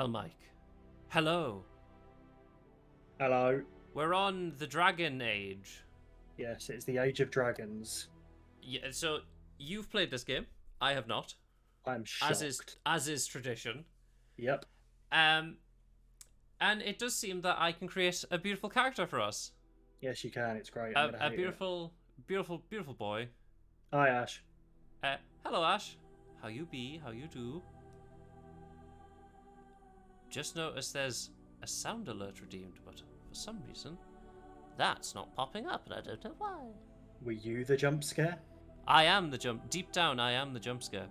Well, Mike. Hello. Hello. We're on the Dragon Age. Yes, it's the Age of Dragons. Yeah, so you've played this game. I have not. I'm As is shocked. as is tradition. Yep. Um and it does seem that I can create a beautiful character for us. Yes, you can. It's great. I'm A, gonna a hate it. beautiful boy. Hi, Ash. Hello Ash. How you be? How you do? Just noticed there's a sound alert redeemed, but for some reason that's not popping up and I don't know why. Were you the jump scare? I am the jump. Deep down, I am the jump scare.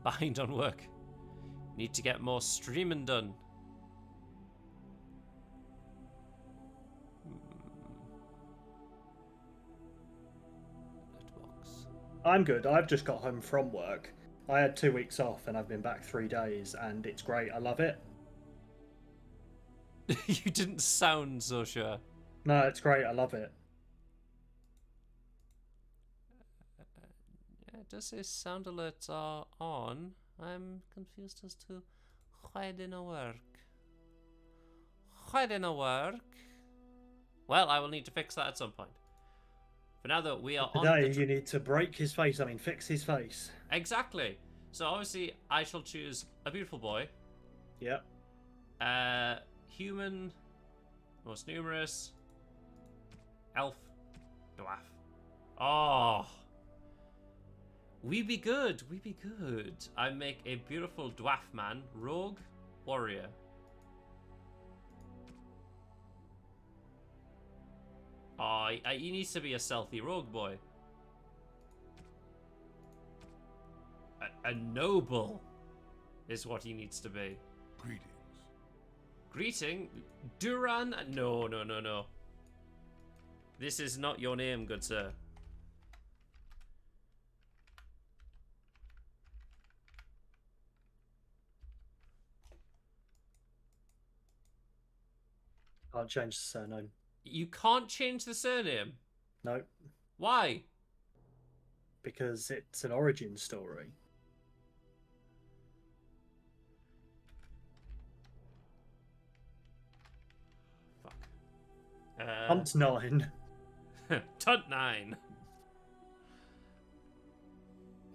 Behind on work. Need to get more streaming done. Box. I'm good. I've just got home from work. I had 2 weeks off and I've been back 3 days and it's great. I love it. You didn't sound so sure. No, it's great. I love it. Yeah, it does say sound alerts are on. I'm confused as to why they don't work. Why they don't work? Well, I will need to fix that at some point. For now, though, we are on Today, the... you need to break his face. I mean, fix his face. Exactly. So obviously, I shall choose a beautiful boy. Yep. Human, most numerous, elf, dwarf. Oh, we be good. We be good. I make a beautiful dwarf man, rogue, warrior. Oh, he needs to be a stealthy rogue boy. A noble is what he needs to be. Greetings. Greeting? Duran? No, no, no, no. This is not your name, good sir. Can't change the surname. You can't change the surname. No, Why? because it's an origin story. Fuck. Hunt 9. Tunt 9.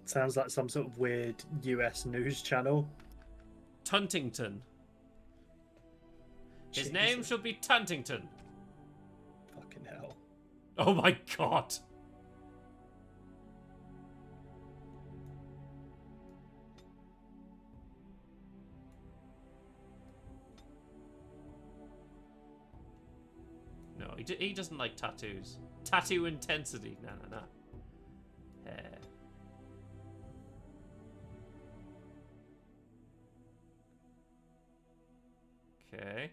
Sounds like some sort of weird US news channel. Tuntington. His Jesus. name should be Tuntington. Fucking hell. Oh my god. No, he doesn't like tattoos. Tattoo intensity. No, no, no. Okay.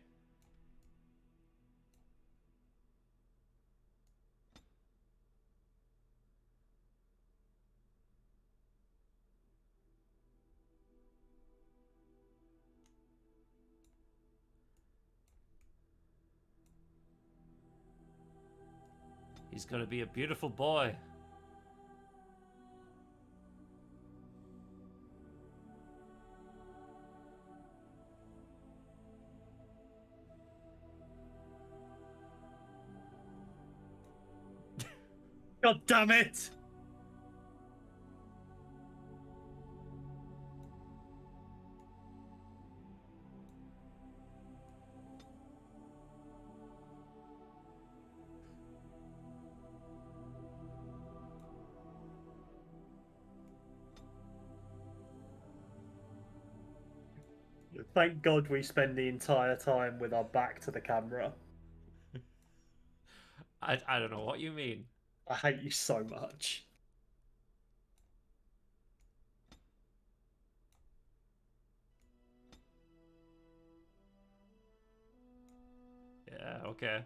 He's gonna be a beautiful boy. God damn it! Thank God we spend the entire time with our back to the camera. I don't know what you mean. I hate you so much. Yeah, okay.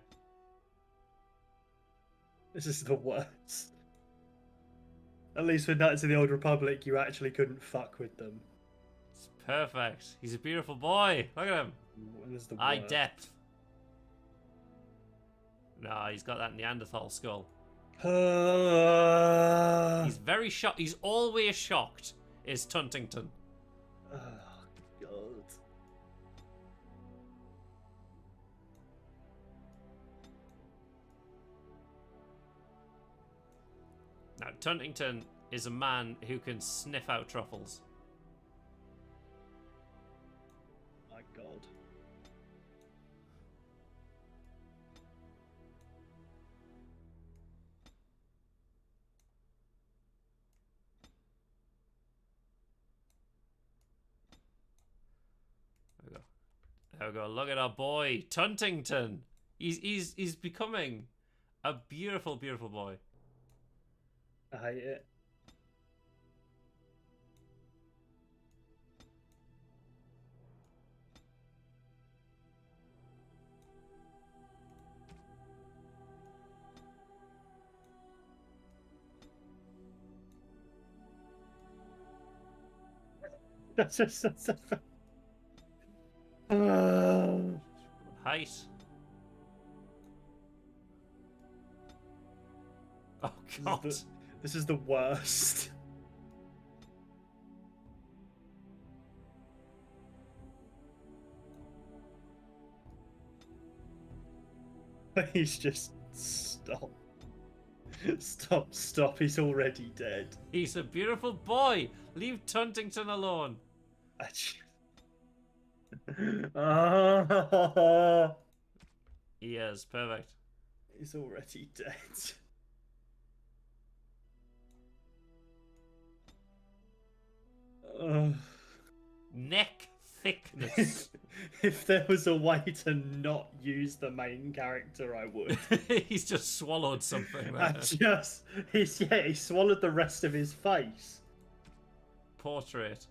This is the worst. At least with Knights of the Old Republic, you actually couldn't fuck with them. It's perfect. He's a beautiful boy. Look at him. This is the Eye worst. depth. No, he's got that Neanderthal skull. He's very shocked. He's always shocked is Tuntington. Oh, God. Now, Tuntington is a man who can sniff out truffles. My God. There we go. There we go. Look at our boy, Tuntington. He's becoming a beautiful, beautiful boy. I hate it. That's just Height. Oh God. This is the worst. He's just stop. Stop. He's already dead. He's a beautiful boy. Leave Tuntington alone. He is perfect. He's already dead. Neck thickness. If there was a way to not use the main character, I would. He's just swallowed something there. He swallowed the rest of his face. Portrait.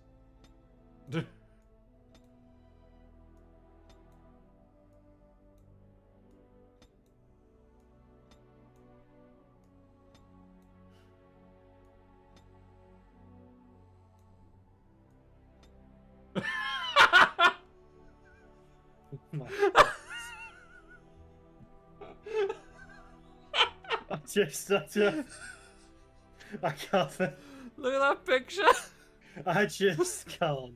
My I can't. Look at that picture. I just can't.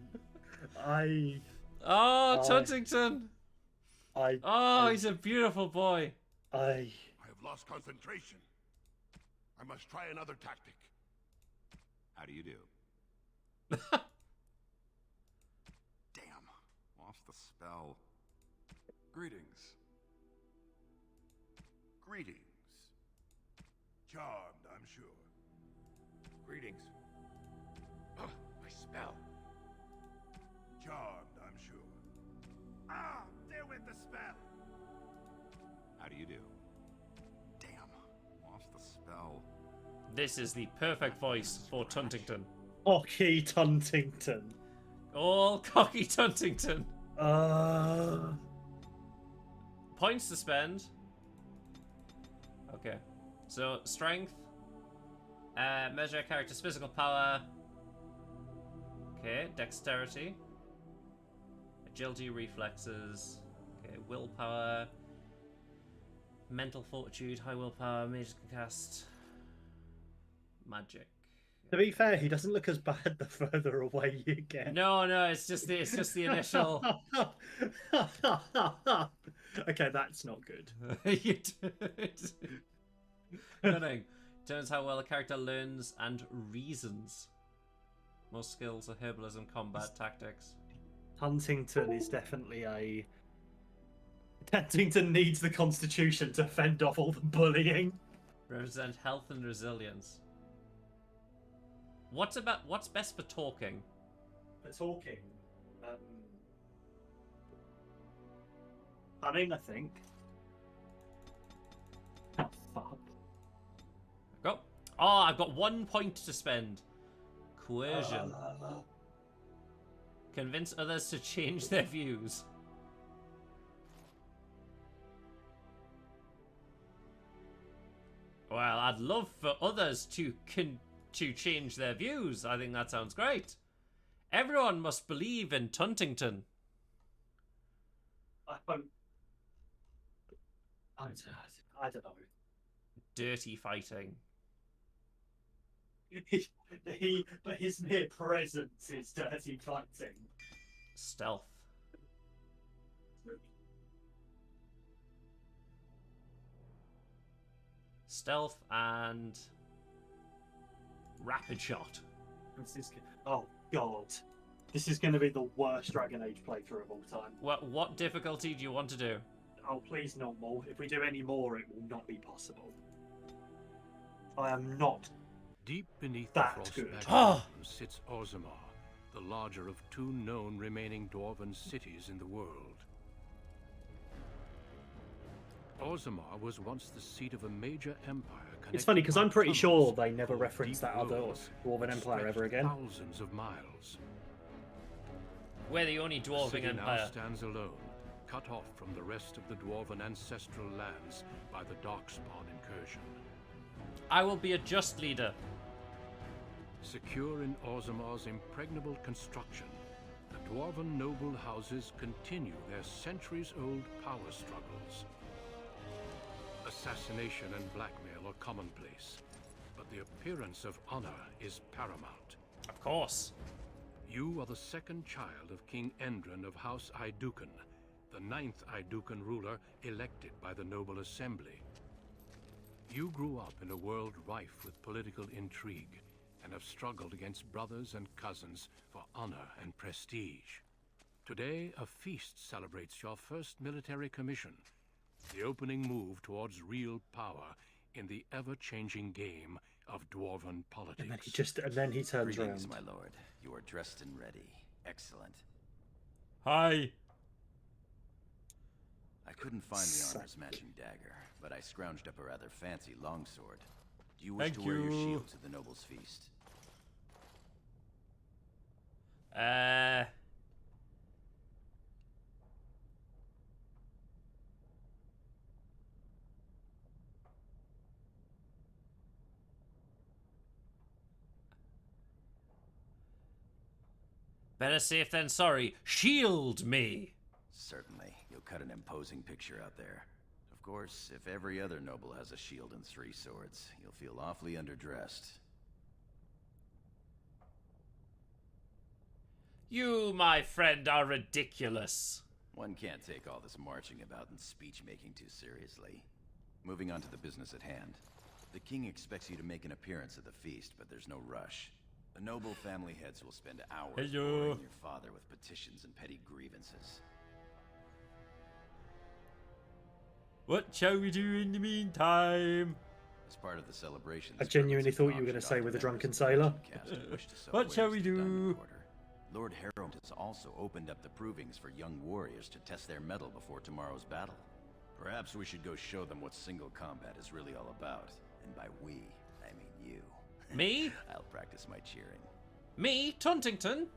Oh, Tuntington. He's a beautiful boy. I have lost concentration. I must try another tactic. How do you do? Damn, lost the spell. Greetings. Charmed, I'm sure. Greetings. Ugh, my spell. Charmed, I'm sure. Ah, there went the spell. How do you do? Damn, lost the spell. This is the perfect voice for Tuntington. Cocky Tuntington. All cocky Tuntington. Points to spend. Okay. So, strength. Measure a character's physical power. Okay, dexterity. Agility, reflexes. Okay, willpower. Mental fortitude, high willpower, mages can cast magic. To be fair, he doesn't look as bad the further away you get. No, it's just the initial. Okay, that's not good. You do it. Cunning. Turns how well a character learns and reasons. Most skills are herbalism, combat, tactics. Huntington is definitely a... Huntington needs the Constitution to fend off all the bullying. Represent health and resilience. What's best for talking? For talking, cunning, I think. Oh, fuck. Go. Oh, I've got 1 point to spend. Coercion. Convince others to change their views. Well, I'd love for others to change their views. I think that sounds great. Everyone must believe in Tuntington. I don't know. Dirty fighting. But his mere presence is dirty fighting. Stealth. Stealth and rapid shot. Oh god, this is going to be the worst Dragon Age playthrough of all time. What difficulty do you want to do? Oh please, normal. If we do any more, it will not be possible. I am not. Deep beneath That the frost good. Ah! sits Orzammar, the larger of two known remaining dwarven cities in the world. Orzammar was once the seat of a major empire. It's funny because I'm pretty sure they never called reference deep that other roads Dwarven that Empire stretched ever again. Thousands of miles. We're the only The dwarving city now empire. stands alone, cut off from the rest of the dwarven ancestral lands by the Darkspawn incursion. I will be a just leader. Secure in Orzammar's impregnable construction, the dwarven noble houses continue their centuries-old power struggles. Assassination and blackmail are commonplace, but the appearance of honor is paramount. Of course. You are the second child of King Endrin of House Iduken, the 9th Iduken ruler elected by the Noble Assembly. You grew up in a world rife with political intrigue, and have struggled against brothers and cousins for honor and prestige. Today, a feast celebrates your first military commission, the opening move towards real power in the ever-changing game of dwarven politics. And then he turns Greetings, around. my lord. You are dressed and ready. Excellent. Hi. I couldn't find the Suck. armor's matching dagger, but I scrounged up a rather fancy longsword. Do you wish Thank to wear your you. shield to the noble's feast? Better safe than sorry. Shield me. Certainly. You'll cut an imposing picture out there. Of course, if every other noble has a shield and 3 swords, you'll feel awfully underdressed. You, my friend, are ridiculous. One can't take all this marching about and speech-making too seriously. Moving on to the business at hand. The king expects you to make an appearance at the feast, but there's no rush. The noble family heads will spend hours Hello. boring your father with petitions and petty grievances. What shall we do in the meantime? As part of the celebration, I genuinely thought you were gonna say with a drunken sailor. What shall we do? Lord Harold has also opened up the provings for young warriors to test their mettle before tomorrow's battle. Perhaps we should go show them what single combat is really all about. And by we, I mean you. Me? I'll practice my cheering. Me? Tuntington?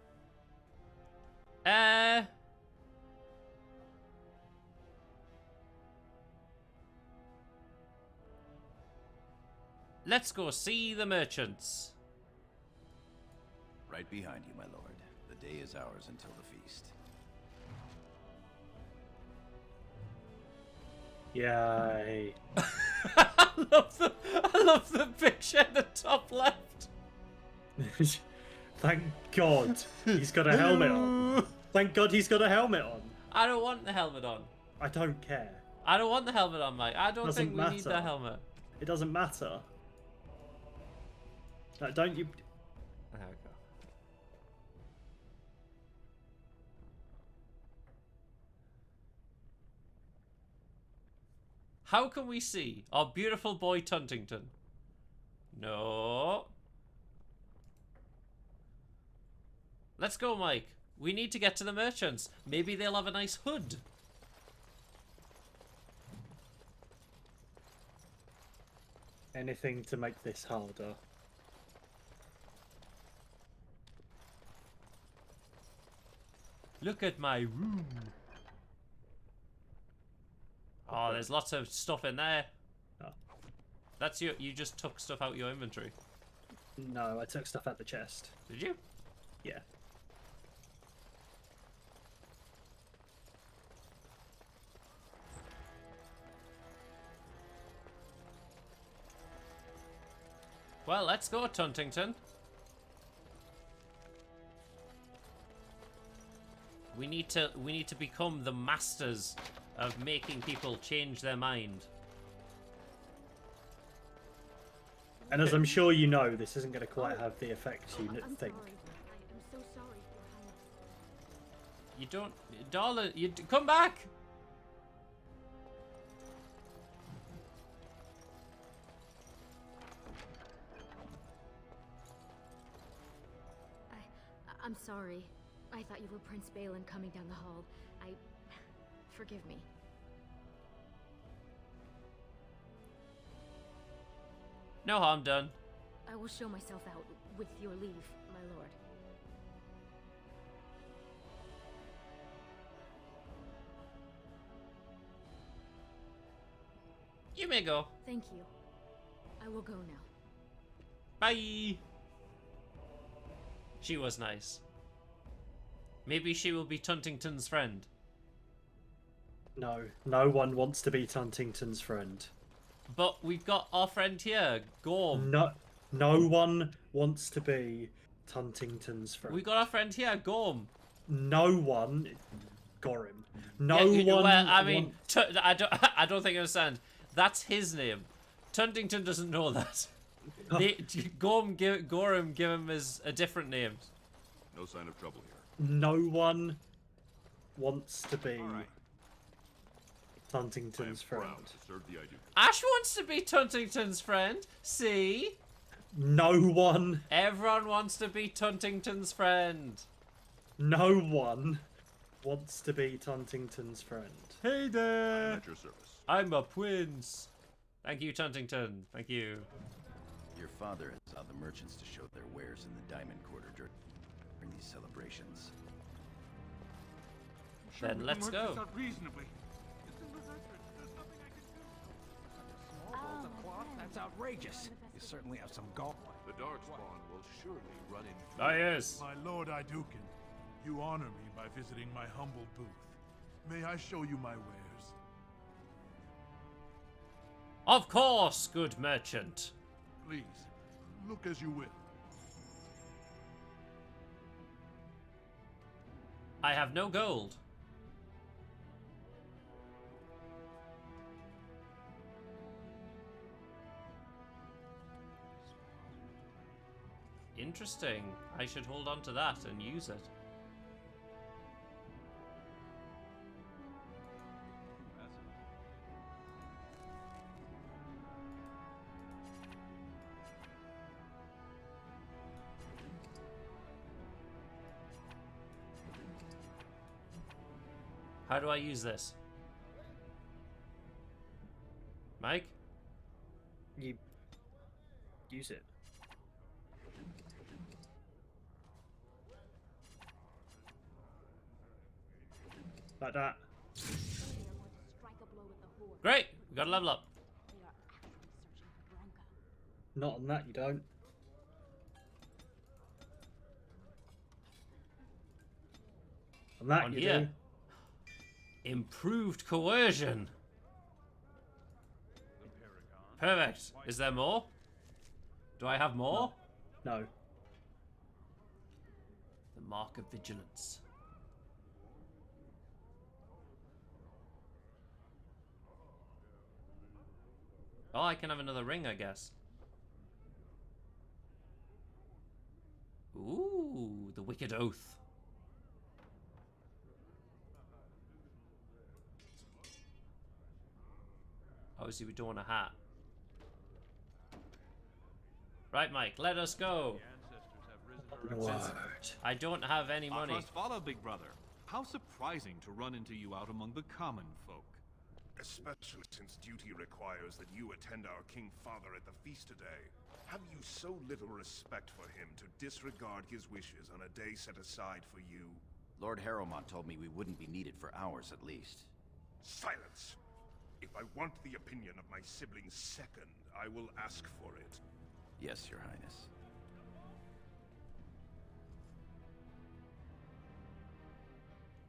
Let's go see the merchants. Right behind you, my lord. The day is ours until the feast. Yay. I love the picture at the top left. Thank God he's got a helmet on. Thank God he's got a helmet on. I don't want the helmet on. I don't care. I don't want the helmet on, Mike. I don't Doesn't think we need the matter. helmet. It doesn't matter. No, don't you... There we go. How can we see our beautiful boy Tuntington? No. Let's go, Mike. We need to get to the merchants. Maybe they'll have a nice hood. Anything to make this harder. Look at my room. Oh, there's lots of stuff in there. Oh. That's you just took stuff out your inventory. No, I took stuff out the chest. Did you? Yeah. Well, let's go, Tuntington. We need to become the masters of making people change their mind. And as I'm sure you know, this isn't going to quite have the effect you I'm think. sorry. I am so sorry, Your Highness. You don't, darling. Come back. I'm sorry. I thought you were Prince Balin coming down the hall. Forgive me. No harm done. I will show myself out, with your leave, my lord. You may go. Thank you. I will go now. Bye. She was nice. Maybe she will be Tuntington's friend. No, no one wants to be Tuntington's friend. But we've got our friend here, Gorm. No one wants to be Tuntington's friend. We got our friend here, Gorm. No one, Gorim. No Yeah, one. well, I mean, wants- I don't think you understand. That's his name. Tuntington doesn't know that. Gorm give him a different name. No sign of trouble here. No one wants to be All right. I am Tuntington's friend. proud to serve the Iduka. Ash wants to be Tuntington's friend. See? No one. Everyone wants to be Tuntington's friend. No one wants to be Tuntington's friend. Hey I'm there. at your service. I'm a prince. Thank you, Tuntington. Thank you. Your father has allowed the merchants to show their wares in the Diamond Quarter during these celebrations. Then let's go. Reasonably. It's in the record. There's nothing I can do. Small rolls of cloth? That's outrageous. You certainly have some gall. The Darkspawn will surely run in. Ah, yes. My Lord Idukan, you honor me by visiting my humble booth. May I show you my wares? Of course, good merchant. Please, look as you will. I have no gold. Interesting. I should hold on to that and use it. How do I use this? Mike? You use it. Like that. Great! We got a level up. Not on that, you don't. On that, On you here. do. Improved coercion. Perfect. Is there more? Do I have more? No. The mark of vigilance. Oh, I can have another ring, I guess. Ooh, the wicked oath. Obviously, we don't want a hat. Right, Mike, let us go. Word. I don't have any money. I must follow, big brother. How surprising to run into you out among the common folk. Especially since duty requires that you attend our King Father at the feast today. Have you so little respect for him to disregard his wishes on a day set aside for you? Lord Harrowmont told me we wouldn't be needed for hours at least. Silence! If I want the opinion of my siblings second, I will ask for it. Yes, Your Highness.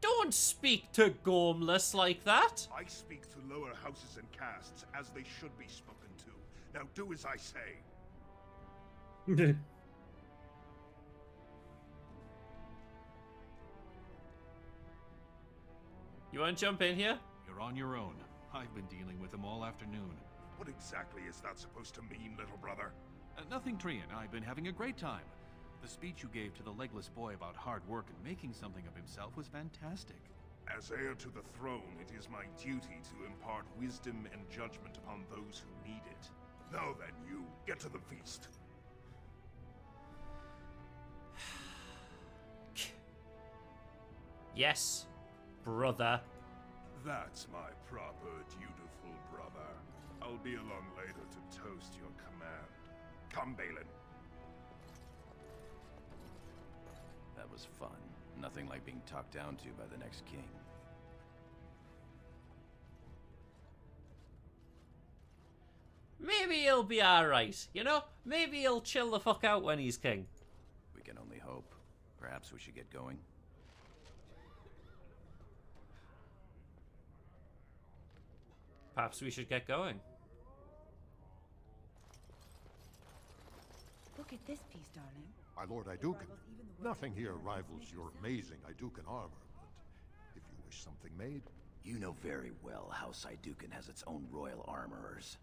Don't speak to Gormless like that. I speak to lower houses and castes as they should be spoken to. Now do as I say. You want to jump in here? You're on your own. I've been dealing with them all afternoon. What exactly is that supposed to mean, little brother? Nothing, Trian. I've been having a great time. The speech you gave to the legless boy about hard work and making something of himself was fantastic. As heir to the throne, it is my duty to impart wisdom and judgment upon those who need it. Now then, you, get to the feast. Yes, brother. That's my proper, dutiful brother. I'll be along later to toast your command. Come, Balin. That was fun. Nothing like being talked down to by the next king. Maybe he'll be alright, you know? Maybe he'll chill the fuck out when he's king. We can only hope. Perhaps we should get going. Perhaps we should get going. Look at this piece, darling. My lord Idukan, nothing here rivals your amazing Idukan armor, but if you wish something made... You know very well House Idukan has its own royal armorers.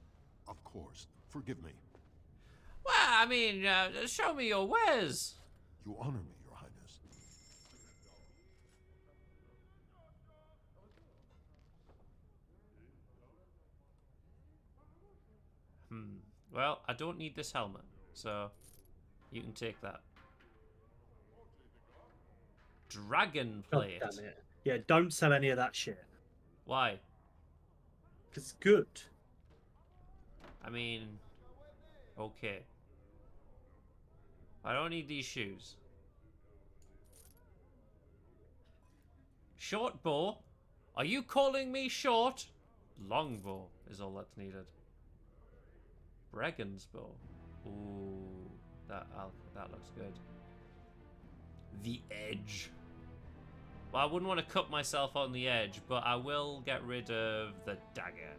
Of course. Forgive me. Well, I mean, show me your wares. You honor me, your highness. Well, I don't need this helmet, so you can take that. Dragon God plate. damn it. Yeah, don't sell any of that shit. Why? Because it's good. I mean, okay. I don't need these shoes. Short bow? Are you calling me short? Long bow is all that's needed. Bregan's bow. Ooh, that looks good. The edge. Well, I wouldn't want to cut myself on the edge, but I will get rid of the dagger.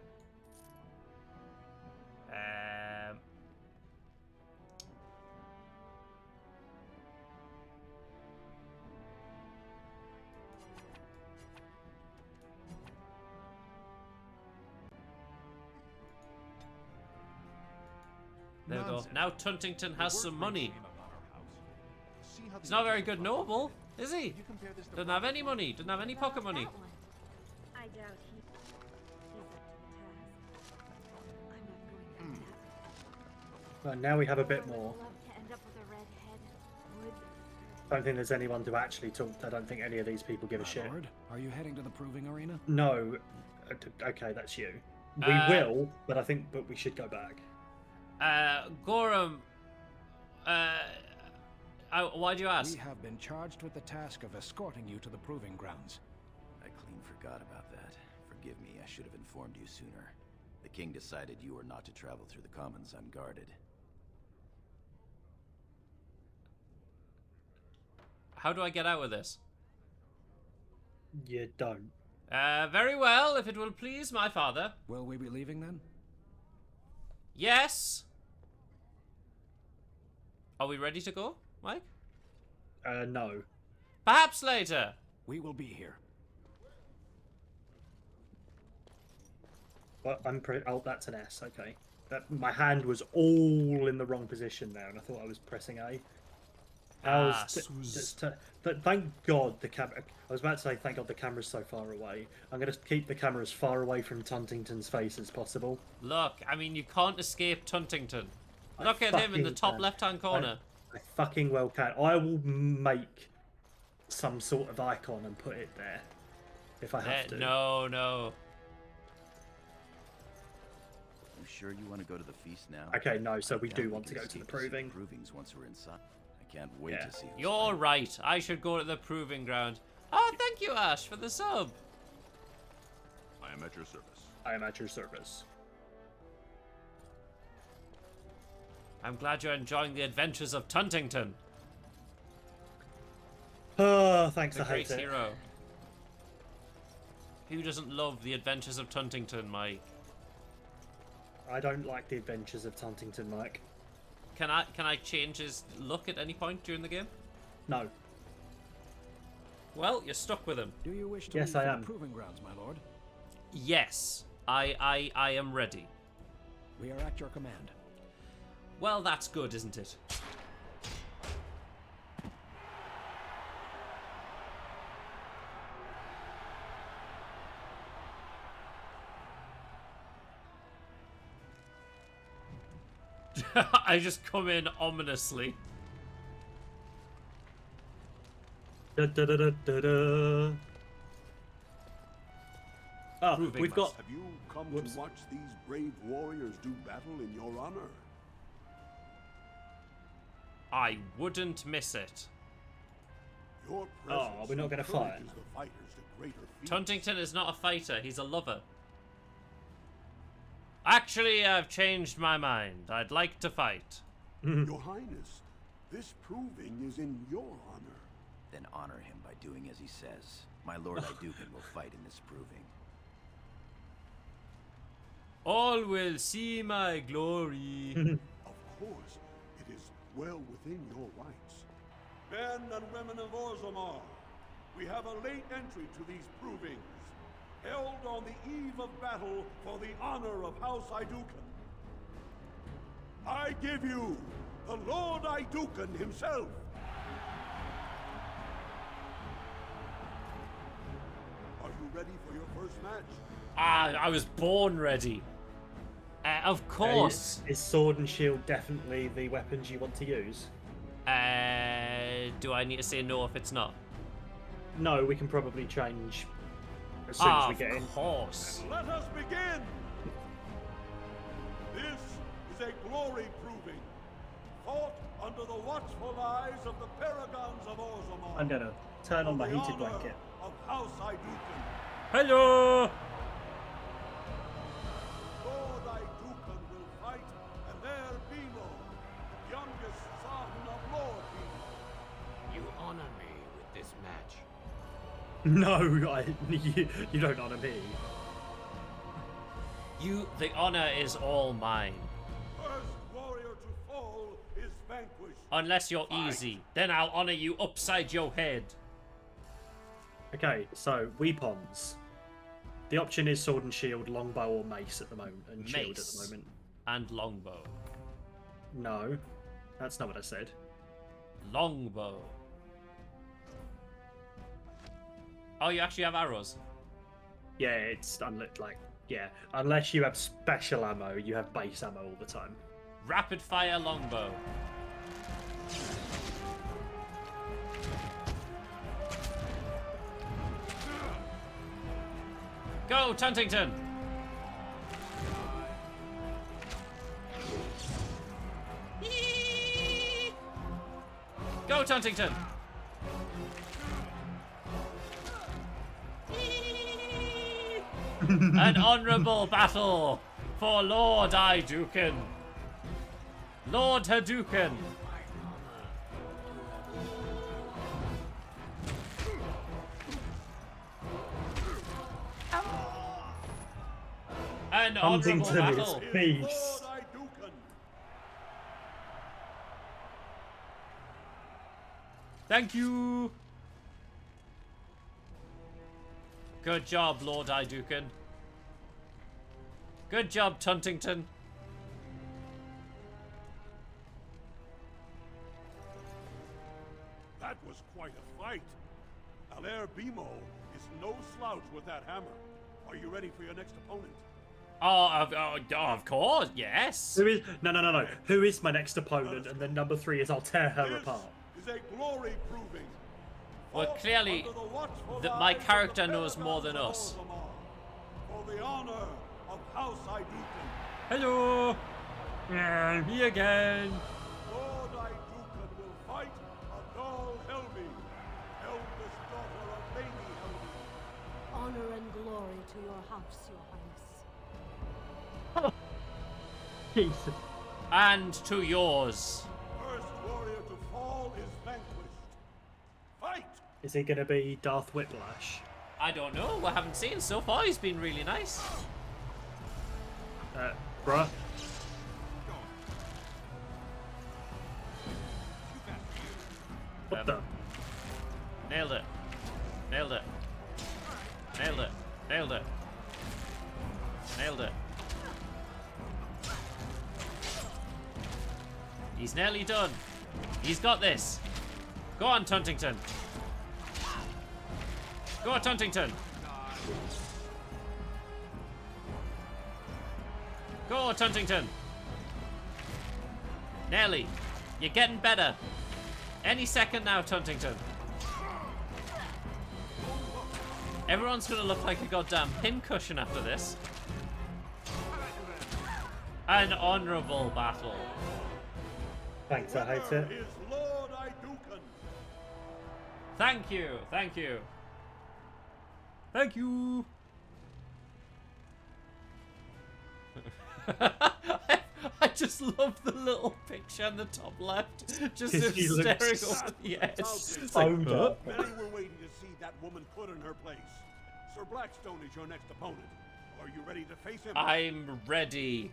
There we go. Now Tuntington has some money. He's not a very good noble, is he? Doesn't have any money. Doesn't have any pocket money. I doubt he's up to the task. I'm not going to Well, now we have a bit more. Love to end up with a red head. Would I don't think there's anyone to actually talk. I don't think any of these people give a shit. Lord, are you heading to the proving arena? No. Okay, that's you. We will, but I think we should go back. Gorham, why do you ask? We have been charged with the task of escorting you to the proving grounds. I clean forgot about that. Forgive me, I should have informed you sooner. The king decided you were not to travel through the commons unguarded. How do I get out of this? You don't. Very well, if it will please my father. Will we be leaving then? Yes. Are we ready to go, Mike? No. Perhaps later. We will be here. Well, I'm pretty. Oh, that's an S. Okay. My hand was all in the wrong position there, and I thought I was pressing A. Thank God the camera. I was about to say thank God the camera's so far away. I'm going to keep the camera as far away from Tuntington's face as possible. Look, I mean, you can't escape Tuntington. Look at him in the top left-hand corner. I fucking well can. I will make some sort of icon and put it there if I have to. No, no. You sure you want to go to the feast now? Okay, no. So we Yeah, do want to can go to the escape see proving. Provings once we're inside. I can't wait Yeah. to see. who's You're fighting. right. I should go to the proving ground. Oh, thank you, Ash, for the sub. I am at your service. I am at your service. I'm glad you're enjoying the adventures of Tuntington. Oh, thanks. The I hate great it. hero. Who doesn't love the adventures of Tuntington, Mike? I don't like the adventures of Tuntington, Mike. Can I change his look at any point during the game? No. Well, you're stuck with him. Do you wish to Yes, leave I for am. the proving grounds, my lord? Yes, I am ready. We are at your command. Well, that's good, isn't it? I just come in ominously. Da, da, da, da, da, da. Oh, Proving we've got. Have you come Whoops. to watch these brave warriors do battle in your honor? I wouldn't miss it. Your Oh, we're not gonna fight. encourages the fighters to greater feats. Tuntington is not a fighter, he's a lover. Actually, I've changed my mind. I'd like to fight. Your Highness, this proving is in your honor. Then honor him by doing as he says. My lord Idukan will fight in this proving. All will see my glory. Of course, it is well within your rights. Men and women of Orzammar, we have a late entry to these provings, held on the eve of battle for the honor of House Idukan. I give you the Lord Idukan himself. Are you ready for your first match? I was born ready. Of course. Is sword and shield definitely the weapons you want to use? Do I need to say no if it's not? No, we can probably change as soon as we get in. Of course. Let us begin! This is a glory proving, fought under the watchful eyes of the paragons of Orzammar. I'm gonna turn on my for the heated honor blanket. Of House Idukan. Hello. Lord Idukan will fight, and there Bimo, youngest son of Lord Bimo. You honor me with this match. No, you don't honor me. The honor is all mine. First warrior to fall is vanquished. Unless you're easy, then I'll honor you upside your head. Okay, so weapons. The option is sword and shield, longbow or mace at the moment, and shield at the Mace. moment. And longbow. No, that's not what I said. Longbow. Oh, you actually have arrows? Yeah, it's unless you have special ammo, you have base ammo all the time. Rapid fire longbow. Go, Tuntington! Go, Tuntington! An honourable battle for Lord Idukan. Lord Hadouken. An honourable Huntington is battle. peace. Lord Idukan. Thank you. Good job, Lord Idukan. Good job, Tuntington. That was quite a fight. Alair Bimo is no slouch with that hammer. Are you ready for your next opponent? Of course, yes. Who is no. Who is my next opponent? And then number 3 is I'll tear her This apart. is a glory proving. Well, Fought clearly, under the watchful my eyes of character the knows more than paragons us. of Orzammar, for the honor of House Idukan. Hello. Me again. Lord Idukan will fight Adol Helmi, eldest daughter of Lady Helmi. Honor and glory to your house, your highness. Jesus. And to yours. First warrior to fall is vanquished. Fight! Is he gonna be Darth Whiplash? I don't know. I haven't seen so far. He's been really nice. Bruh. He's nearly done. He's got this. Go on, Tuntington. Go on, Tuntington. Go, Tuntington. Nearly. You're getting better. Any second now, Tuntington. Everyone's gonna look like a goddamn pincushion after this. An honourable battle. Thanks, I hate it. Is Lord Idukan. Thank you, thank you. Thank you. I just love the little picture on the top left. Just him He staring looks over the edge. It's phoned like, up. Many were waiting to see that woman put in her place. Sir Blackstone is your next opponent. Are you ready to face him? I'm ready.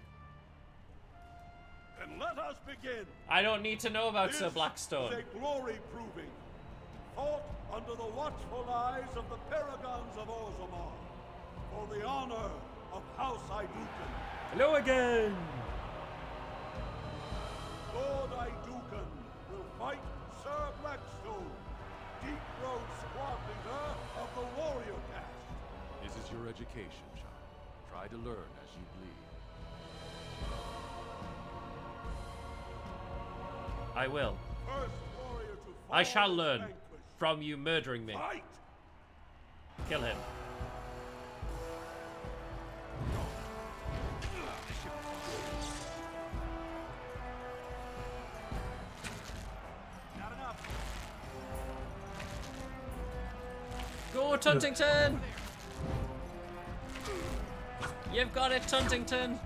Then let us begin. I don't need to know about This Sir Blackstone. is a glory proving. Fought under the watchful eyes of the paragons of Orzammar. For the honor of House Idukan. Hello again. Lord Idukan will fight Sir Blackstone, Deep Road squad leader of the warrior caste. This is your education, child. Try to learn as you bleed. I will. First warrior to I fall shall is learn vanquished. from you murdering me. Fight! Kill him. Not enough. Go, Tuntington! You've got it, Tuntington.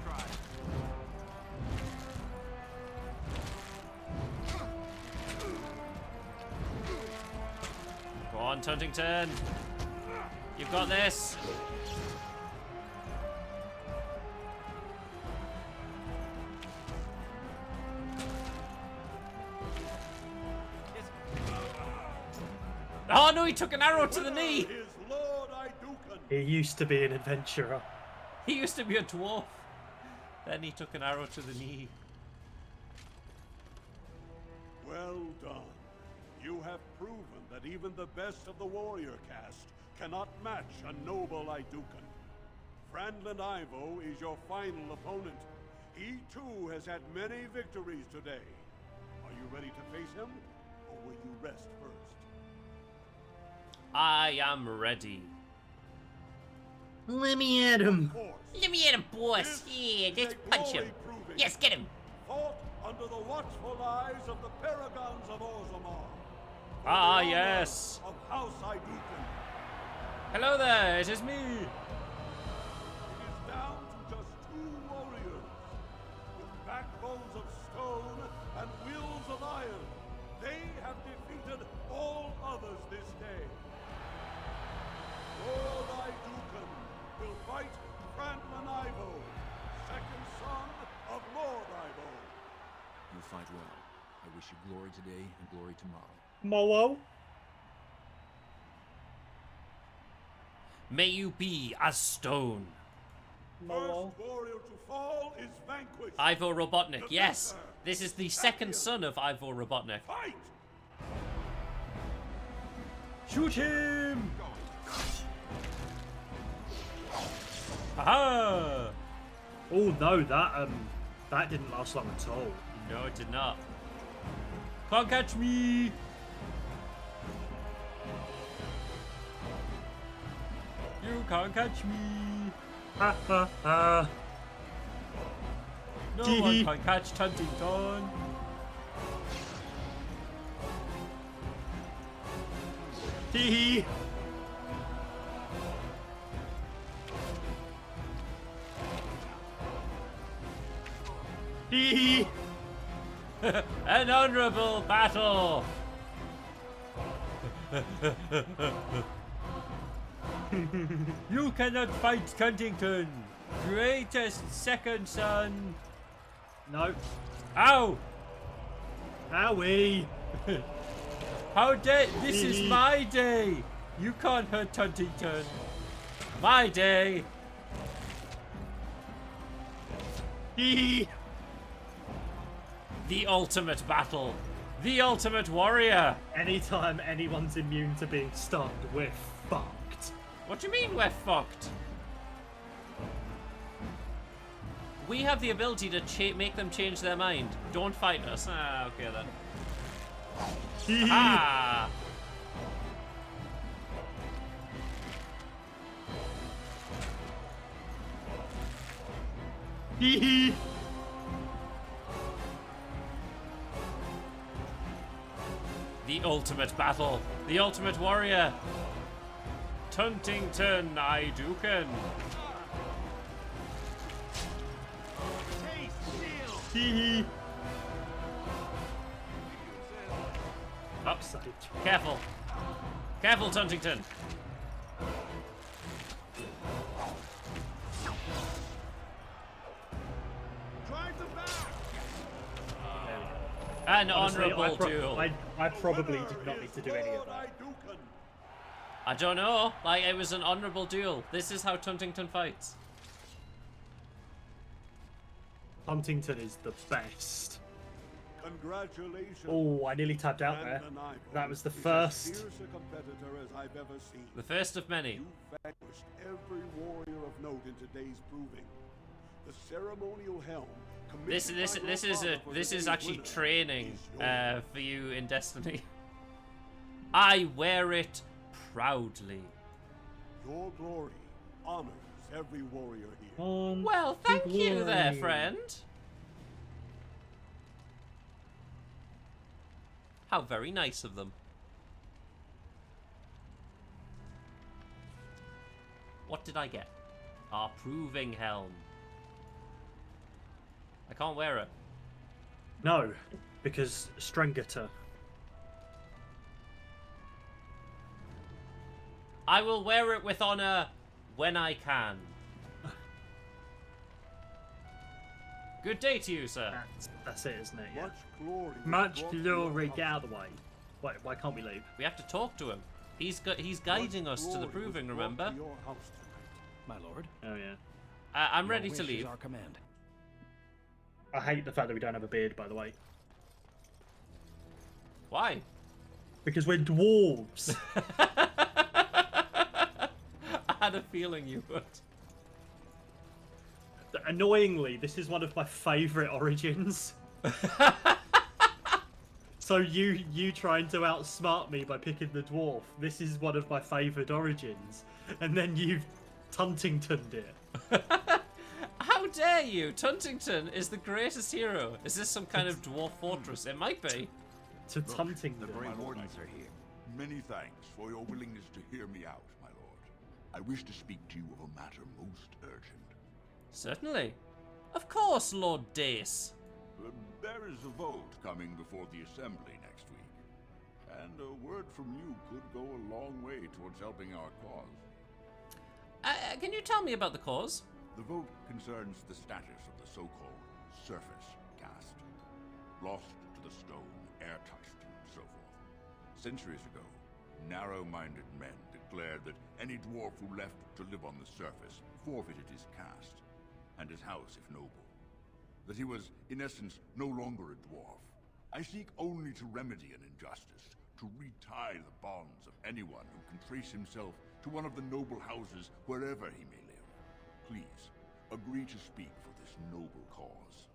Go on, Tuntington. You've got this. Oh no, he took an arrow to the knee. Is Lord Idukan. He used to be an adventurer. He used to be a dwarf. Then he took an arrow to the knee. Well done. You have proven that even the best of the warrior caste cannot match a noble Idukan. Franklin Ivo is your final opponent. He too has had many victories today. Are you ready to face him, or will you rest first? I am ready. Let me at him. Of course. Let me at him, boss. This Yeah, is let's a punch him. glory proving. Yes, get him. Fought under the watchful eyes of the paragons of Orzammar. For Ah, the honor yes. Of House Idukan. Hello there, it is me. It is down to just two warriors. With backbones of stone and wills of iron, they have defeated all others this day. Lord Idukan will fight Franklin Ivo, second son of Lord Ivo. You fight well. I wish you glory today and glory tomorrow. Mowo. May you be as stone. Mowo. First warrior to fall is vanquished. Ivo Robotnik, yes. This is the second son of Ivo Robotnik. Fight! Shoot him! Aha! Oh no, that didn't last long at all. No, it did not. Can't catch me! You can't catch me! Ha ha ha. No Tee one hee. can catch Tuntington. Tee hee. Tee hee. An honorable battle! You cannot fight Tuntington, greatest second son. No. Ow! Owie. How dare this is my day! You can't hurt Tuntington. My day! Tee hee. The ultimate battle. The ultimate warrior. Anytime anyone's immune to being stunned, we're fucked. What do you mean we're fucked? We have the ability to make them change their mind. Don't fight us. Ah, okay then. Ah! Hee The ultimate battle. The ultimate warrior. Tuntington Iduken. hee. Upside. Careful. Careful, Tuntington. Drive them back! An Honestly, honorable duel. I probably did not need to do any of that. I don't know. Like, it was an honorable duel. This is how Tuntington fights. Huntington is the best. Congratulations. Oh, I nearly tapped out there. That was the first. As fierce a competitor as I've ever seen. The first of many. You vanquished every warrior of note in today's proving. The ceremonial helm. This is actually training for you in Destiny. I wear it proudly. Your glory honors every warrior here. Well, thank you there, friend. How very nice of them. What did I get? Our proving helm. I can't wear it. No, because Strengiter. I will wear it with honor when I can. Good day to you, sir. That's it, isn't it? Yeah. Much glory. Much glory. Get out of the way. Why can't we leave? We have to talk to him. He's guiding us to the proving, remember? My lord. Oh yeah. I'm Your ready to wish is leave. our command. I hate the fact that we don't have a beard, by the way. Why? Because we're dwarves. I had a feeling you would. Annoyingly, this is one of my favourite origins. So you trying to outsmart me by picking the dwarf. This is one of my favourite origins. And then you've Tuntingtoned it. How dare you? Tuntington is the greatest hero. Is this some kind of dwarf fortress? It might be. To Tuntington. The brave wardens are here. Many thanks for your willingness to hear me out, my lord. I wish to speak to you of a matter most urgent. Certainly. Of course, Lord Dace. There is a vote coming before the Assembly next week, and a word from you could go a long way towards helping our cause. Can you tell me about the cause? The vote concerns the status of the so-called surface caste. Lost to the stone, air-touched, and so forth. Centuries ago, narrow-minded men declared that any dwarf who left to live on the surface forfeited his caste, and his house if noble. That he was, in essence, no longer a dwarf. I seek only to remedy an injustice, to retie the bonds of anyone who can trace himself to one of the noble houses wherever he may live. Please, agree to speak for this noble cause.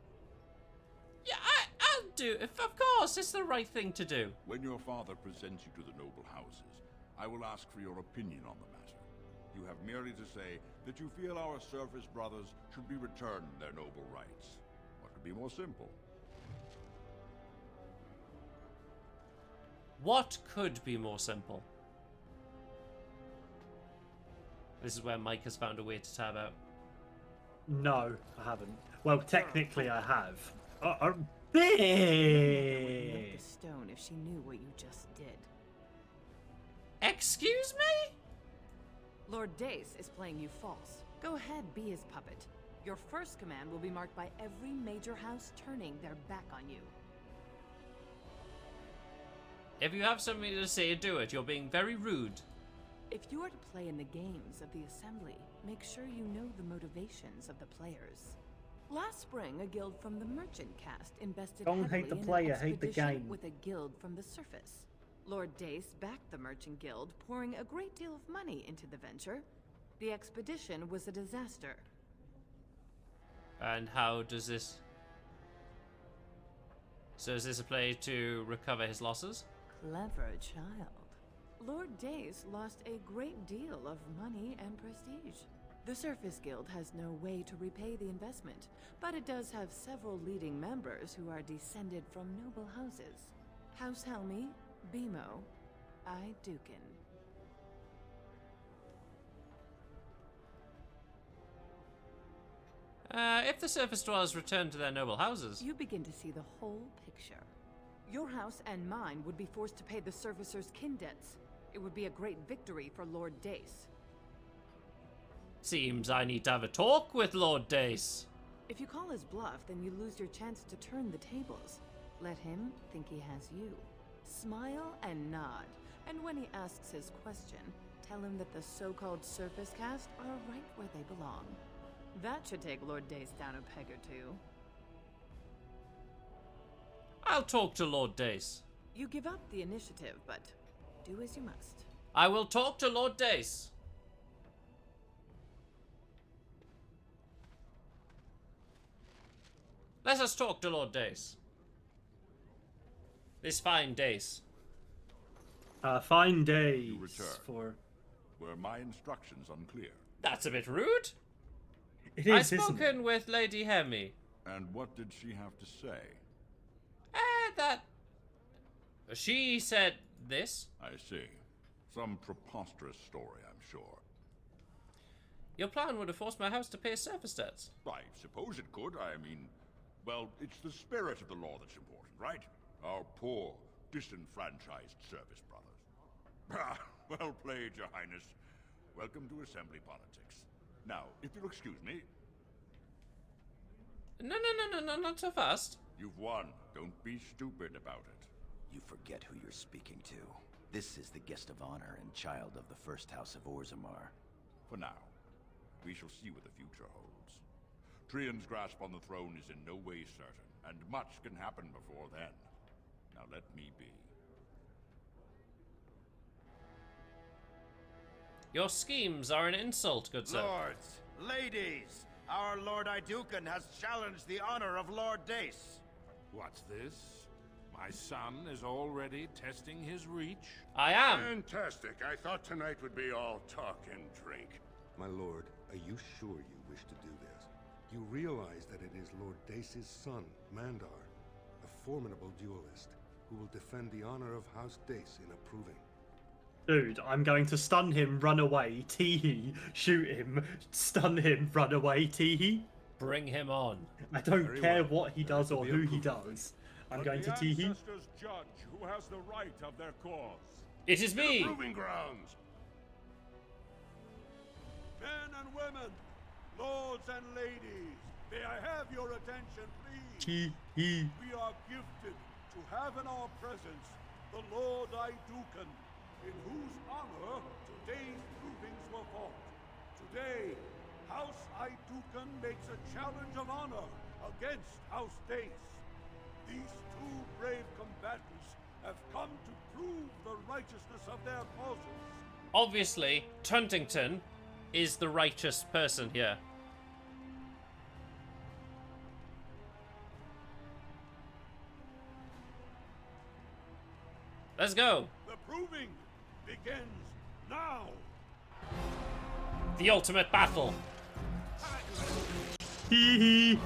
Yeah, I'll do it. Of course, it's the right thing to do. When your father presents you to the noble houses, I will ask for your opinion on the matter. You have merely to say that you feel our surface brothers should be returned their noble rights. What could be more simple? What could be more simple? This is where Mike has found a way to tab out. No, I haven't. Well, technically I have. Would the stone if she knew what you just did. Excuse me? Lord Dace is playing you false. Go ahead, be his puppet. Your first command will be marked by every major house turning their back on you. If you have something to say, do it. You're being very rude. If you are to play in the games of the Assembly, make sure you know the motivations of the players. Last spring, a guild from the merchant caste invested Don't heavily hate the in player, an hate the expedition game. with a guild from the surface. Lord Dace backed the merchant guild, pouring a great deal of money into the venture. The expedition was a disaster. And how does this... So is this a play to recover his losses? Clever child. Lord Dace lost a great deal of money and prestige. The Surface Guild has no way to repay the investment, but it does have several leading members who are descended from noble houses. House Helmi, Bimo, Iduken. If the surface dwellers return to their noble houses... You begin to see the whole picture. Your house and mine would be forced to pay the Surfacers' kin debts. It would be a great victory for Lord Dace. Seems I need to have a talk with Lord Dace. If you call his bluff, then you lose your chance to turn the tables. Let him think he has you. Smile and nod, and when he asks his question, tell him that the so-called Surface Caste are right where they belong. That should take Lord Dace down a peg or two. I'll talk to Lord Dace. You give up the initiative, but do as you must. I will talk to Lord Dace. Let us talk to Lord Dace. This fine Dace. Fine days You return. for... Were my instructions unclear? That's a bit rude. It I've is, isn't it? spoken with Lady Hemi. And what did she have to say? That... She said this. I see. Some preposterous story, I'm sure. Your plan would have forced my house to pay surface debts. I suppose it could. I mean, well, it's the spirit of the law that's important, right? Our poor, disenfranchised service brothers. Ah, well played, Your Highness. Welcome to assembly politics. Now, if you'll excuse me... No, not so fast. You've won. Don't be stupid about it. You forget who you're speaking to. This is the guest of honor and child of the first house of Orzammar. For now, we shall see what the future holds. Trian's grasp on the throne is in no way certain, and much can happen before then. Now let me be. Your schemes are an insult, good sir. Lords, ladies, our Lord Iduken has challenged the honor of Lord Dace. What's this? My son is already testing his reach? I am. Fantastic. I thought tonight would be all talk and drink. My lord, are you sure you wish to do this? You realize that it is Lord Dace's son, Mandar, a formidable duelist, who will defend the honor of House Dace in approving. Dude, I'm going to stun him, run away, tee-hee, shoot him, stun him, run away, tee-hee. Bring him on. I don't Very care well. what he does or who he does. I'm going to tee-hee. The ancestors judge who has the right of their cause. It is me. The proving grounds. Men and women, lords and ladies, may I have your attention, please? Tee-hee. We are gifted to have in our presence the Lord Iduken, in whose honor today's provings were fought. Today, House Iduken makes a challenge of honor against House Dace. These two brave combatants have come to prove the righteousness of their causes. Obviously, Tuntington is the righteous person here. Let's go. The proving begins now. The ultimate battle. Tee-hee.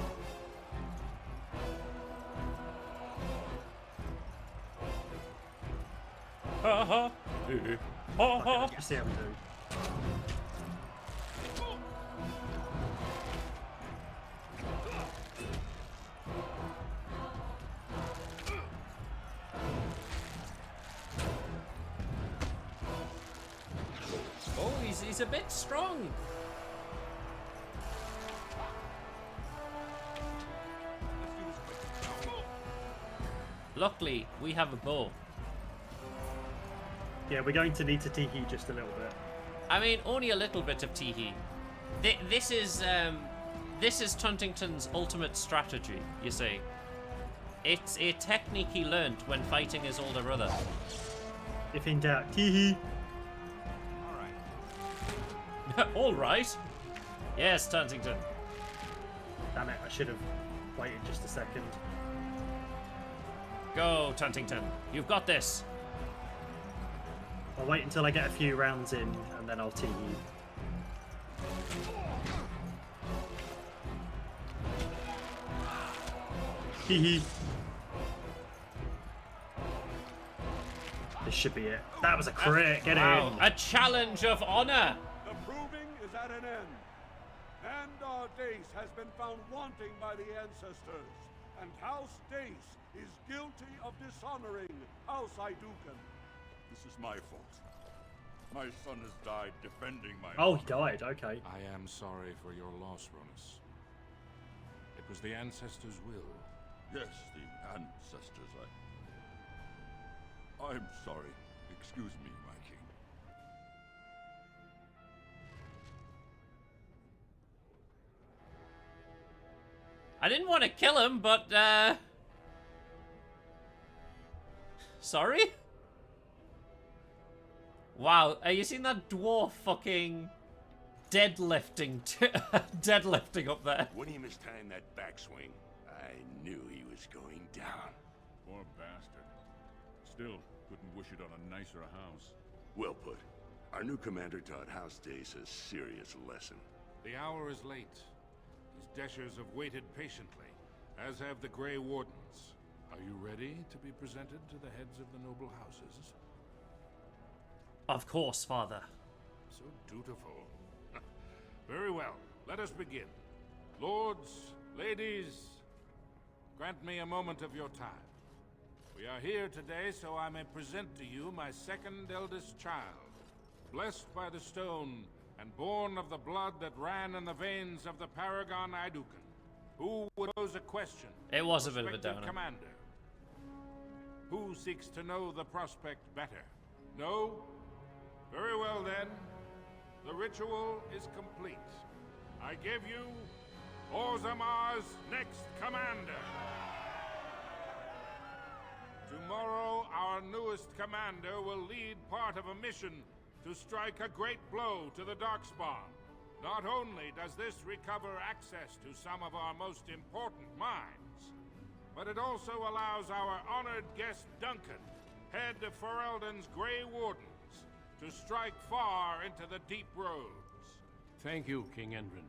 Ha ha. Ha ha. You see how we do. Oh, he's a bit strong. Luckily, we have a bow. Yeah, we're going to need to tee-hee just a little bit. I mean, only a little bit of teehee. This is This is Tuntington's ultimate strategy, you see. It's a technique he learnt when fighting his older brother. If in doubt, teehee. Alright. Yes, Tuntington. Damn it, I should have waited just a second. Go, Tuntington. You've got this. I'll wait until I get a few rounds in, and then I'll teehee. Hee. This should be it. That was a crit. Get in. A challenge of honor. The proving is at an end. Mandar Dace has been found wanting by the ancestors, and House Dace is guilty of dishonoring House Idukan. This is my fault. My son has died defending my Oh, he died. Okay. I am sorry for your loss, Ronus. It was the ancestors' will. Yes, the ancestors. I'm sorry. Excuse me, my king. I didn't want to kill him, but, Sorry? Wow, are you seeing that dwarf fucking deadlifting deadlifting up there? When he mistimed that backswing, I knew he was going down. Poor bastard. Still, couldn't wish it on a nicer house. Well put. Our new commander taught House Dace a serious lesson. The hour is late. These Deshers have waited patiently, as have the Grey Wardens. Are you ready to be presented to the heads of the noble houses? Of course, father. So dutiful. Very well. Let us begin. Lords, ladies, grant me a moment of your time. We are here today so I may present to you my second eldest child, blessed by the stone and born of the blood that ran in the veins of the Paragon Idukan. Who would pose a question? It was a bit of a Prospective downer. Commander. Who seeks to know the prospect better? No? Very well then. The ritual is complete. I give you Orzamar's next commander. Tomorrow, our newest commander will lead part of a mission to strike a great blow to the Darkspawn. Not only does this recover access to some of our most important mines, but it also allows our honored guest Duncan, head of Ferelden's Grey Wardens, to strike far into the deep roads. Thank you, King Endrin.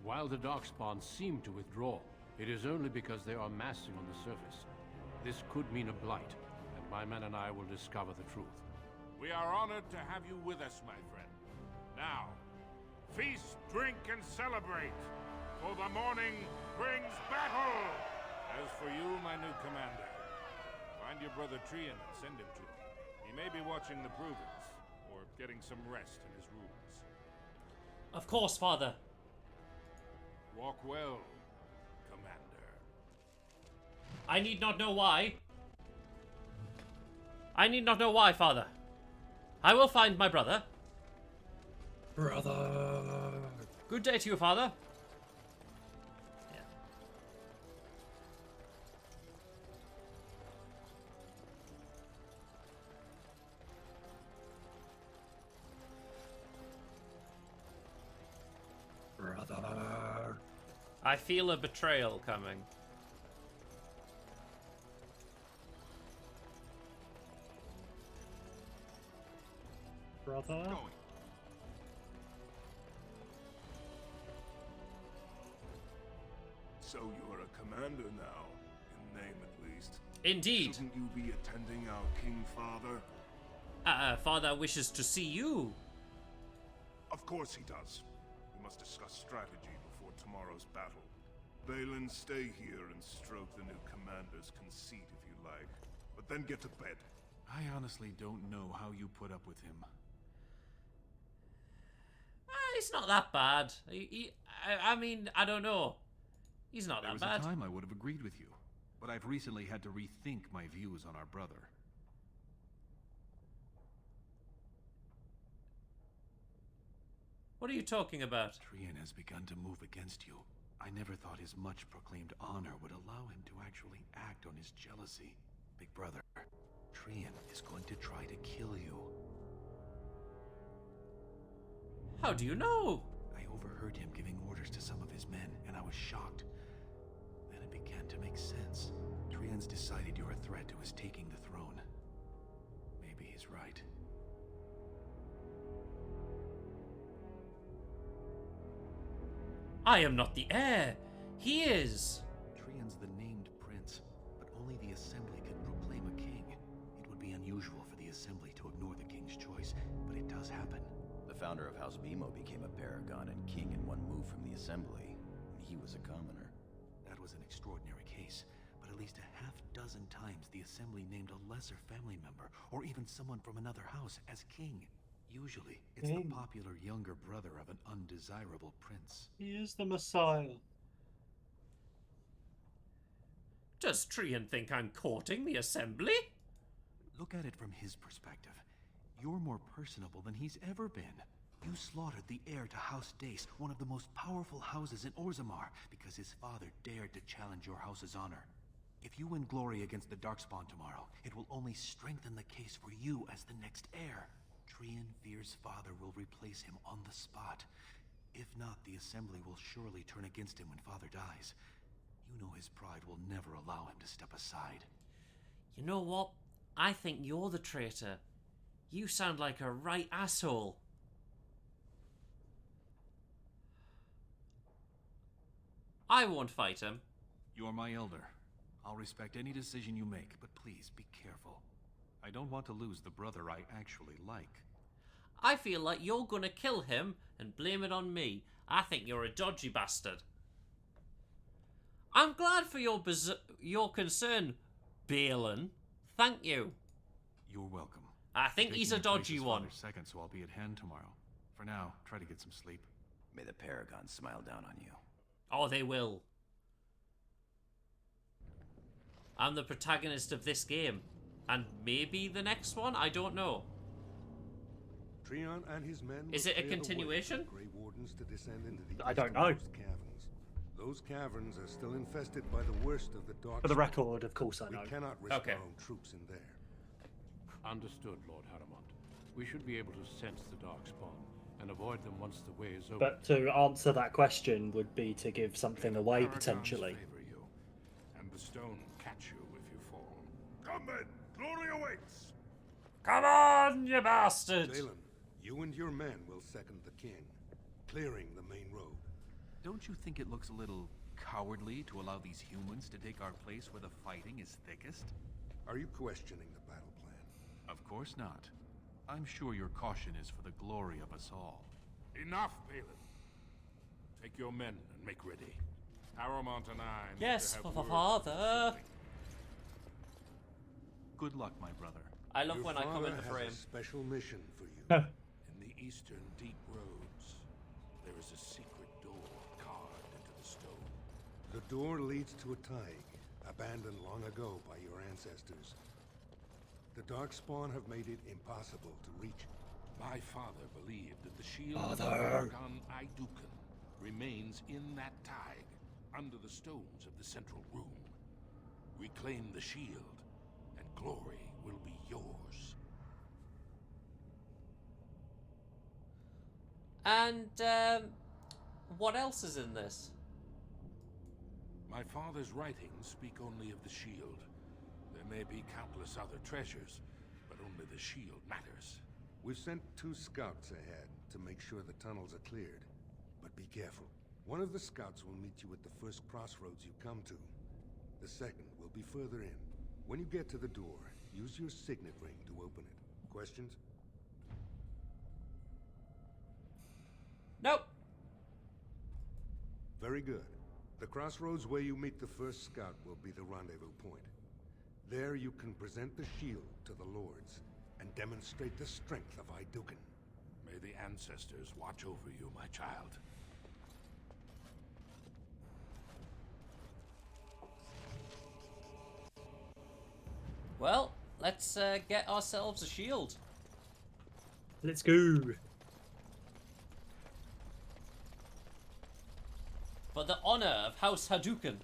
While the Darkspawn seem to withdraw, it is only because they are massing on the surface. This could mean a blight, and my men and I will discover the truth. We are honored to have you with us, my friend. Now, feast, drink, and celebrate, for the morning brings battle! As for you, my new commander, find your brother Trian and send him to me. He may be watching the Provings, or getting some rest in his rooms. Of course, father. Walk well, Commander. I need not know why. I need not know why, father. I will find my brother. Brother. Good day to you, father. Brother. I feel a betrayal coming. Brother. So you're a commander now, in name at least. Indeed. Shouldn't you be attending our King Father? Father wishes to see you. Of course he does. We must discuss strategy before tomorrow's battle. Balin, stay here and stroke the new commander's conceit if you like. But then get to bed. I honestly don't know how you put up with him. It's not that bad. I mean, I don't know. He's not There that was bad. a time I would have agreed with you, but I've recently had to rethink my views on our brother. What are you talking about? Trian has begun to move against you. I never thought his much proclaimed honor would allow him to actually act on his jealousy. Big brother, Trian is going to try to kill you. How do you know? I overheard him giving orders to some of his men, and I was shocked. Then it began to make sense. Trian's decided you're a threat to his taking the throne. Maybe he's right. I am not the heir. He is. Trian's the named prince, but only the Assembly can proclaim a king. It would be unusual for the Assembly to ignore the king's choice, but it does happen. The founder of House Bimo became a paragon and king in one move from the Assembly, and he was a commoner. That was an extraordinary case, but at least a half dozen times the Assembly named a lesser family member, or even someone from another house, as king. Usually, it's the popular younger brother of an undesirable prince. He is the Messiah. Does Trian think I'm courting the Assembly? Look at it from his perspective. You're more personable than he's ever been. You slaughtered the heir to House Dace, one of the most powerful houses in Orzammar, because his father dared to challenge your house's honor. If you win glory against the Darkspawn tomorrow, it will only strengthen the case for you as the next heir. Trian fears father will replace him on the spot. If not, the Assembly will surely turn against him when father dies. You know his pride will never allow him to step aside. You know what? I think you're the traitor. You sound like a right asshole. I won't fight him. You're my elder. I'll respect any decision you make, but please be careful. I don't want to lose the brother I actually like. I feel like you're gonna kill him and blame it on me. I think you're a dodgy bastard. I'm glad for your concern, Balin. Thank you. You're welcome. I think he's a dodgy one. Second, so I'll be at hand tomorrow. For now, try to get some sleep. May the Paragon smile down on you. Oh, they will. I'm the protagonist of this game. And maybe the next one? I don't know. Trian and his men Is it a continuation? Grey Wardens to descend into the I don't know. caverns. Those caverns are still infested by the worst of the dark. For the record, of course I know. We cannot risk our own troops in there. Understood, Lord Haramont. We should be able to sense the Darkspawn and avoid them once the way is over. But to answer that question would be to give something away, potentially. Favor you, and the stone catch you if you fall. Come then, glory awaits! Come on, you bastard! Balin, you and your men will second the king, clearing the main road. Don't you think it looks a little cowardly to allow these humans to take our place where the fighting is thickest? Are you questioning the battle plan? Of course not. I'm sure your caution is for the glory of us all. Enough, Balin. Take your men and make ready. Haramont and I need Yes, to for have the word father. Good luck, my brother. I love Your when I come father into has frame. a special mission for you. In the eastern deep roads, there is a secret door carved into the stone. The door leads to a taig, abandoned long ago by your ancestors. The Darkspawn have made it impossible to reach. My father believed that the shield of the Paragon Idukan remains in that taig, under the stones of the central room. Reclaim the shield, and glory will be yours. And, what else is in this? My father's writings speak only of the shield. There may be countless other treasures, but only the shield matters. We've sent 2 scouts ahead to make sure the tunnels are cleared. But be careful. One of the scouts will meet you at the first crossroads you come to. The second will be further in. When you get to the door, use your signet ring to open it. Questions? Nope. Very good. The crossroads where you meet the first scout will be the rendezvous point. There you can present the shield to the lords and demonstrate the strength of Idukan. May the ancestors watch over you, my child. Well, let's get ourselves a shield. Let's go. For the honor of House Hadouken.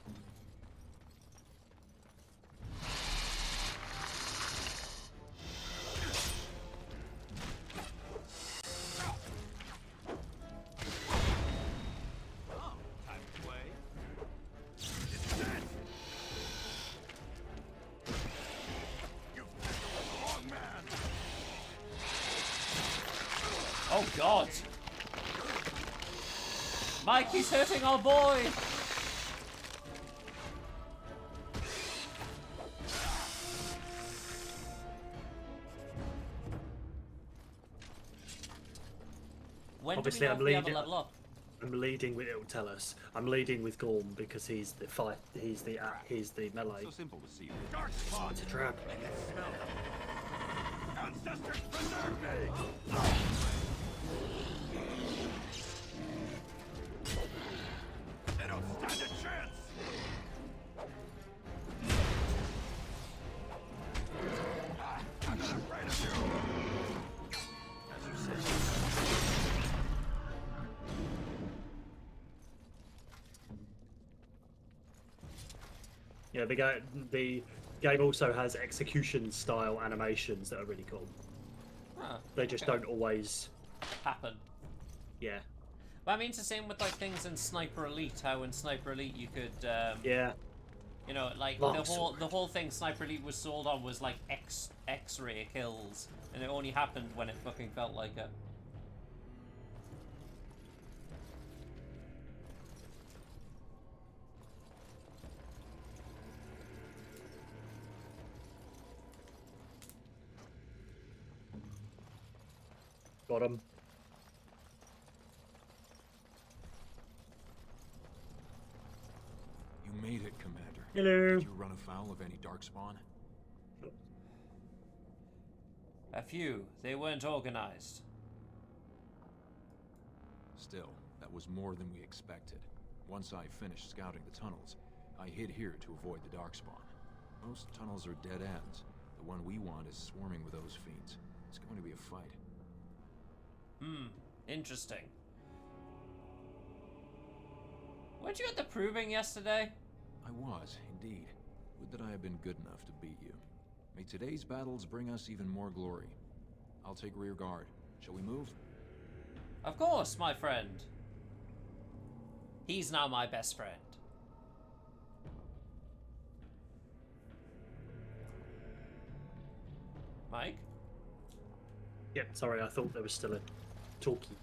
Oh god! Mike, he's hurting our boy! When Obviously, do we know if we have a level up? I'm leading with. It'll tell us. I'm leading with Gorm because he's the fight. He's the melee. So simple to see. Oh, it's a trap. Ancestors preserve me! They don't stand a chance! I'm not afraid of you! As you say. Yeah, the game also has execution style animations that are really cool. Huh, They just don't always happen. Yeah. But I mean, it's the same with like things in Sniper Elite. How in Sniper Elite you could, yeah, you know, like the whole thing Sniper Elite was sold on was like X-ray kills, and it only happened when it fucking felt like it. Got him. You made it, Commander. Hello. Did you run afoul of any darkspawn? A few. They weren't organized. Still, that was more than we expected. Once I finished scouting the tunnels, I hid here to avoid the darkspawn. Most tunnels are dead ends. The one we want is swarming with those fiends. It's going to be a fight. Interesting. Weren't you at the proving yesterday? I was, indeed. Would that I had been good enough to beat you. May today's battles bring us even more glory. I'll take rear guard. Shall we move? Of course, my friend. He's now my best friend. Mike? Yeah, sorry, I thought there was still a talkie.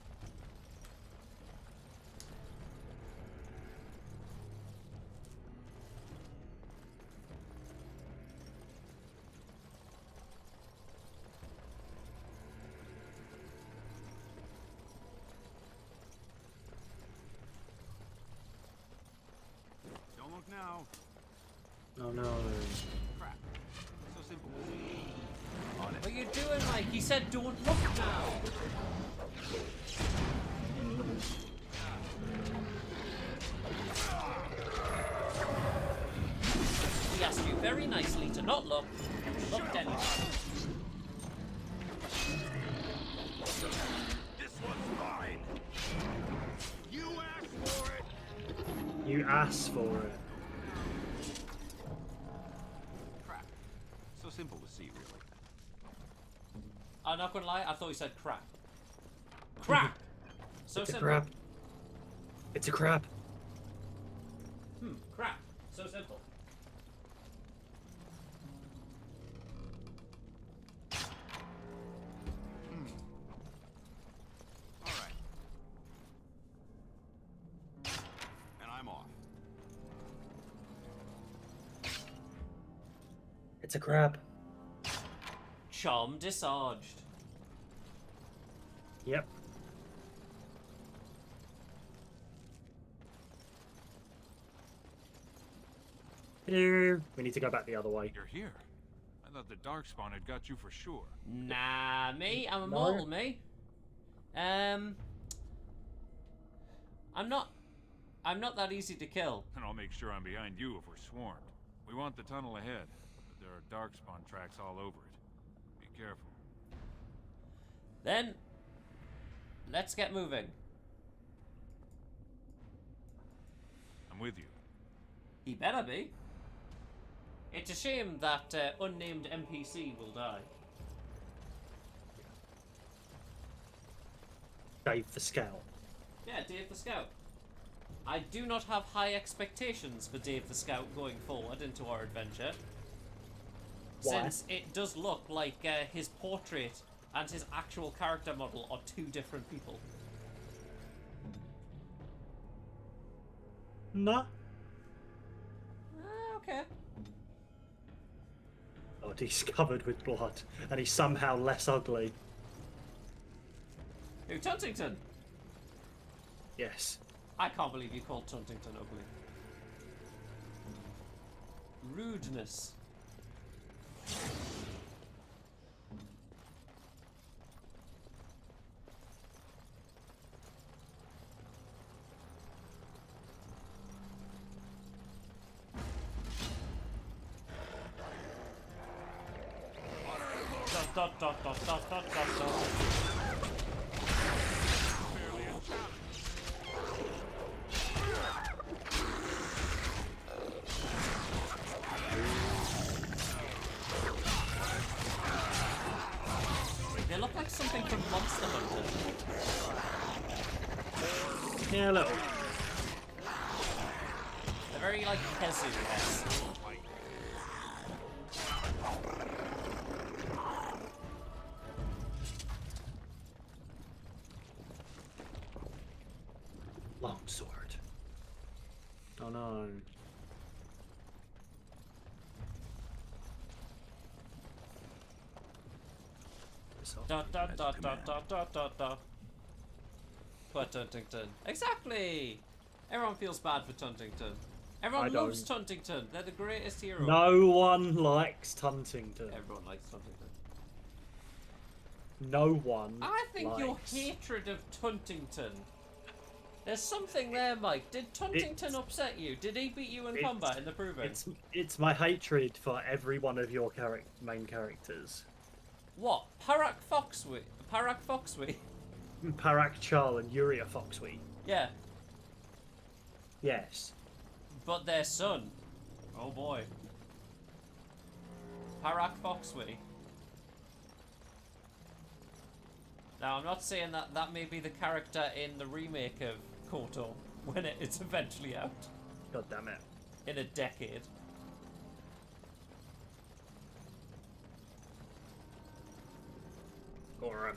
Don't look now. Oh no. Crap. So simple. What are you doing, Mike? He said don't look now. We asked you very nicely to not look. You looked anyway. This one's mine. You asked for it. You asked for it. Crap. So simple to see, really. I'm not gonna lie, I thought you said crap. Crap! So It's a simple. crap. It's a crap. Crap. So simple. All right. And I'm off. It's a crap. Charm disarged. Yep. Hello. We need to go back the other way. You're here. I thought the Darkspawn had got you for sure. Nah, me? I'm immortal, me. I'm not that easy to kill. And I'll make sure I'm behind you if we're swarmed. We want the tunnel ahead, but there are Darkspawn tracks all over it. Be careful. Then, let's get moving. I'm with you. He better be. It's a shame that unnamed NPC will die. Dave the Scout. Yeah, Dave the Scout. I do not have high expectations for Dave the Scout going forward into our adventure. Why? Since it does look like his portrait and his actual character model are two different people. No. Okay. Oh, he's covered with blood, and he's somehow less ugly. Who, Tuntington? Yes. I can't believe you called Tuntington ugly. Rudeness. Dot, dot, dot, dot, dot, dot, dot. They look like something from Monster Hunter. Yeah, a little. They're very like Kezu-esque. Longsword. Oh no. Dot dot dot dot dot dot dot dot. Poor Tuntington. Exactly! Everyone feels bad for Tuntington. Everyone loves Tuntington. They're the greatest hero. No one likes Tuntington. Everyone likes Tuntington. No one. I think likes. your hatred of Tuntington. There's something there, Mike. Did Tuntington upset you? Did he beat you in combat in the Proving? It's my hatred for every one of your main characters. What? Parak Foxwee? Parak Foxwee? Parak Chal and Yuria Foxwee. Yeah. Yes. But their son. Oh boy. Parak Foxwee. Now, I'm not saying that that may be the character in the remake of Kotor when it's eventually out. God damn it. In a decade. Or,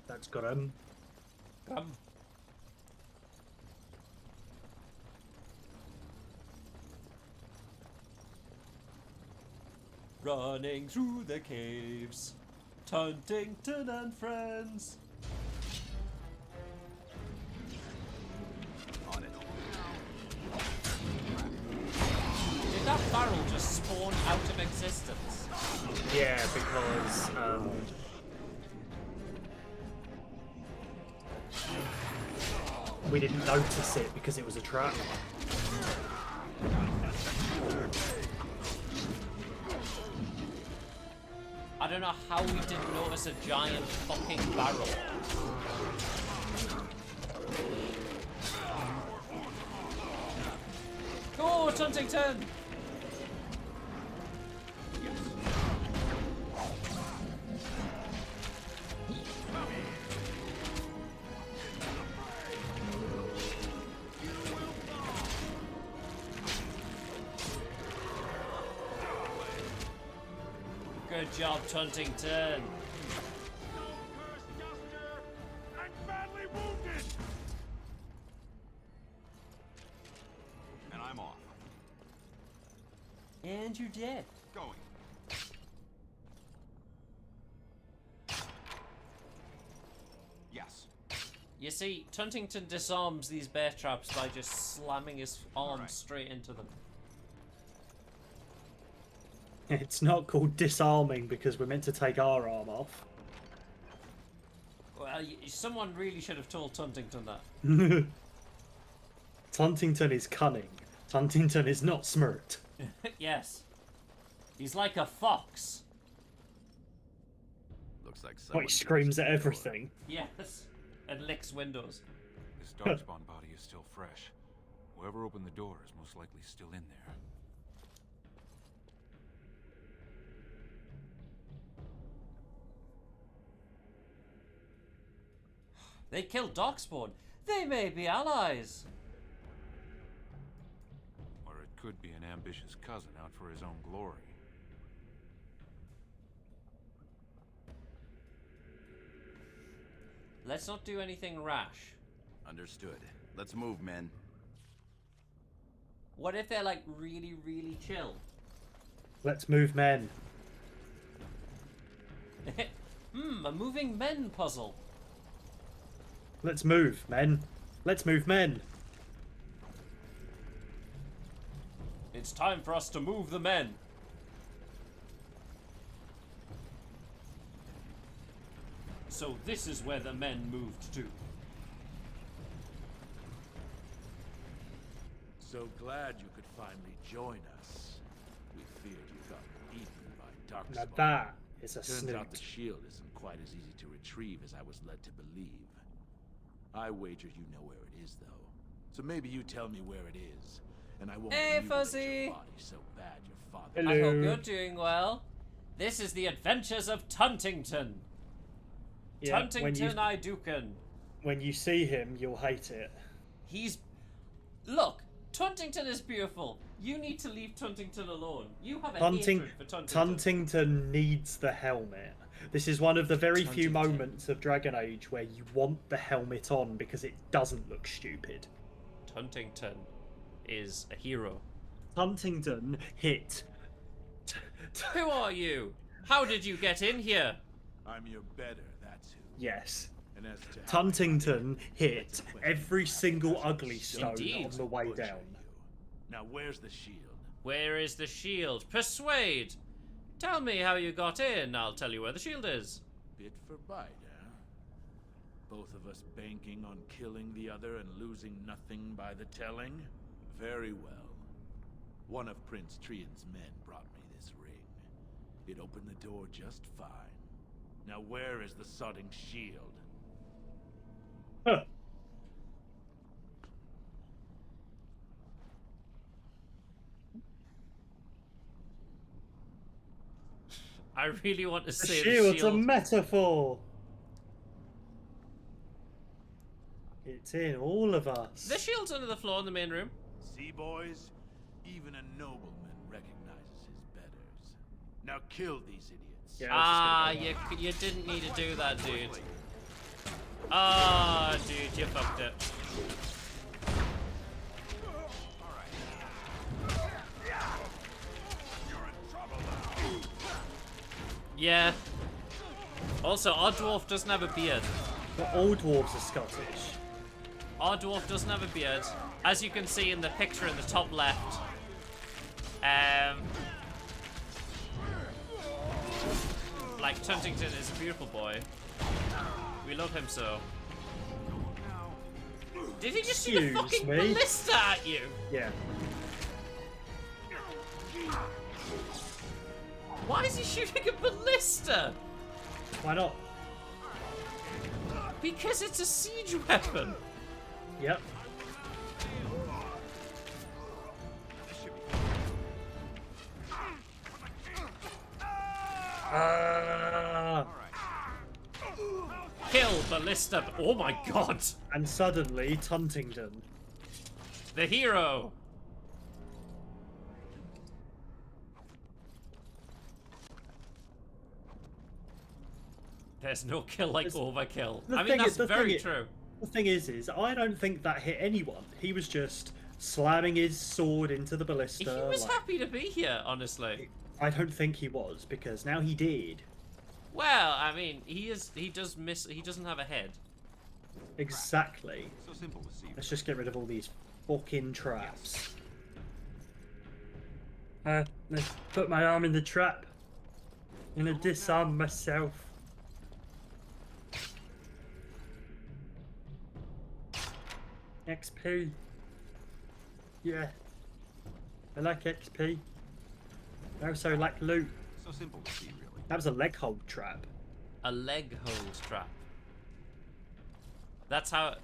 that's got him. Running through the caves, Tuntington and friends. On it. Did that barrel just spawn out of existence? Yeah, because we didn't notice it because it was a trap. I don't know how we didn't notice a giant fucking barrel. Go, Tuntington! Good job, Tuntington. And I'm off. And you're dead. Going. Yes. You see, Tuntington disarms these bear traps by just slamming his arms straight into them. It's not called disarming because we're meant to take our arm off. Well, someone really should have told Tuntington that. Tuntington is cunning. Tuntington is not smart. Yes. He's like a fox. Looks like He someone screams at everything. Yes. And licks windows. This darkspawn body is still fresh. Whoever opened the door is most likely still in there. They killed Darkspawn. They may be allies. Or it could be an ambitious cousin out for his own glory. Let's not do anything rash. Understood. Let's move, men. What if they're like really, really chill? Let's move, men. A moving men puzzle. Let's move, men. Let's move, men. It's time for us to move the men. So this is where the men moved to. So glad you could finally join us. We feared you got eaten by Now Darkspawn. that is a Turns snoot. out the shield isn't quite as easy to retrieve as I was led to believe. I wager you know where it is, though. So maybe you tell me where it is, and I won't Hey, mutilate Fuzzy! your body so bad your father... Hello. I hope you're doing well. This is the adventures of Tuntington. Yeah, Tuntington Iduken. when you see him, you'll hate it. He's... Look, Tuntington is beautiful. You need to leave Tuntington alone. You have a hatred for Tuntington. Tuntington needs the helmet. This is one of the very few Tuntington. moments of Dragon Age where you want the helmet on because it doesn't look stupid. Tuntington is a hero. Tuntington hit. Who are you? How did you get in here? I'm your better, that's who. Yes. And as to how Tuntington hit every single ugly stone Indeed. on the way down. Now where's the shield? Where is the shield? Persuade! Tell me how you got in. I'll tell you where the shield is. Bit for bite, huh? Both of us banking on killing the other and losing nothing by the telling? Very well. One of Prince Trian's men brought me this ring. It opened the door just fine. Now where is the sodding shield? Huh. I really want to The say shield's the a shield. metaphor. It's in all of us. The shield's under the floor in the main room. See, boys? Even a nobleman recognizes his betters. Now kill these idiots. Yeah, You didn't need to do that, dude. Ah, dude, you fucked it. Yeah. Also, our dwarf doesn't have a beard. But all dwarves are Scottish. Our dwarf doesn't have a beard. As you can see in the picture in the top left. Like, Tuntington is a beautiful boy. We love him so. Did he just shoot a Excuse fucking me? ballista at you? Yeah. Why is he shooting a ballista? Why not? Because it's a siege weapon. Yep. Kill ballista. Oh my god. And suddenly, Tuntington. The hero. There's no kill like overkill. I mean, that's very true. The thing is I don't think that hit anyone. He was just slamming his sword into the ballista. He was like- happy to be here, honestly. I don't think he was, because now he did. Well, I mean, he does miss. He doesn't have a head. Exactly. So simple to see. Let's just get rid of all these fucking traps. Let's put my arm in the trap. I'm gonna disarm myself. XP. Yeah. I like XP. I also like loot. So simple to see, really. That was a leg hold trap. A leg hold trap. That's how.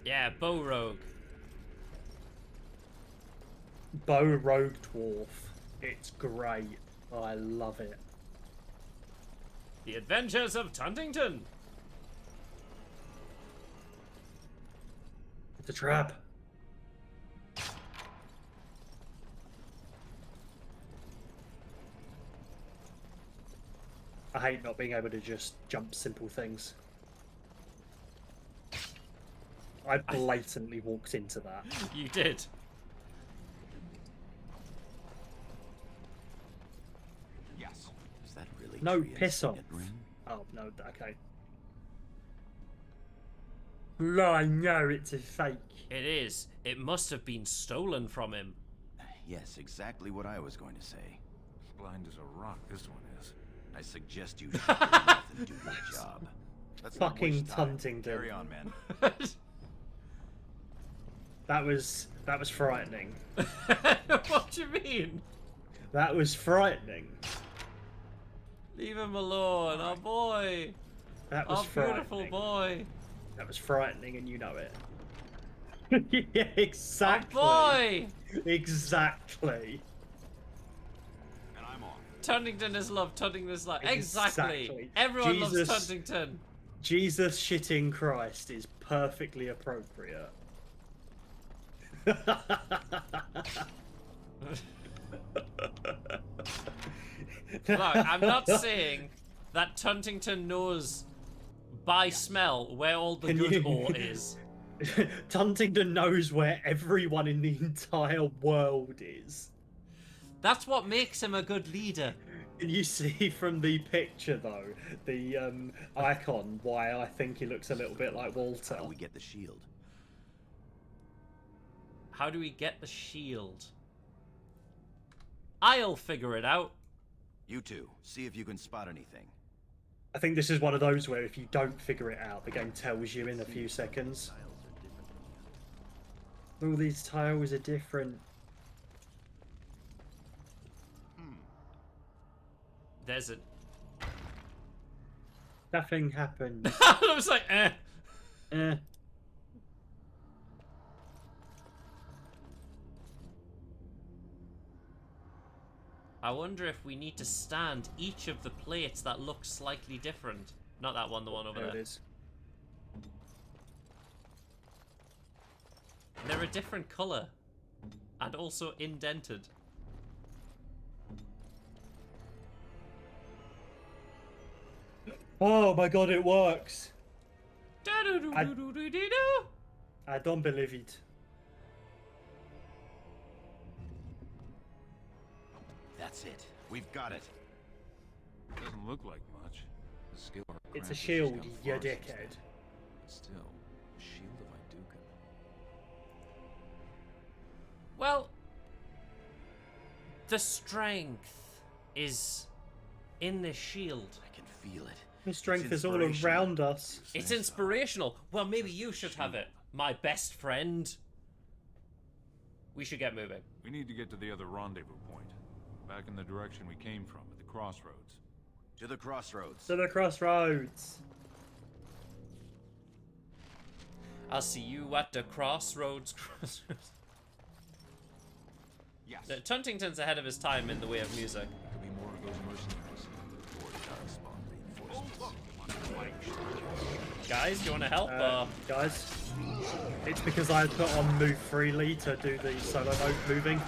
Yeah, bow rogue. Bow rogue dwarf. It's great. I love it. The Adventures of Tuntington. It's a trap. I hate not being able to just jump simple things. I blatantly walked into that. You did. Yes. Is that really No, Tria's piss off. signet ring? Oh, no, okay. No, I know it's a fake. It is. It must have been stolen from him. Yes, exactly what I was going to say. Blind as a rock, this one is. I suggest you shut your mouth and do your job. Let's not Fucking waste time. Tuntington. Carry on, man. That was frightening. What do you mean? That was frightening. Leave him alone, our boy. That was Our beautiful frightening. boy. That was frightening, and you know it. Yeah, exactly. Our boy. Exactly. And I'm on. Tuntington is loved. Tuntington is like exactly. Exactly. Everyone loves Jesus. Tuntington. Jesus shitting Christ is perfectly appropriate. Look, I'm not saying that Tuntington knows by smell where all the Can good you- ore is. Tuntington knows where everyone in the entire world is. That's what makes him a good leader. Can you see from the picture, though, the icon, why I think he looks a little bit like Walter? How do we get the shield? How do we get the shield? I'll figure it out. You two, see if you can spot anything. I think this is one of those where if you don't figure it out, the game tells you in a few seconds. All these tiles are different. There's a... Nothing happens. I was like, eh. Eh. I wonder if we need to stand each of the plates that look slightly different. Not that one, the one over There there. it is. They're a different colour. And also indented. Oh my god, it works! Da-do-do-do-do-do-do. I don't believe it. That's it. We've got it. Doesn't look like much. The skill It's a Krampus has shield, come you far since dickhead. then. Still, the shield of Iduken. Well, the strength is in this shield. I can feel it. The strength It's is all inspirational. around us. It's inspirational. Well, maybe you should have it, my best friend. We should get moving. We need to get to the other rendezvous point. Back in the direction we came from, at the crossroads. To the crossroads. To the crossroads. I'll see you at the crossroads. Yes. Tuntington's ahead of his time in the way of music. Could be more of those mercenaries. Or darkspawn reinforcements. Guys, do you want to help? Guys, it's because I put on move freely to do the solo mode moving.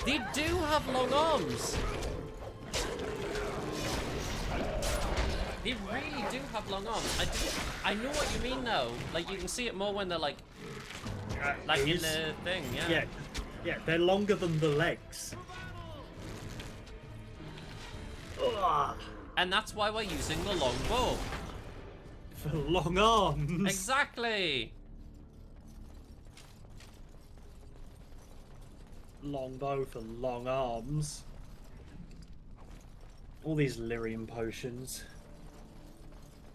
They do have long arms. They really do have long arms. I know what you mean though. Like you can see it more when they're like in Is- the thing, yeah. Yeah, yeah, they're longer than the legs. Ugh, And that's why we're using the long bow. for long arms. Exactly. Long bow for long arms. All these lyrium potions.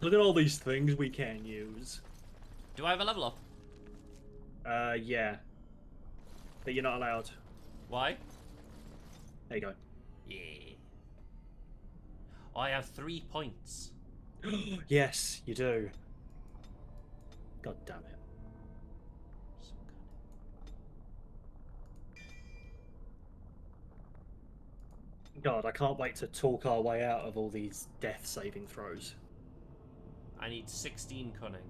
Look at all these things we can use. Do I have a level up? Yeah. But you're not allowed. Why? There you go. Yeah. I have 3 points. Yes, you do. God damn it. God, I can't wait to talk our way out of all these death saving throws. I need 16 cunning.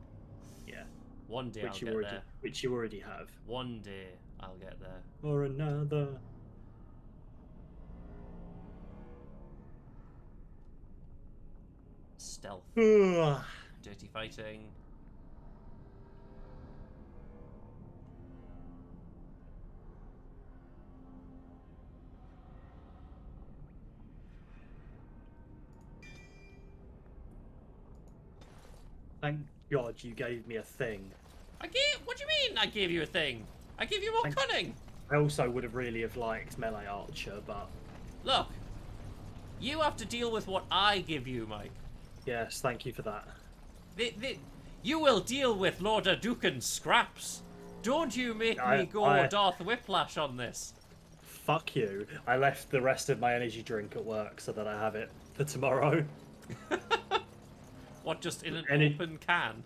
Yeah. One day I'll get there. Which you already have. One day I'll get there. Or another. Stealth. Ugh. Dirty fighting. Thank God you gave me a thing. What do you mean I gave you a thing? I gave you more cunning. I also would have really have liked melee archer, but... Look. You have to deal with what I give you, Mike. Yes, thank you for that. You will deal with Lord Aducan's scraps. Don't you make me go Darth Whiplash on this. Fuck you. I left the rest of my energy drink at work so that I have it for tomorrow. What, just in an open can?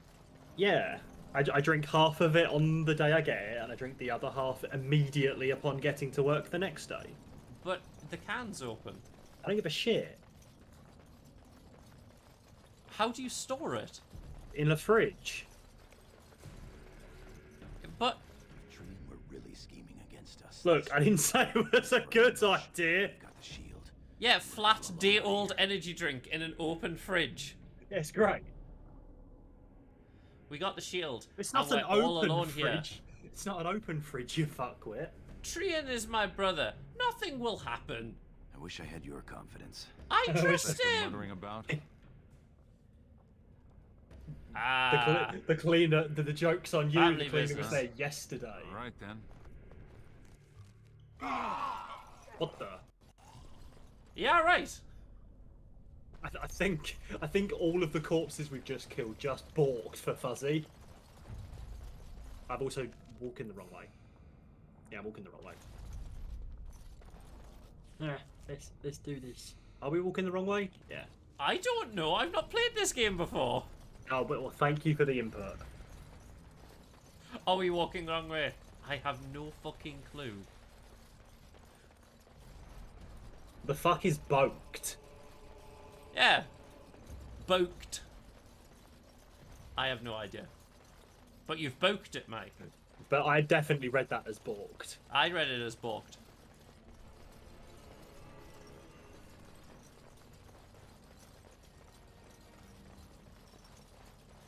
Yeah. I drink half of it on the day I get it, and I drink the other half immediately upon getting to work the next day. But the can's open. I don't give a shit. How do you store it? In the fridge. But... We're really scheming against us. Look, I didn't say it was a good idea. Got the shield. Yeah, flat day-old energy drink in an open fridge. Yeah, it's great. We got the shield. It's not an open fridge. It's not an open fridge, you fuckwit. Trian is my brother. Nothing will happen. I wish I had your confidence. I trust him. Muttering about. The cleaner, the joke's on you. Family The cleaner business. was there yesterday. All right then. What the? Yeah, right. I think all of the corpses we've just killed just balked for Fuzzy. I'm also walking the wrong way. Yeah, I'm walking the wrong way. Yeah, let's do this. Are we walking the wrong way? Yeah. I don't know. I've not played this game before. Oh, but well, thank you for the input. Are we walking the wrong way? I have no fucking clue. The fuck is boked? Yeah. Boked. I have no idea. But you've boked it, Mike. But I definitely read that as balked. I read it as balked.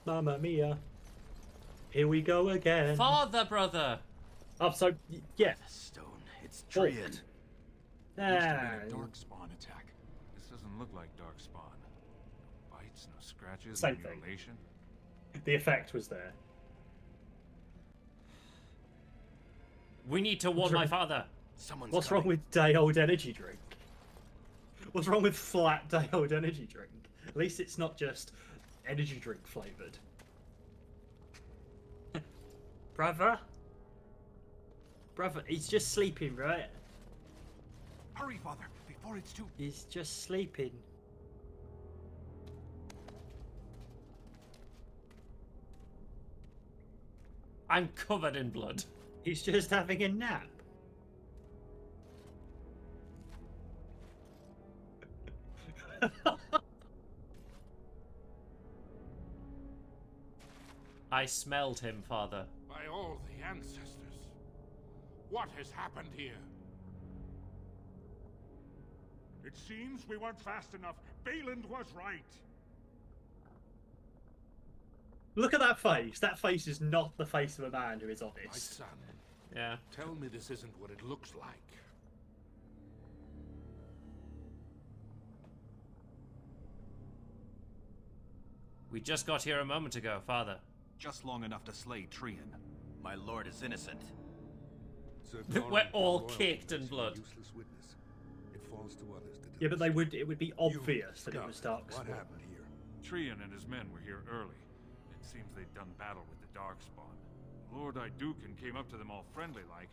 Mamma mia. Here we go again. Father, brother. Oh, so, yeah. Stone. It's Trian. A darkspawn attack. This doesn't look like darkspawn. No bites, no scratches, Same no thing. mutilation. The effect was there. We need to warn my father. What's wrong with day-old energy drink? What's wrong with flat day-old energy drink? At least it's not just energy drink flavored. Brother? Brother, he's just sleeping, right? Hurry, Father, before it's too... He's just sleeping. I'm covered in blood. He's just having a nap. I smelled him, Father. By all the ancestors. What has happened here? It seems we weren't fast enough. Balin was right. Look at that face. That face is not the face of a man who is My honest. son, Yeah. tell me this isn't what it looks like. We just got here a moment ago, Father. Just long enough to slay Trian. My lord is innocent. We're all caked in blood. Useless witness. It falls to others to do Yeah, but it would be obvious that it was Darkspawn. What happened here? Trian and his men were here early. It seems they'd done battle with the Darkspawn. Lord Idukan came up to them all friendly-like,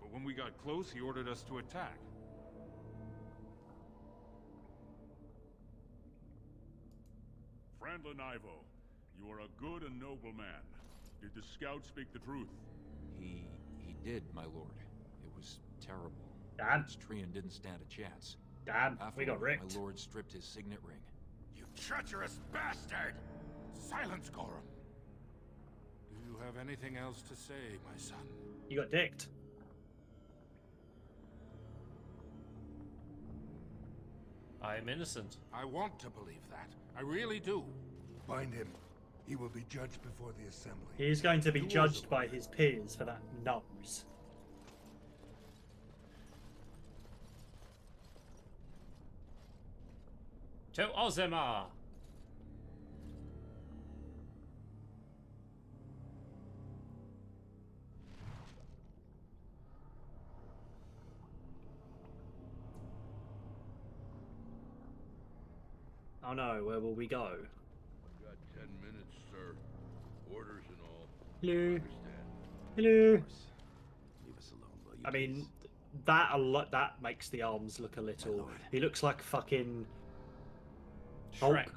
but when we got close, he ordered us to attack. Brandlin Ivo, you are a good and noble man. Did the scout speak the truth? He did, my lord. It was terrible. Damn. Trian didn't stand a chance. Damn, we got Afterward, ripped. My lord stripped his signet ring. You treacherous bastard! Silence, Gorham. Do you have anything else to say, my son? You got dicked. I am innocent. I want to believe that. I really do. Bind him. He will be judged before the assembly. He is going to be judged by his peers for that nose. To Ozima! Oh no, where will we go? I've got 10 minutes, sir. Orders and all. Hello. Hello. Leave us alone, will you? I mean, that makes the arms look a little. He looks like fucking Hulk. Shrek.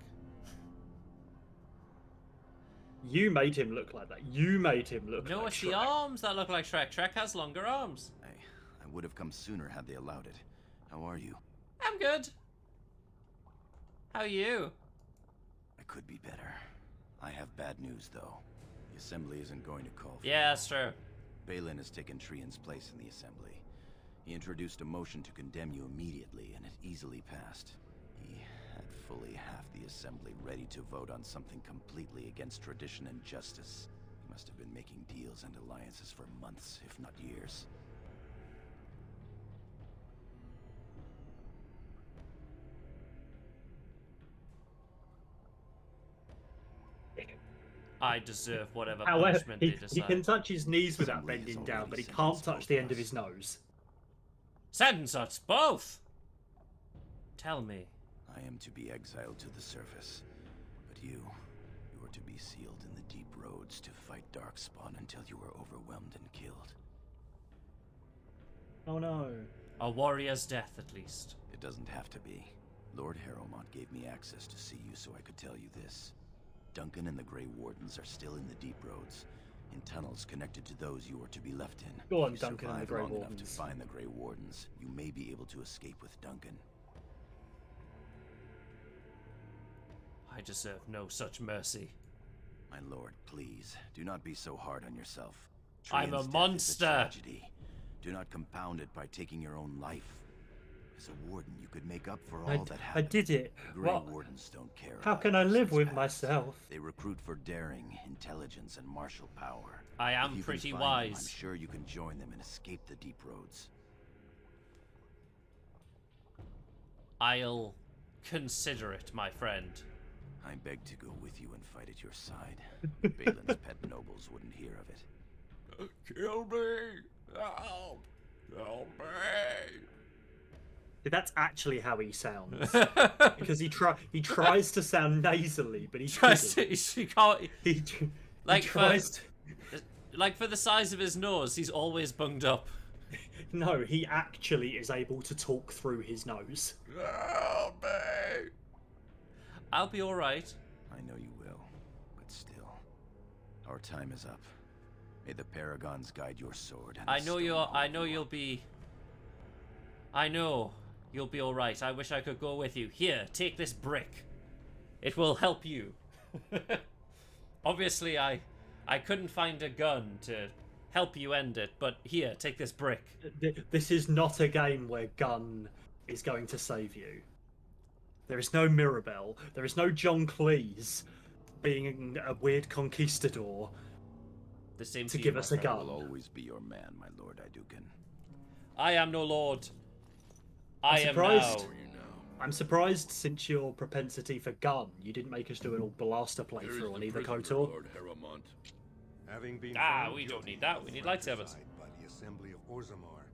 You made him look like that. You made him look No, like it's Shrek. the arms that look like Shrek. Shrek has longer arms. I would have come sooner had they allowed it. How are you? I'm good. How are you? I could be better. I have bad news, though. The assembly isn't going to call for Yeah, that's true. Balin has taken Trian's place in the assembly. He introduced a motion to condemn you immediately, and it easily passed. He had fully half the assembly ready to vote on something completely against tradition and justice. He must have been making deals and alliances for months, if not years. I deserve whatever However, punishment they he decide. can touch his knees without bending down, but he can't touch the end of his nose. Sentence us both! Tell me. I am to be exiled to the surface, but you are to be sealed in the deep roads to fight Darkspawn until you are overwhelmed and killed. Oh no. A warrior's death, at least. It doesn't have to be. Lord Harrowmont gave me access to see you so I could tell you this. Duncan and the Grey Wardens are still in the deep roads, in tunnels connected to those you are to be left in. Go on, If you Duncan and the survive Grey long enough Wardens. to find the Grey Wardens, you may be able to escape with Duncan. I deserve no such mercy. My lord, please, do not be so hard on yourself. I'm a Trian's death is monster. tragedy. Do not compound it by taking your own life. As a warden, you could make up for all that I happened. did it. The Grey What? Wardens don't care. How about can I live innocence with past. myself? They recruit for daring, intelligence, and martial power. I am If you can pretty find them, wise. I'm sure you can join them and escape the deep roads. I'll consider it, my friend. I beg to go with you and fight at your side. Balin's pet nobles wouldn't hear of it. Kill me! Help! Help me! That's actually how he sounds. Because he tries to sound nasally, but he Tries couldn't. to, he can't. He Like tries like for the size of his nose, he's always bunged up. No, he actually is able to talk through his nose. Help me! I'll be all right. I know you will, but still, our time is up. May the Paragons guide your sword. And I the know stone you're. I hold know you. you'll be. I know you'll be all right. I wish I could go with you. Here, take this brick. It will help you. Obviously, I couldn't find a gun to help you end it, but here, take this brick. This is not a game where gun is going to save you. There is no Mirabelle. There is no John Cleese being a weird conquistador The same to you, give my us a friend. I will gun. always be your man, my lord Idukan. I am no lord. I am surprised. now. I'm surprised, since your propensity for gun, you didn't make us do an all blaster playthrough on either KOTOR. Lord Harrowmont. Having been Ah, found we don't guilty need that. of We need lightsabers. fratricide by the Assembly of Orzammar,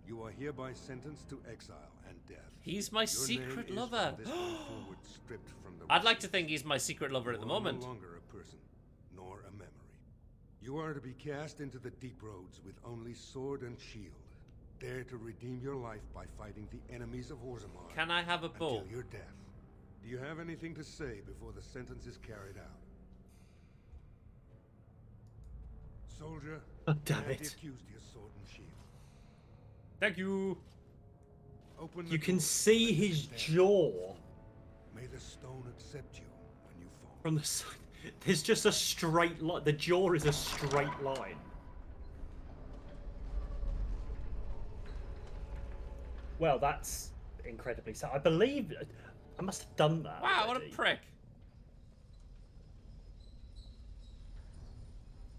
you are hereby sentenced to exile and death. He's my Your secret name is lover. from this point forward stripped from the I'd like to records. think he's my secret lover at the You are moment. no longer a person, nor a memory. You are to be cast into the deep roads with only sword and shield. Dare to redeem your life by fighting the enemies of Orzammar. Can I have a bow? Until your death. Do you have anything to say before the sentence is carried out? Soldier, damn hand it. the accused your sword and shield. Thank you. Open the You can door. see his jaw. May the stone accept you when you fall. From the side. There's just a straight line. The jaw is a straight line. Well, that's incredibly sad. I believe I must have done that. Wow, already. what a prick.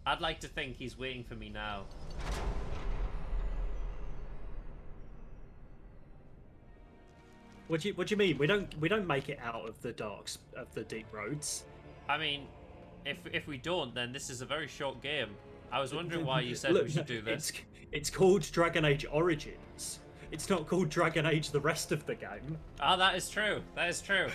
I'd like to think he's waiting for me now. What do you mean? We don't make it out of the deep roads. I mean, if we don't, then this is a very short game. I was wondering why you said Look, we should do this. It's called Dragon Age Origins. It's not called Dragon Age the rest of the game. Oh, that is true. That is true.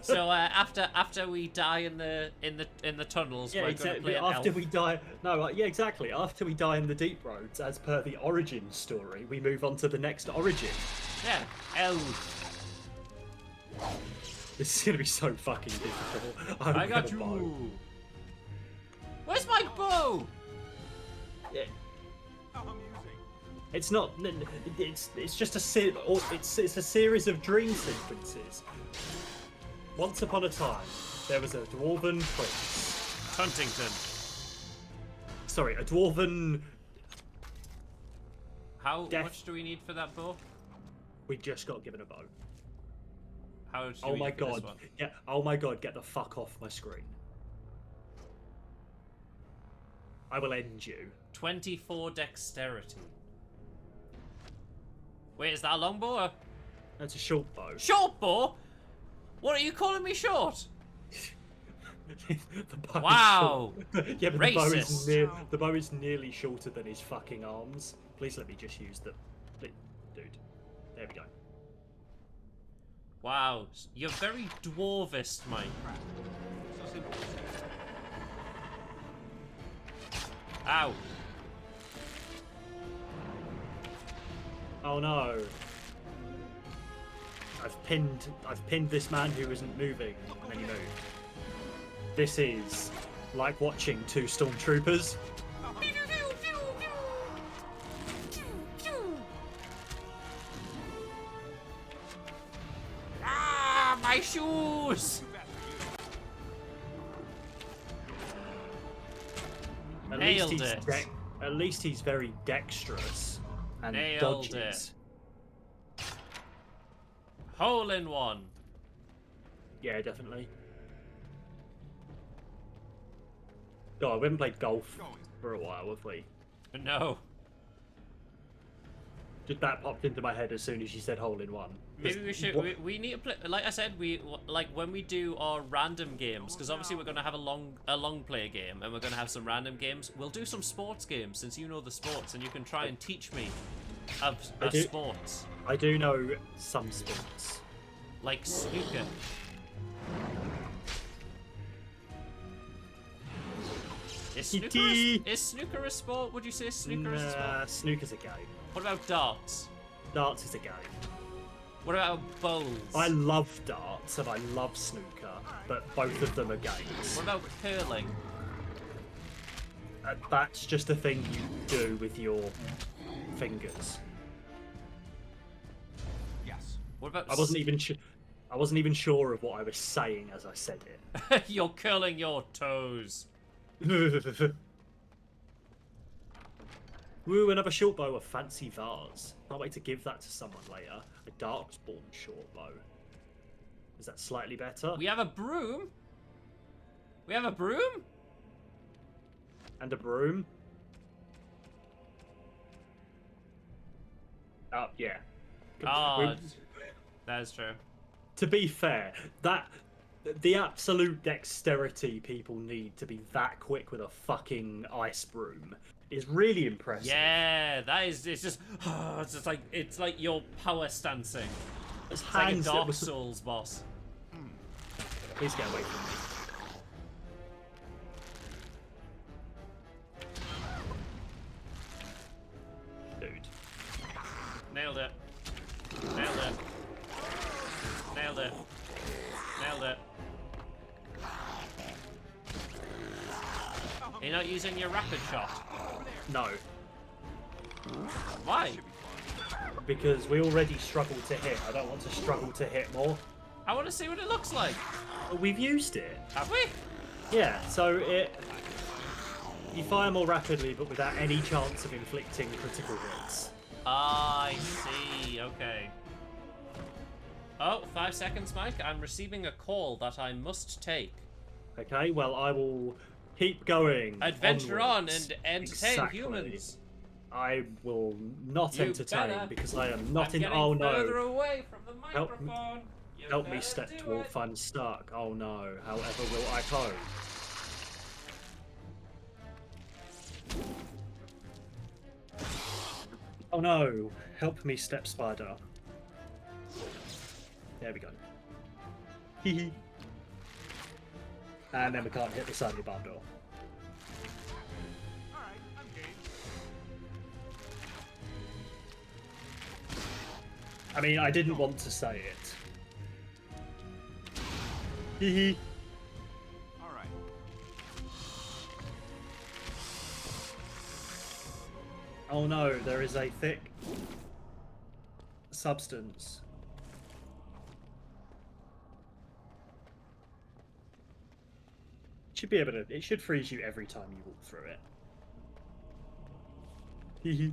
So after we die in the tunnels, Yeah, we're gonna exactly. play an After elf. we die, yeah, exactly. After we die in the deep roads, as per the origin story, we move on to the next origin. Yeah, elf. This is gonna be so fucking difficult. I got you. Bow. Where's my bow? Yeah. It's not. It's just it's a series of dream sequences. Once upon a time, there was a dwarven prince. Huntington. Sorry, a dwarven. How much do we need for that bow? We just got given a bow. How much do Oh we my need for this god! one? Yeah. Oh my god! Get the fuck off my screen. I will end you. 24 dexterity. Wait, is that a long bow? That's a short bow. Short bow? What are you calling me short? The bow is Wow. short. Yeah, but Racist. the bow is nearly shorter than his fucking arms. Please let me just use the. Dude. There we go. Wow, you're very dwarvist, Mike. Ow. Oh no. I've pinned this man who isn't moving, and then he moved. This is like watching two stormtroopers. Ah, my shoes! Nailed it. At least he's very dexterous and Nailed dodges. it. Hole in one. Yeah, definitely. God, we haven't played golf for a while, have we? No. Just that popped into my head as soon as you said hole in one. Maybe we should. We need to play. Like I said, like when we do our random games, because obviously we're gonna have a long play game, and we're gonna have some random games. We'll do some sports games since you know the sports, and you can try and teach me of sports. I do know some sports, like snooker. Is snooker a sport? Would you say snooker is a sport? Snooker's a game. What about darts? Darts is a game. What about bowls? I love darts and I love snooker, but both of them are games. What about curling? That's just a thing you do with your fingers. Yes. What about? I wasn't even sure of what I was saying as I said it. You're curling your toes. Woo, another short bow, a fancy vase. Can't wait to give that to someone later. A darkspawn short bow. Is that slightly better? We have a broom? We have a broom? And a broom? Oh, yeah. Oh, that is true. To be fair, the absolute dexterity people need to be that quick with a fucking ice broom is really impressive. Yeah, that is. It's just. It's like you're power stancing. It's like a hands that Dark was- Souls boss. Please get away from me. Dude. Nailed it. Nailed it. Nailed it. You're not using your rapid shot. No. Why? Because we already struggled to hit. I don't want to struggle to hit more. I want to see what it looks like. We've used it. Have we? Yeah, so you fire more rapidly, but without any chance of inflicting critical hits. I see. Okay. Oh, 5 seconds, Mike. I'm receiving a call that I must take. Okay, well, I will keep going. Adventure onwards. on and entertain Exactly. humans. I will not You entertain better. because I am not I'm in. getting Oh no! further away from the microphone. Help me, step dwarf. I'm stuck. Oh no! However, will I cope? Oh no! Help me, step spider. There we go. Hee hee. And then we can't hit the side of the barn door. I mean, I didn't want to say it. Hee hee. Alright. Oh no, there is a thick substance. Should be able to. It should freeze you every time you walk through it. Hee hee.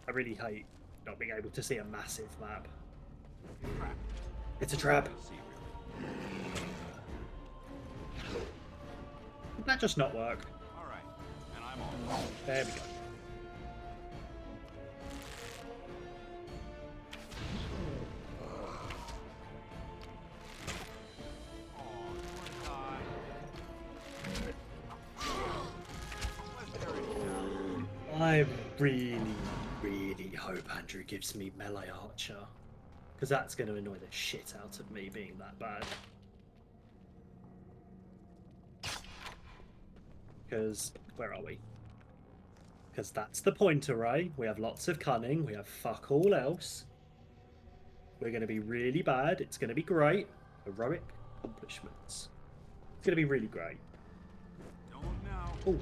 I really hate not being able to see a massive map. It's a trap. Did that just not work? Alright, and I'm on. There we go. I really, really hope Andrew gives me melee archer. Because that's going to annoy the shit out of me being that bad. Because, where are we? Because that's the point array. We have lots of cunning. We have fuck all else. We're going to be really bad. It's going to be great. Heroic accomplishments. It's going to be really great. Ooh.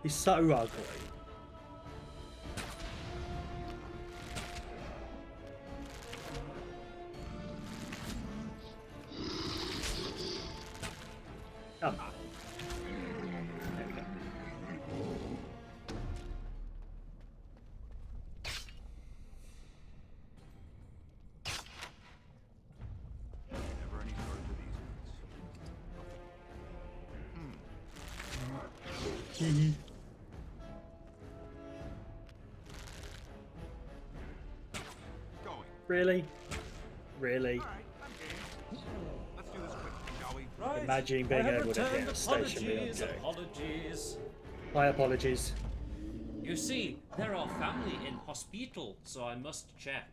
He's so ugly. Come on. There we go. Never any shortage of these ones. Really? Really? Let's do this quickly, shall we? Right. Imagine being I have able to hit returned. a stationary Apologies, object. apologies. My apologies. You see, there are family in hospital, so I must check.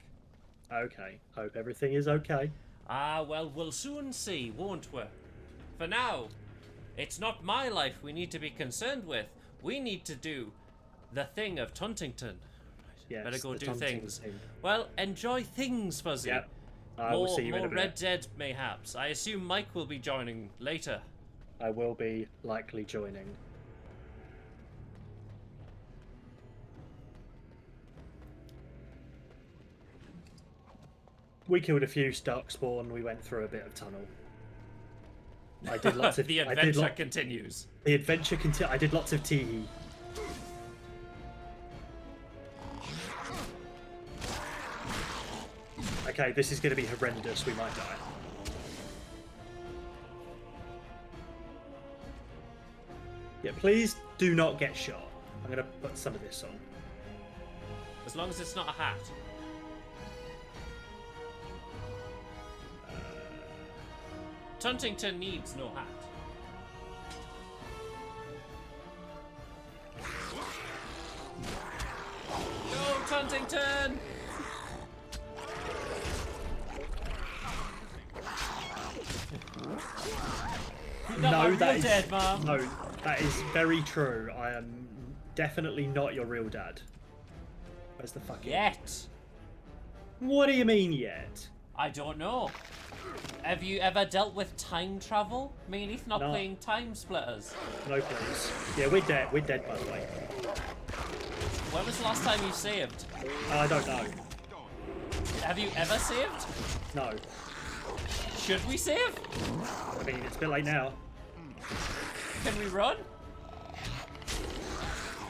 Okay. Hope everything is okay. Ah, well, we'll soon see, won't we? For now, it's not my life we need to be concerned with. We need to do the thing of Tuntington. Yes, Better go the do Tuntington things. thing. Well, enjoy things, Fuzzy. Yep. I will see you in a more minute. Red Dead, mayhaps. I assume Mike will be joining later. I will be likely joining. We killed a few Darkspawn. We went through a bit of tunnel. I did lots of The I did adventure continues. The adventure continues. I did lots of tee. Okay, this is going to be horrendous. We might die. Yeah, please do not get shot. I'm going to put some of this on. As long as it's not a hat. Tuntington needs no hat. Go, Tuntington! not my real that is dad, Mom. no, that is very true. I am definitely not your real dad. Where's the fucking... Yet. What do you mean yet? I don't know. Have you ever dealt with time travel? Me and Ethan are No. playing Time Splitters. No, please. Yeah, we're dead. We're dead, by the way. When was the last time you saved? I don't know. Have you ever saved? No. Should we save? I mean, it's a bit late now. Can we run?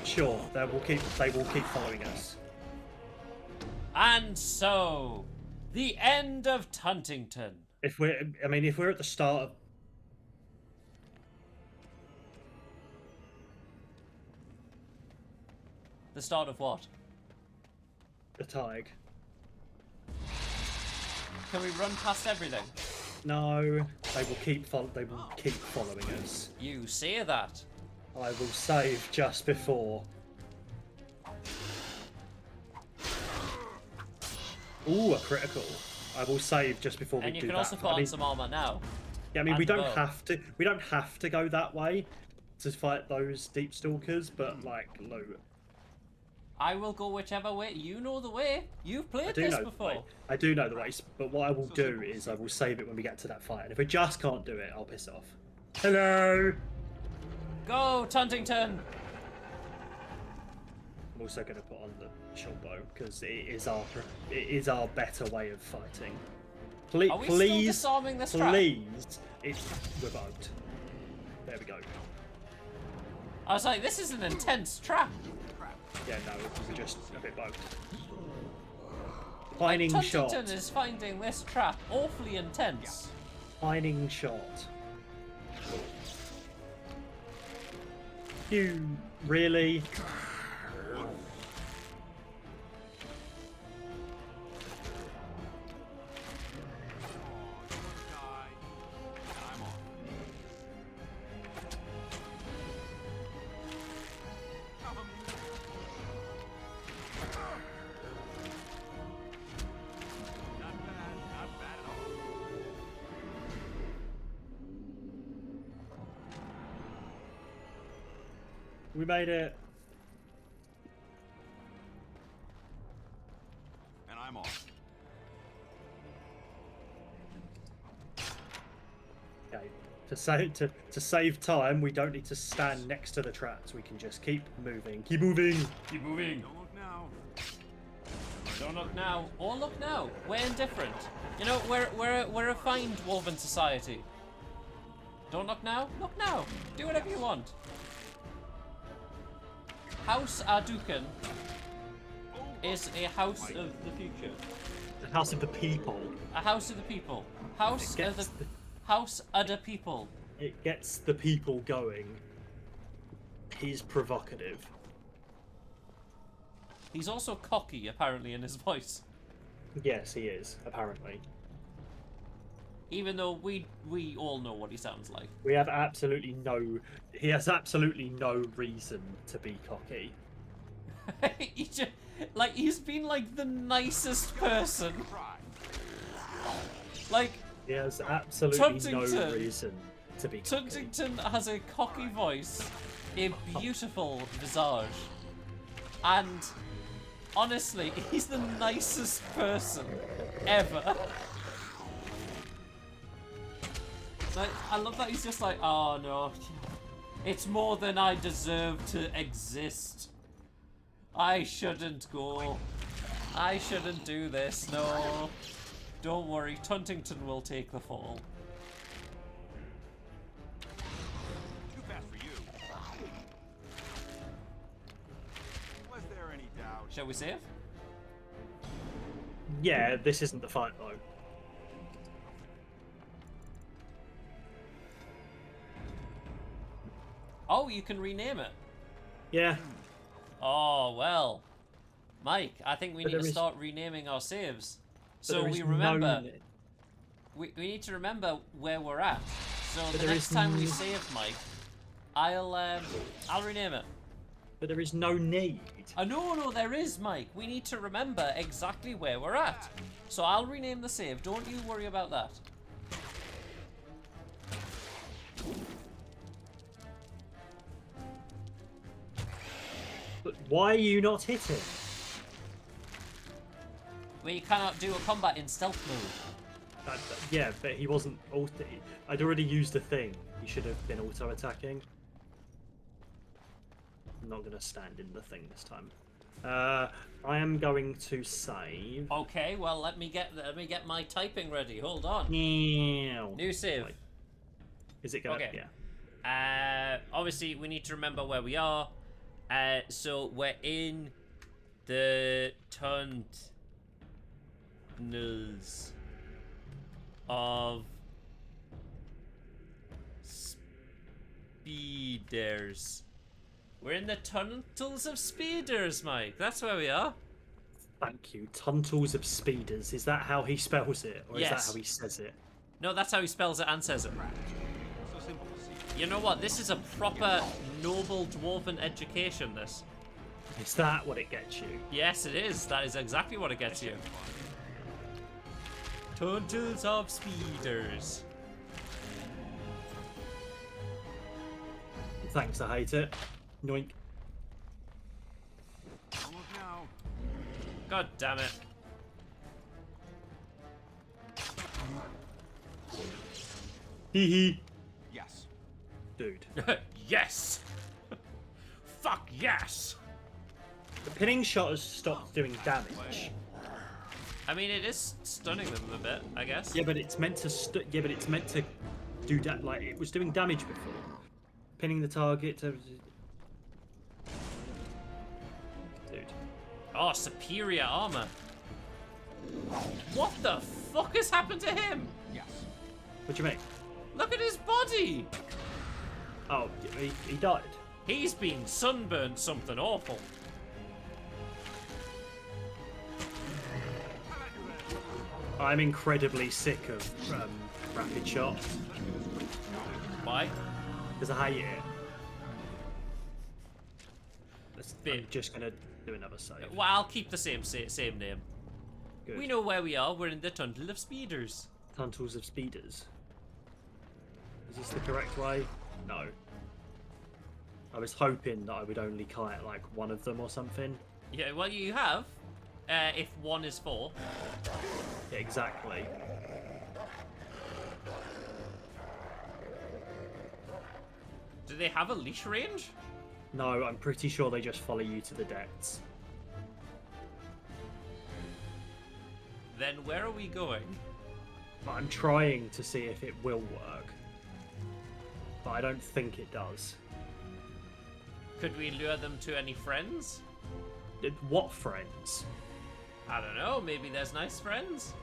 Sure, they will keep following us. And so, the end of Tuntington. If we're at the start of... The start of what? the Tig. Can we run past everything? No, they will keep following us. You say that. I will save just before. Ooh, a critical. I will save just before we do that. And you can also put on some armor now. Yeah, I mean, And we the don't bow. have to. We don't have to go that way to fight those deep stalkers, but like, loot. I will go whichever way. You know the way. You've played this before. I do know the ways, but what I will do is I will save it when we get to that fight. And if we just can't do it, I'll piss off. Hello. Go, Tuntington. I'm also going to put on the short bow because it is our better way of fighting. Are we still disarming this trap? Please, it's revoked. There we go. I was like, this is an intense trap. Yeah, no, we're just a bit bugged. Fining shot. Tuntington is finding this trap awfully intense. Fining shot. You really? We made it. And I'm off. Okay. To save time, we don't need to stand next to the traps. We can just keep moving. Keep moving. Keep moving. Don't look now. Don't look now. Or look now. We're indifferent. You know, we're a fine dwarven society. Don't look now. Look now. Do whatever you want. House Ardukan is a house of the future. The house of the people. A house of the people. House of the people. It gets the people going. He's provocative. He's also cocky, apparently, in his voice. Yes, he is, apparently. Even though we all know what he sounds like. We have absolutely no... He has absolutely no reason to be cocky. He's been like the nicest person. Like, he has absolutely no reason to be cocky. Tuntington has a cocky voice, a beautiful visage, and honestly, he's the nicest person ever. Like, I love that he's just like, oh no, it's more than I deserve to exist. I shouldn't go. I shouldn't do this, no. Don't worry, Tuntington will take the fall. Too fast for you. Was there any doubt? Shall we save? Yeah, this isn't the fight though. Oh, you can rename it. Yeah. Oh, well. Mike, I think we But need to there is- start renaming our saves. So there we is remember... no- We need to remember where we're at. So But the there next is time we n- save Mike, I'll rename it. But there is no need. No, there is, Mike. We need to remember exactly where we're at. So I'll rename the save. Don't you worry about that. But why are you not hitting? Well, you cannot do a combat in stealth mode. Yeah, but he wasn't. I'd already used a thing. He should have been auto-attacking. I'm not going to stand in the thing this time. I am going to save. Okay, well let me get my typing ready. Hold on. Meow. New save. Right. Is it going? Okay. Yeah. Obviously we need to remember where we are. So we're in the tunnels of speeders. We're in the tunnels of speeders, Mike. That's where we are. Thank you. Tunnels of speeders. Is that how he spells it, or is that how he says it? No, that's how he spells it and says it. You know what? This is a proper noble dwarven education, this. Is that what it gets you? Yes, it is. That is exactly what it gets you. Tunnels of speeders. Thanks, I hate it. Noink. God damn it. Hee hee. Yes. Dude. Yes! Fuck yes! The pinning shot has stopped doing damage. I mean, it is stunning them a bit, I guess. Yeah, but it's meant to do that. Like it was doing damage before. Pinning the target. Dude. Oh, superior armor. What the fuck has happened to him? Yes. What do you mean? Look at his body. Oh, he died. He's been sunburned something awful. I'm incredibly sick of rapid shot. Why? Because I hate it. Bit. I'm just gonna do another save. Well, I'll keep the same name. Good. We know where we are. We're in the Tunnel of Speeders. Tunnels of speeders. Is this the correct way? No. I was hoping that I would only kite like one of them or something. Yeah, well, you have. If one is 4. Yeah, exactly. Do they have a leash range? No, I'm pretty sure they just follow you to the depths. Then where are we going? I'm trying to see if it will work. But I don't think it does. Could we lure them to any friends? What friends? I don't know, maybe there's nice friends?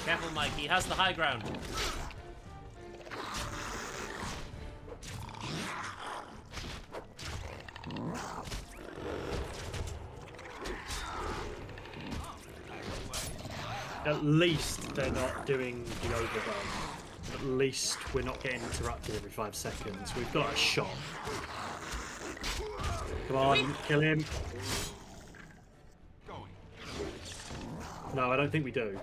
Careful, Mike, he has the high ground. At least they're not doing the overdone. At least we're not getting interrupted every 5 seconds. We've got a shot. Come on, kill him. No, I don't think we do.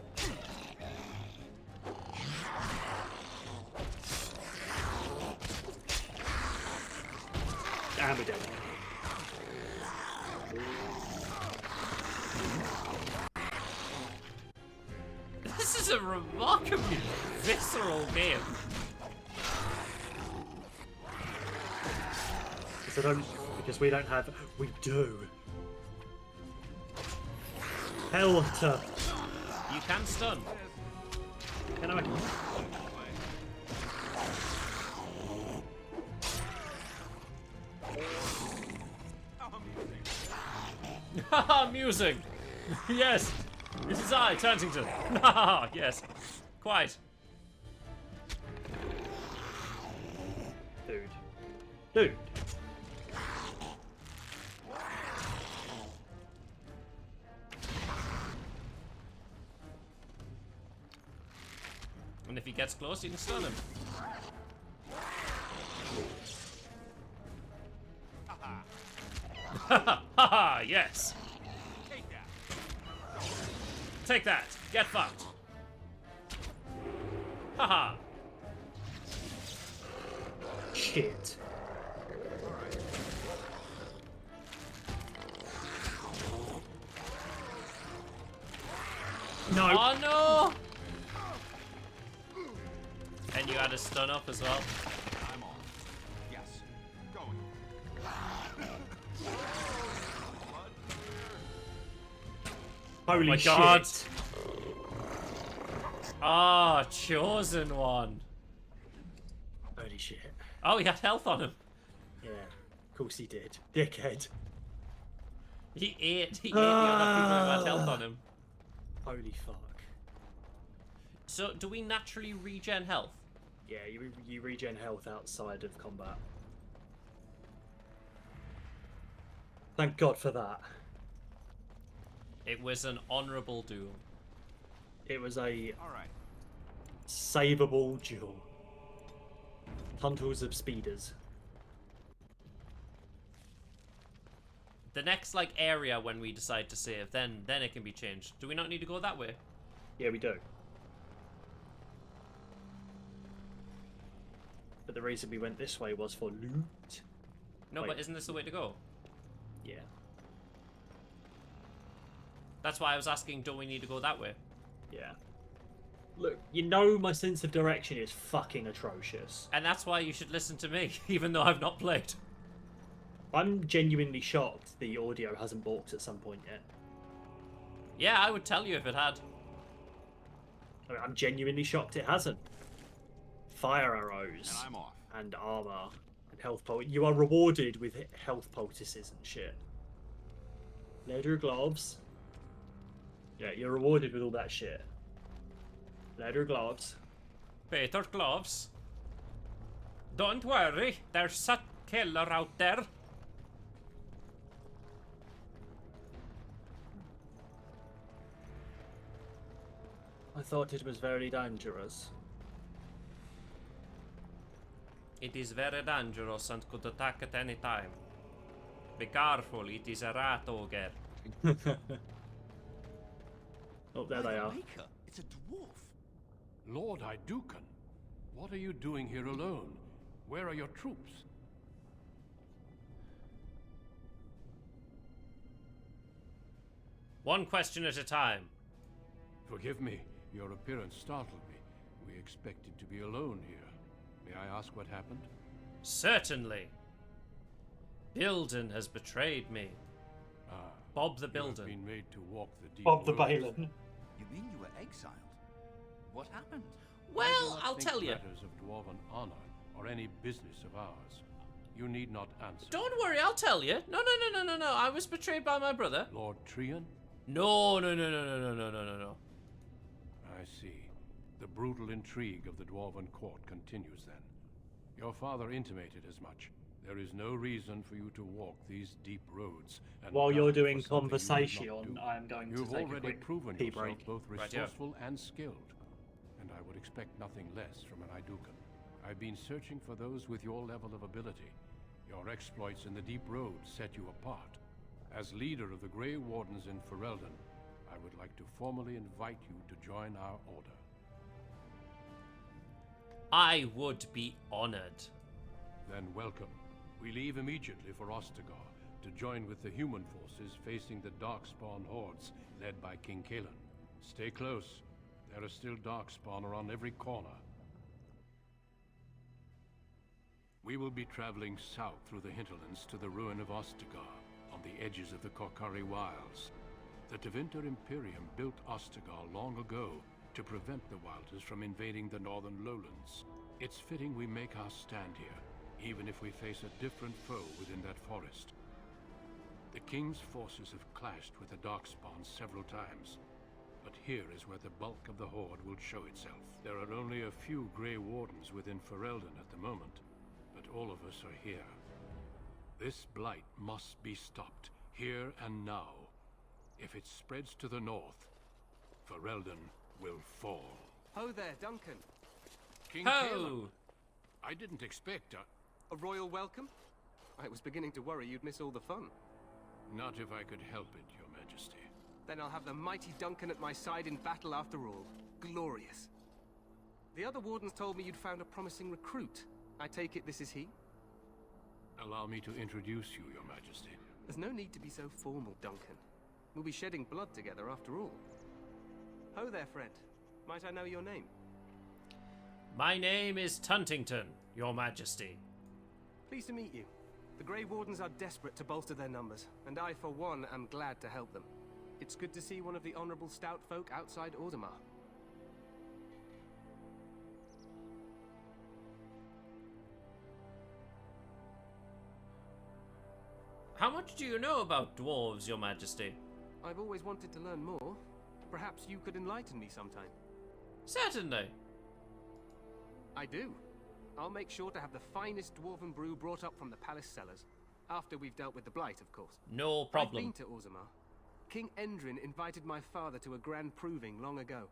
And we're dead. This is a remarkably visceral game. Because we don't have... We do. Helter. You can stun. Can I? Haha, amusing. Yes. This is I, Tansington. Haha, yes. Quite. Dude. And if he gets close, you can stun him. Ha ha! Yes. Take that. Get fucked. Haha. Shit. No. Oh no! And you had a stun up as well. I'm on. Yes. Going. Holy my shit. God. Ah, chosen one. Holy shit. Oh, he had health on him. Yeah, of course he did. Dickhead. He ate the other people who had health on him. Holy fuck. So, do we naturally regen health? Yeah, you regen health outside of combat. Thank God for that. It was an honourable duel. It was a Alright. savable duel. Huntles of speeders. The next like area when we decide to save, then it can be changed. Do we not need to go that way? Yeah, we do. But the reason we went this way was for loot. No, Wait. but isn't this the way to go? Yeah. That's why I was asking, do we need to go that way? Yeah. Look, you know my sense of direction is fucking atrocious. And that's why you should listen to me, even though I've not played. I'm genuinely shocked the audio hasn't balked at some point yet. Yeah, I would tell you if it had. I mean, I'm genuinely shocked it hasn't. Fire arrows. And I'm off. And armor. And health poultices. You are rewarded with health poultices and shit. Leather gloves. Yeah, you're rewarded with all that shit. Leather gloves. Better gloves. Don't worry, there's a killer out there. I thought it was very dangerous. It is very dangerous and could attack at any time. Be careful, it is a rat ogre. Oh, there they are. It's a dwarf. Lord Idukan, what are you doing here alone? Where are your troops? One question at a time. Forgive me, your appearance startled me. We expected to be alone here. May I ask what happened? Certainly. Bilden has betrayed me. Bob the You Builder. have been made to walk the deep Bob the roads. Balin. You mean you were exiled? What happened? I do Well, not I'll think tell you. matters of dwarven honor or any business of ours. You need not answer. Don't worry, I'll tell you. No. I was betrayed by my brother. Lord Trian? No. I see. The brutal intrigue of the Dwarven court continues then. Your father intimated as much. There is no reason for you to walk these deep roads. And While die you're for doing something you did not conversation, do. I'm going to You've take a already quick proven pee yourself break. both Right, yeah. resourceful and skilled. And I would expect nothing less from an Idukan. I've been searching for those with your level of ability. Your exploits in the deep roads set you apart. As leader of the Grey Wardens in Ferelden, I would like to formally invite you to join our order. I would be honored. Then welcome. We leave immediately for Ostagar to join with the human forces facing the Darkspawn hordes led by King Kaelan. Stay close. There are still Darkspawn around every corner. We will be traveling south through the hinterlands to the ruin of Ostagar, on the edges of the Korkari Wilds. The Tevinter Imperium built Ostagar long ago to prevent the Wilders from invading the northern lowlands. It's fitting we make our stand here, even if we face a different foe within that forest. The King's forces have clashed with the Darkspawn several times, but here is where the bulk of the Horde will show itself. There are only a few Grey Wardens within Ferelden at the moment, but all of us are here. This blight must be stopped, here and now. If it spreads to the north, Ferelden will fall. Ho there, Duncan. King Ho! Kaelan. I didn't expect A royal welcome? I was beginning to worry you'd miss all the fun. Not if I could help it, Your Majesty. Then I'll have the mighty Duncan at my side in battle after all. Glorious. The other wardens told me you'd found a promising recruit. I take it this is he? Allow me to introduce you, Your Majesty. There's no need to be so formal, Duncan. We'll be shedding blood together after all. Ho there, friend. Might I know your name? My name is Tuntington, Your Majesty. Pleased to meet you. The Grey Wardens are desperate to bolster their numbers, and I, for one, am glad to help them. It's good to see one of the honorable stout folk outside Orzammar. How much do you know about dwarves, Your Majesty? I've always wanted to learn more. Perhaps you could enlighten me sometime. Certainly. I do. I'll make sure to have the finest dwarven brew brought up from the palace cellars. After we've dealt with the blight, of course. No problem. I've been to Orzammar. King Endrin invited my father to a grand proving long ago.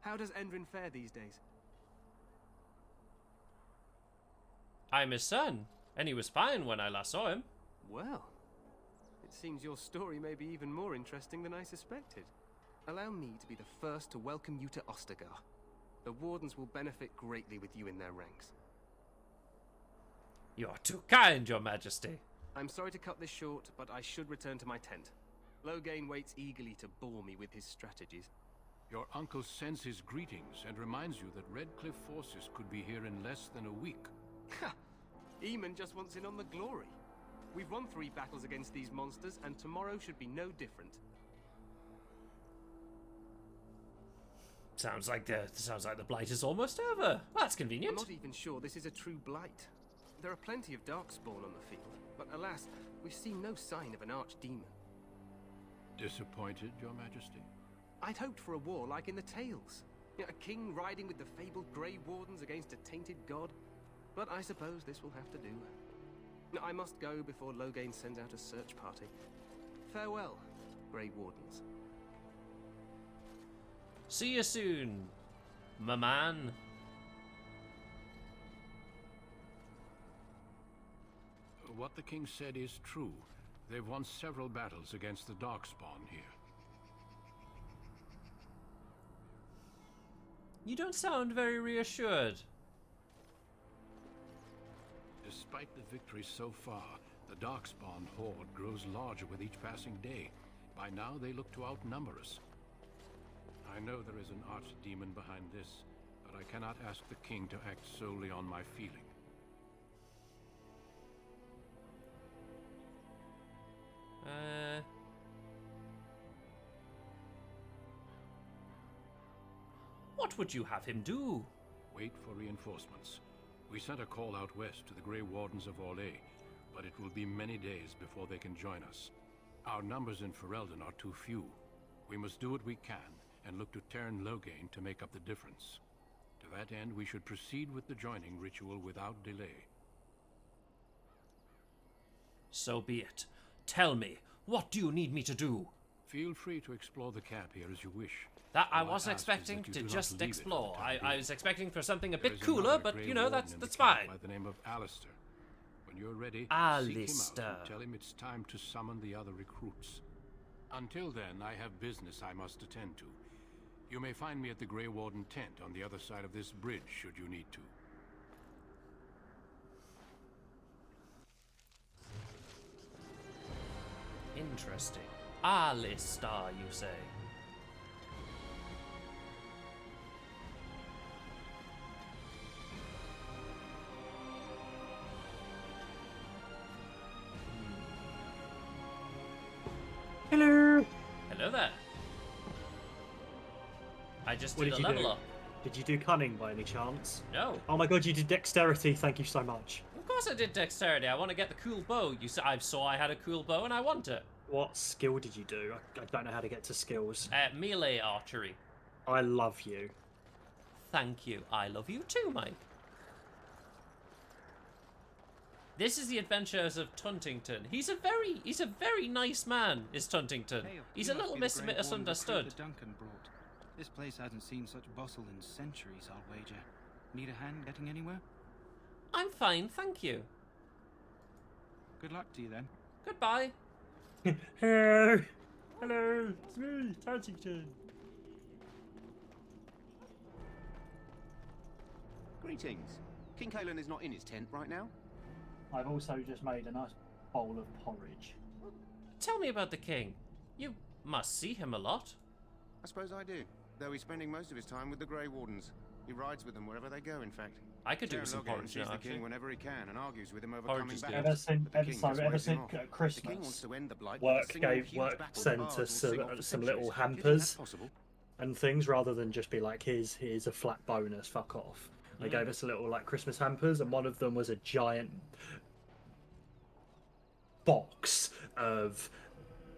How does Endrin fare these days? I'm his son, and he was fine when I last saw him. Well, it seems your story may be even more interesting than I suspected. Allow me to be the first to welcome you to Ostagar. The Wardens will benefit greatly with you in their ranks. You're too kind, Your Majesty. I'm sorry to cut this short, but I should return to my tent. Loghain waits eagerly to bore me with his strategies. Your uncle sends his greetings and reminds you that Redcliffe forces could be here in less than a week. Ha! Eamon just wants in on the glory. We've won 3 battles against these monsters, and tomorrow should be no different. Sounds like the blight is almost over. Well, that's convenient. I'm not even sure this is a true blight. There are plenty of darkspawn on the field, but alas, we've seen no sign of an archdemon. Disappointed, Your Majesty? I'd hoped for a war like in the tales. A king riding with the fabled Grey Wardens against a tainted god. But I suppose this will have to do. I must go before Loghain sends out a search party. Farewell, Grey Wardens. See you soon, my man. What the king said is true. They've won several battles against the Darkspawn here. You don't sound very reassured. Despite the victories so far, the Darkspawn horde grows larger with each passing day. By now, they look to outnumber us. I know there is an archdemon behind this, but I cannot ask the king to act solely on my feeling. What would you have him do? Wait for reinforcements. We sent a call out west to the Grey Wardens of Orlais, but it will be many days before they can join us. Our numbers in Ferelden are too few. We must do what we can, and look to Teyrn Loghain to make up the difference. To that end, we should proceed with the joining ritual without delay. So be it. Tell me, what do you need me to do? Feel free to explore the camp here as you wish. That I wasn't expecting to just explore. I was expecting for something a bit cooler, but you know, that's fine. By the name of Alistair. When you're ready, Alistair. seek him out and tell him it's time to summon the other recruits. Until then, I have business I must attend to. You may find me at the Grey Warden tent on the other side of this bridge, should you need to. Interesting. Alistair, you say? Hello. Hello there. I just What did a did you level do? up. Did you do cunning by any chance? No. Oh my god, you did dexterity. Thank you so much. Of course I did dexterity. I want to get the cool bow. I saw I had a cool bow and I want it. What skill did you do? I don't know how to get to skills. Melee archery. I love you. Thank you. I love you too, Mike. This is the adventures of Tuntington. He's a very nice man, is Tuntington. Hey, He's you a must little be the Grey Warden misunderstood. recruit that Duncan brought. This place hasn't seen such bustle in centuries, I'll wager. Need a hand getting anywhere? I'm fine, thank you. Good luck to you then. Goodbye. Hello! Hello! It's me, Tartington! Greetings. King Kalen is not in his tent right now? I've also just made a nice bowl of porridge. Tell me about the king. You must see him a lot. I suppose I do, though he's spending most of his time with the Grey Wardens. He rides with them wherever they go, in fact. I could do some Logan porridge sees now, the actually. king whenever he can and argues with him over Porridge coming is back. good. Ever since But the king just waves him off. The king Christmas, wants to end the blight with a work single huge battle sent bards us will sing off for some little centuries. Do you think hampers that's possible? and things, rather than just be like, here's a flat bonus, fuck off. They gave us a little like Christmas hampers, and one of them was a giant box of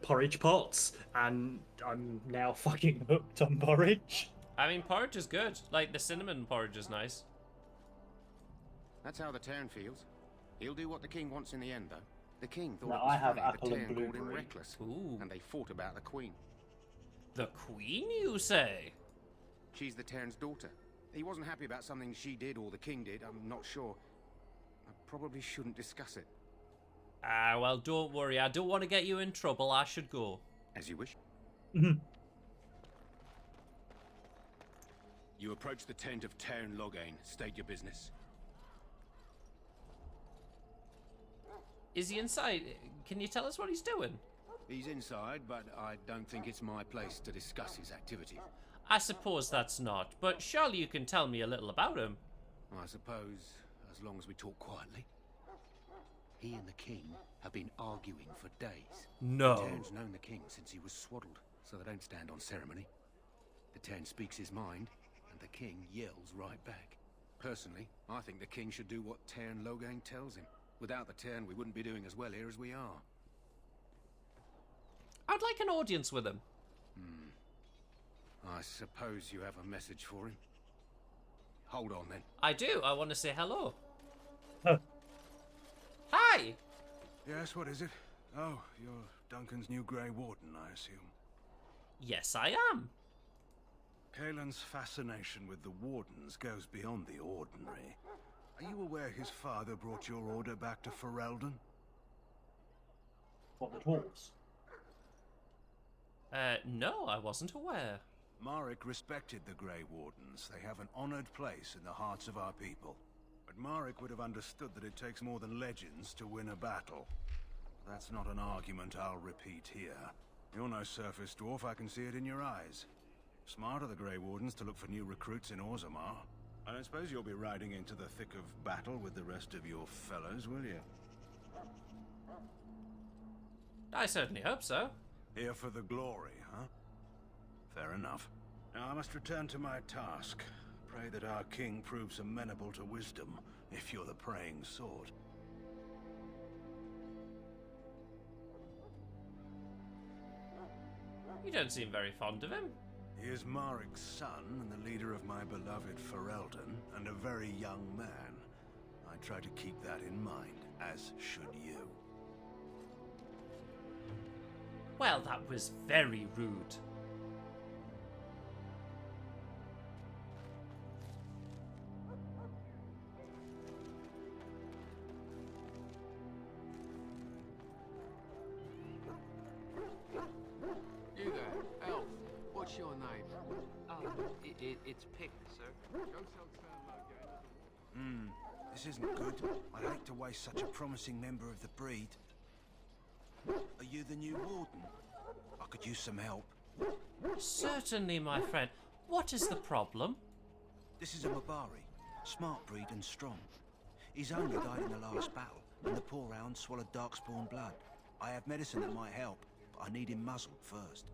porridge pots, and I'm now fucking hooked on porridge. I mean, porridge is good. Like, the cinnamon porridge is nice. That's how the Tern feels. He'll do what the king wants in the end, though. The king thought No, it was I have funny apple the and Tern called him blueberry. reckless, Ooh. and they fought about the queen. The queen, you say? She's the Tern's daughter. He wasn't happy about something she did or the king did, I'm not sure. I probably shouldn't discuss it. Ah, well, don't worry. I don't want to get you in trouble. I should go. As you wish. You approach the tent of Tern Loghain. State your business. Is he inside? Can you tell us what he's doing? He's inside, but I don't think it's my place to discuss his activities. I suppose that's not, but surely you can tell me a little about him. I suppose, as long as we talk quietly. He and the king have been arguing for days. No. The Tern's known the king since he was swaddled, so they don't stand on ceremony. The Tern speaks his mind, and the king yells right back. Personally, I think the king should do what Tern Loghain tells him. Without the Tern, we wouldn't be doing as well here as we are. I'd like an audience with him. I suppose you have a message for him. Hold on, then. I do. I want to say hello. Huh. Hi! Yes, what is it? Oh, you're Duncan's new Grey Warden, I assume. Yes, I am. Kalen's fascination with the Wardens goes beyond the ordinary. Are you aware his father brought your order back to Ferelden? What, the dwarves? No, I wasn't aware. Marek respected the Grey Wardens. They have an honored place in the hearts of our people. But Marek would have understood that it takes more than legends to win a battle. That's not an argument I'll repeat here. You're no surface dwarf, I can see it in your eyes. Smart of the Grey Wardens to look for new recruits in Orzammar. I don't suppose you'll be riding into the thick of battle with the rest of your fellows, will you? I certainly hope so. Here for the glory, huh? Fair enough. Now I must return to my task. Pray that our king proves amenable to wisdom, if you're the praying sort. You don't seem very fond of him. He is Marek's son and the leader of my beloved Ferelden, and a very young man. I try to keep that in mind, as should you. Well, that was very rude. You there, elf. What's your name? It's Pick, sir. This isn't good. I'd hate to waste such a promising member of the breed. Are you the new warden? I could use some help. Certainly, my friend. What is the problem? This is a Mabari. Smart breed and strong. He's only died in the last battle, and the poor hound swallowed darkspawn blood. I have medicine that might help, but I need him muzzled first.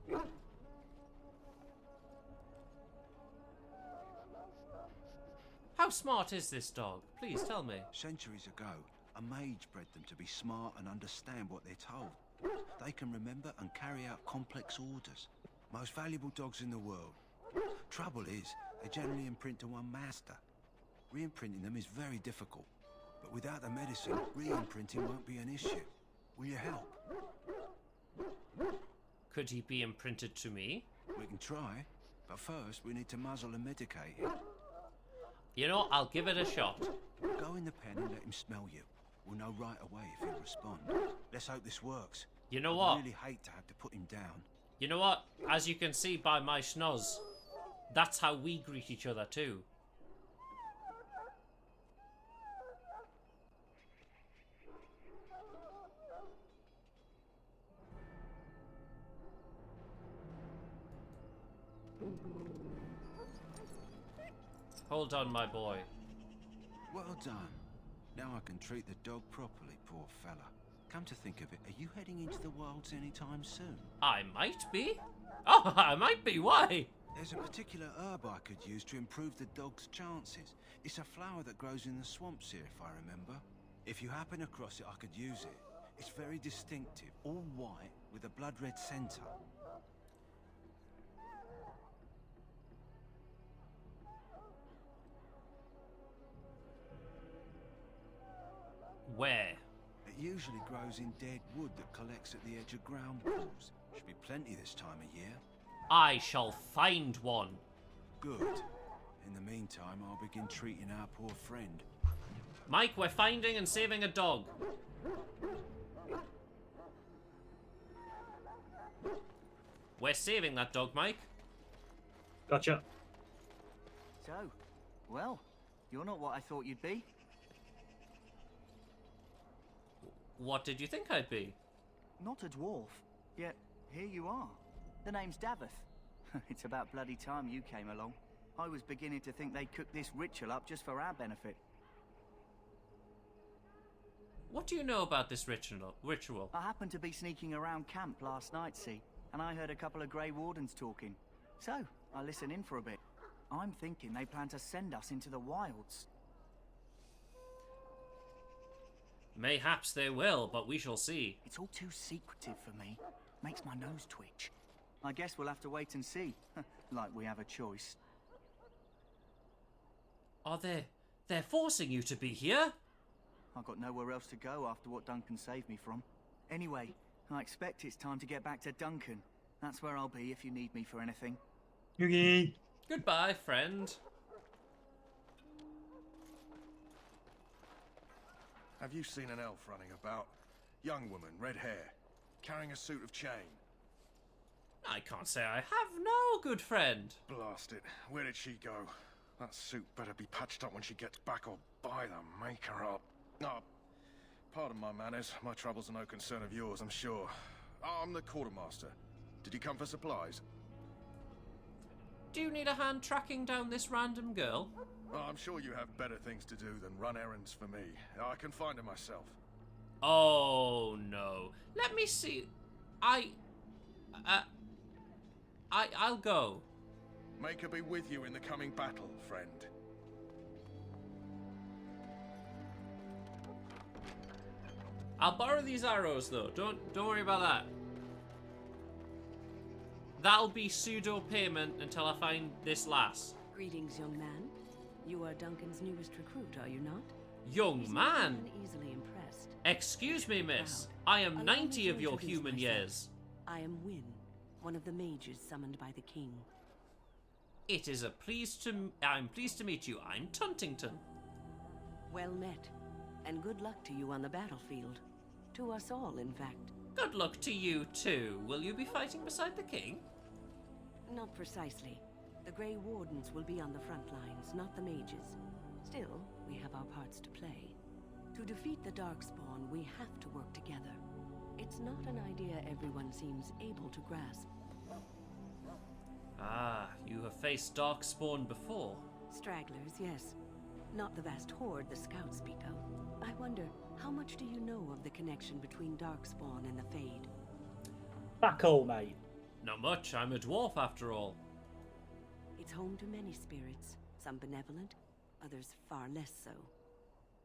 How smart is this dog? Please tell me. Centuries ago, a mage bred them to be smart and understand what they're told. They can remember and carry out complex orders. Most valuable dogs in the world. Trouble is, they generally imprint to one master. Re-imprinting them is very difficult. But without the medicine, re-imprinting won't be an issue. Will you help? Could he be imprinted to me? We can try, but first we need to muzzle and medicate him. You know, I'll give it a shot. Go in the pen and let him smell you. We'll know right away if he'll respond. Let's hope this works. You know what? I really hate to have to put him down. You know what? As you can see by my schnoz, that's how we greet each other too. Hold on, my boy. Well done. Now I can treat the dog properly, poor fella. Come to think of it, are you heading into the wilds anytime soon? I might be. Oh, I might be. Why? There's a particular herb I could use to improve the dog's chances. It's a flower that grows in the swamps here, if I remember. If you happen across it, I could use it. It's very distinctive, all white with a blood red center. Where? It usually grows in dead wood that collects at the edge of ground pools. Should be plenty this time of year. I shall find one. Good. In the meantime, I'll begin treating our poor friend. Mike, we're finding and saving a dog. We're saving that dog, Mike. Gotcha. So, well, you're not what I thought you'd be. What did you think I'd be? Not a dwarf, yet here you are. The name's Daveth. It's about bloody time you came along. I was beginning to think they'd cook this ritual up just for our benefit. What do you know about this ritual? I happened to be sneaking around camp last night, see, and I heard a couple of Grey Wardens talking. So, I listened in for a bit. I'm thinking they plan to send us into the wilds. Mayhaps they will, but we shall see. It's all too secretive for me. Makes my nose twitch. I guess we'll have to wait and see. Like we have a choice. Are they're forcing you to be here? I've got nowhere else to go after what Duncan saved me from. Anyway, I expect it's time to get back to Duncan. That's where I'll be if you need me for anything. Okay. Goodbye, friend. Have you seen an elf running about? Young woman, red hair, carrying a suit of chain. I can't say I have, no, good friend. Blast it. Where did she go? That suit better be patched up when she gets back, or by the maker up. Oh, pardon my manners. My troubles are no concern of yours, I'm sure. I'm the quartermaster. Did you come for supplies? Do you need a hand tracking down this random girl? Oh, I'm sure you have better things to do than run errands for me. I can find her myself. Oh, no. Let me see. I'll go. Make her be with you in the coming battle, friend. I'll borrow these arrows, though. Don't worry about that. That'll be pseudo payment until I find this lass. Greetings, young man. You are Duncan's newest recruit, are you not? Young man? Easily impressed. Excuse me, miss. I am 90 of your human years. I am Wynne, one of the mages summoned by the king. It is I'm pleased to meet you. I'm Tuntington. Well met, and good luck to you on the battlefield. To us all, in fact. Good luck to you too. Will you be fighting beside the king? Not precisely. The Grey Wardens will be on the front lines, not the mages. Still, we have our parts to play. To defeat the Darkspawn, we have to work together. It's not an idea everyone seems able to grasp. Ah, you have faced Darkspawn before. Stragglers, yes. Not the vast horde the scouts speak of. I wonder, how much do you know of the connection between Darkspawn and the Fade? Back all, mate. Not much. I'm a dwarf after all. It's home to many spirits, some benevolent, others far less so.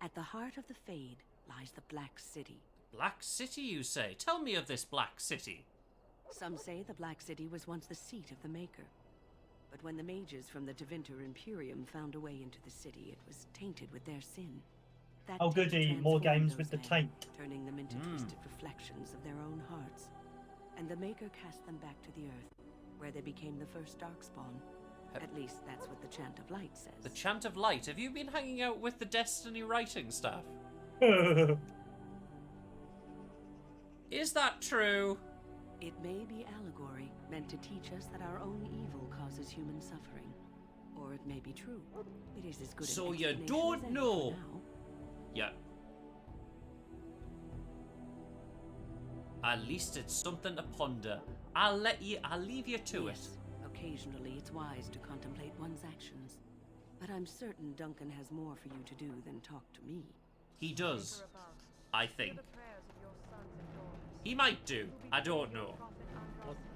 At the heart of the Fade lies the Black City. Black City, you say? Tell me of this Black City. Some say the Black City was once the seat of the Maker. But when the mages from the Tevinter Imperium found a way into the city, it was tainted with their sin. That oh goody, more games with the taint. Turning them into twisted reflections of their own hearts. And the Maker cast them back to the Earth, where they became the first Darkspawn. At least that's what the Chant of Light says. The Chant of Light? Have you been hanging out with the Destiny writing staff? Is that true? It may be allegory, meant to teach us that our own evil causes human suffering. Or it may be true. It is as good an So you explanation as don't any know. for now. Yeah. At least it's something to ponder. I'll leave you to Yes, occasionally it's wise to contemplate one's actions. But I'm certain Duncan has more for you to do than talk to me. it. He does. I think. He might do. I don't know.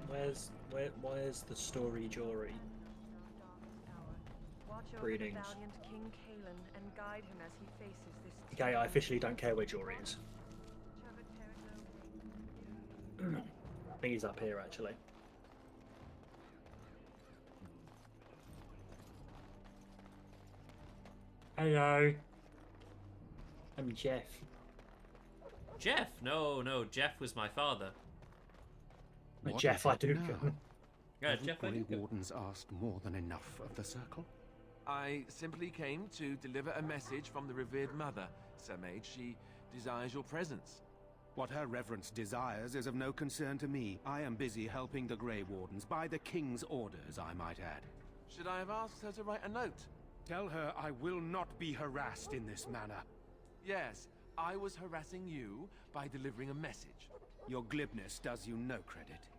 Where's the story jury? Greetings. Okay, I officially don't care where Jory is. I think he's up here, actually. Hello. I'm Jeff. Jeff? No, Jeff was my father. What Jeff, is I it do. now? Yeah, Haven't Jeff, I Grey do. Wardens asked more than enough of the circle? I simply came to deliver a message from the revered mother, Sir Mage. She desires your presence. What her reverence desires is of no concern to me. I am busy helping the Grey Wardens, by the King's orders, I might add. Should I have asked her to write a note? Tell her I will not be harassed in this manner. Yes, I was harassing you by delivering a message. Your glibness does you no credit.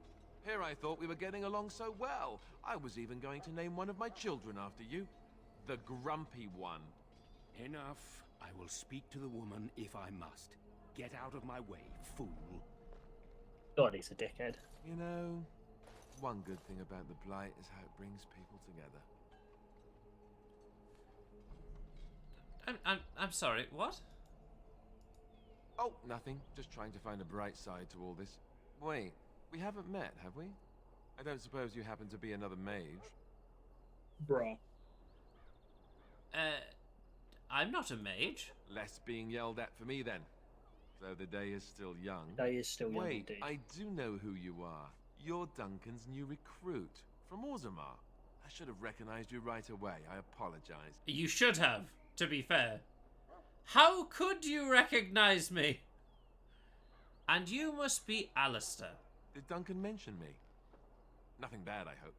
Here I thought we were getting along so well. I was even going to name one of my children after you. The Grumpy One. Enough. I will speak to the woman if I must. Get out of my way, fool. God, he's a dickhead. You know, one good thing about the Blight is how it brings people together. I'm sorry, what? Oh, nothing. Just trying to find a bright side to all this. Wait, we haven't met, have we? I don't suppose you happen to be another mage? Bruh. I'm not a mage. Less being yelled at for me then. Though the day is still young. Day is still young, Wait, indeed. I do know who you are. You're Duncan's new recruit from Orzammar. I should have recognized you right away. I apologize. You should have, to be fair. How could you recognize me? And you must be Alistair. Did Duncan mention me? Nothing bad, I hope.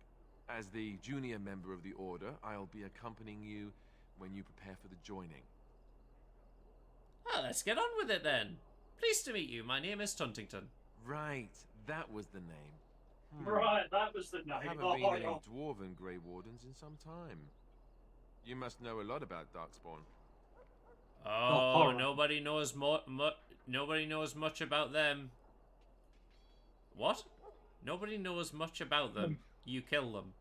As the junior member of the Order, I'll be accompanying you when you prepare for the joining. Well, let's get on with it then. Pleased to meet you. My name is Tuntington. Right, that was the name. Right, that was the name. I haven't been any dwarven Grey Wardens in some time. You must know a lot about Darkspawn. Oh, nobody knows nobody knows much about them. What? Nobody knows much about them. You kill them.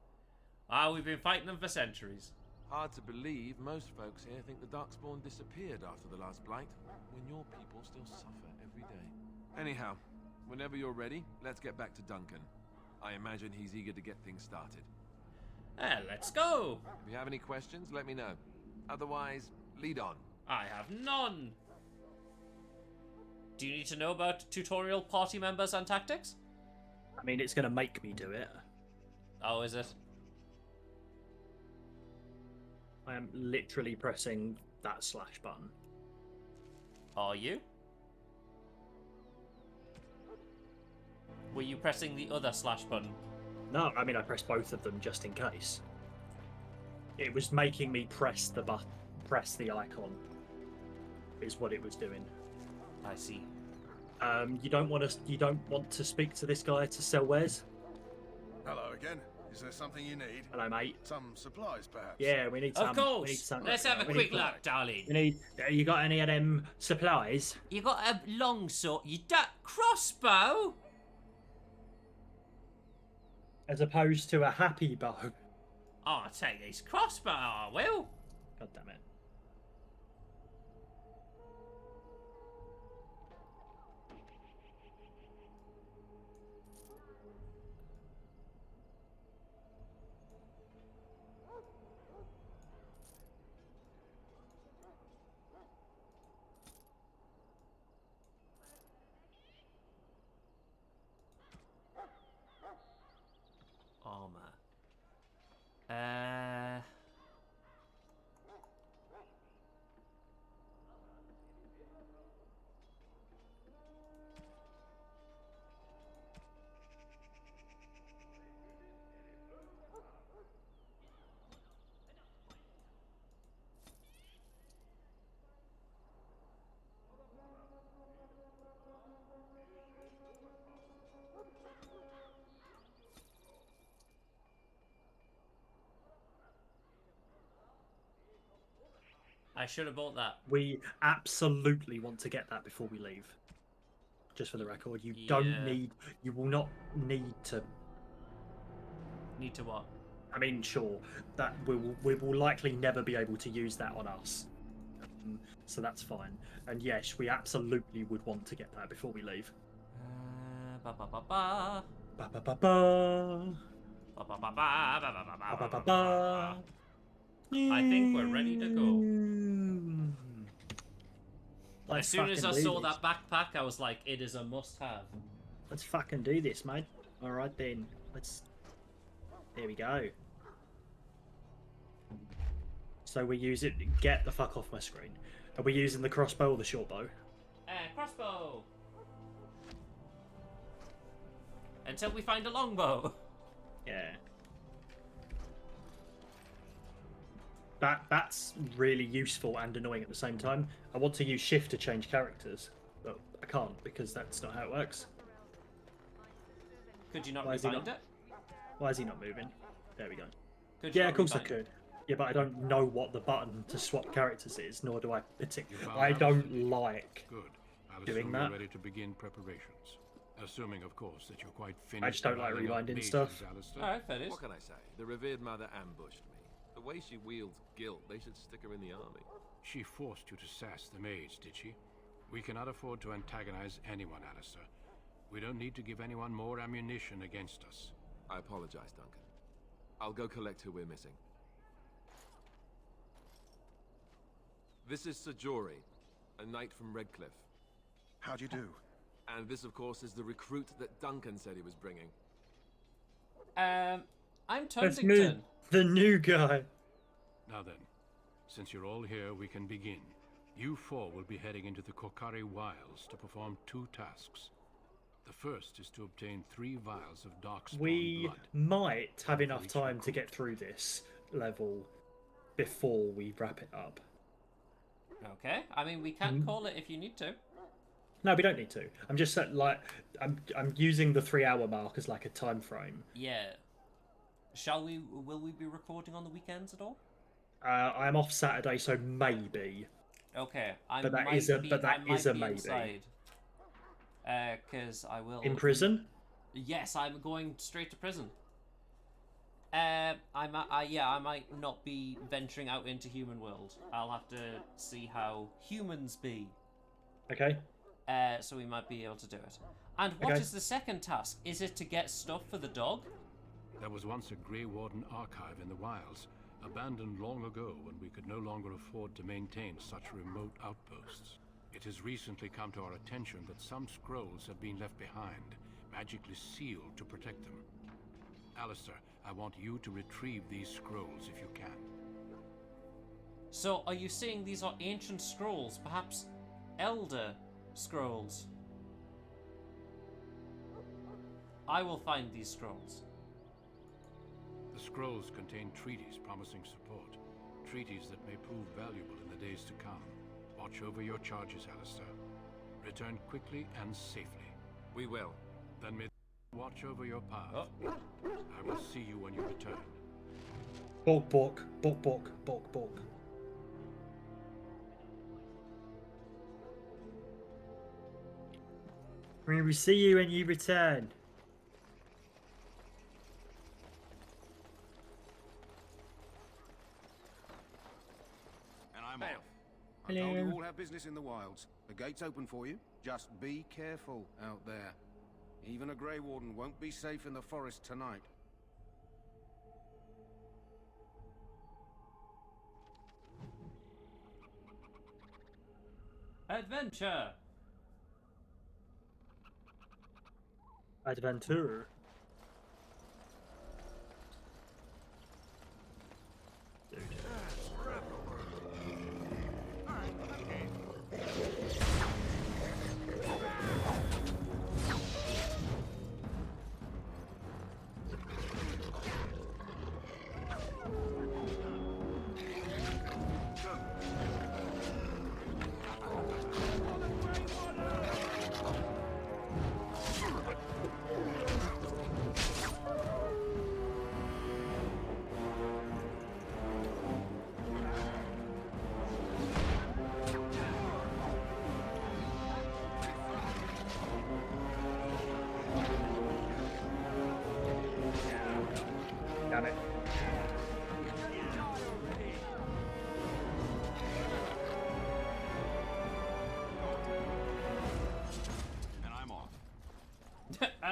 We've been fighting them for centuries. Hard to believe most folks here think the Darkspawn disappeared after the last Blight, when your people still suffer every day. Anyhow, whenever you're ready, let's get back to Duncan. I imagine he's eager to get things started. Let's go! If you have any questions, let me know. Otherwise, lead on. I have none. Do you need to know about tutorial party members and tactics? I mean, it's going to make me do it. Oh, is it? I am literally pressing that slash button. Are you? Were you pressing the other slash button? No, I mean, I pressed both of them just in case. It was making me press the button, press the icon, is what it was doing. I see. You don't want to speak to this guy to sell wares? Hello again. Is there something you need? Hello, mate. Some supplies, perhaps? Yeah, we need some. Of course. We need some. Let's have a quick look, darling. You got any of them supplies? You got a long sword. You crossbow? As opposed to a happy bow. Oh, I'll take this crossbow, I will. God damn it. Armor. I should have bought that. We absolutely want to get that before we leave. Just for the record, you don't need. You will not need to. Need to what? I mean, sure, that we will likely never be able to use that on us. So that's fine. And yes, we absolutely would want to get that before we leave. Ba ba ba ba. Ba ba ba ba. Ba ba ba ba ba ba ba Ba ba ba. I think we're ready to go. Let's As soon as I fucking do saw this. that backpack, I was like, it is a must-have. Let's fucking do this, mate. All right then. Let's. There we go. So we use it. Get the fuck off my screen. Are we using the crossbow or the short bow? Crossbow. Until we find a longbow. Yeah. That's really useful and annoying at the same time. I want to use shift to change characters, but I can't because that's not how it works. Could you not Why is he rewind not- it? Why is he not moving? There we go. Could you Yeah, not of course I rewind could. Yeah, but I don't know what the button to swap characters is, nor do I particularly. found I out, don't did you? like Good. Alistair, doing we're that. ready to begin preparations. Assuming, of course, that you're quite finished. I just don't like dividing up rewinding mages, stuff. Alistair. Alright, fair dues. What can I say? The revered mother ambushed me. The way she wields guilt, they should stick her in the army. She forced you to sass the mage, did she? We cannot afford to antagonize anyone, Alistair. We don't need to give anyone more ammunition against us. I apologize, Duncan. I'll go collect who we're missing. This is Sir Jory, a knight from Redcliffe. How'd you do? And this, of course, is the recruit that Duncan said he was bringing. I'm That's me, Tundington. the new guy. Now then, since you're all here, we can begin. You four will be heading into the Kokari Wilds to perform 2 tasks. The first is to obtain 3 vials of darkspawn We blood. might have enough time to get through this level before we wrap it up. Okay. I mean, we can call it if you need to. No, we don't need to. I'm just like I'm using the 3-hour mark as like a time frame. Yeah. Will we be recording on the weekends at all? I'm off Saturday, so maybe. Okay. I But that might is a- be, but that I might is a be maybe. Inside. Because I will... In prison? Yes, I'm going straight to prison. I might not be venturing out into human world. I'll have to see how humans be. Okay. So we might be able to do it. And what is Okay. the second task? Is it to get stuff for the dog? There was once a Grey Warden archive in the wilds, abandoned long ago when we could no longer afford to maintain such remote outposts. It has recently come to our attention that some scrolls have been left behind, magically sealed to protect them. Alistair, I want you to retrieve these scrolls if you can. So are you saying these are ancient scrolls? Perhaps elder scrolls? I will find these scrolls. The scrolls contain treaties promising support, treaties that may prove valuable in the days to come. Watch over your charges, Alistair. Return quickly and safely. We will. Then may watch over your path. I will see you when you return. Bork, bork, bork, bork, bork, bork. We will see you when you return. And I'm Hey. off. I told Hello. you all have business in the wilds. The gate's open for you. Just be careful out there. Even a Grey Warden won't be safe in the forest tonight. Adventure! Adventure.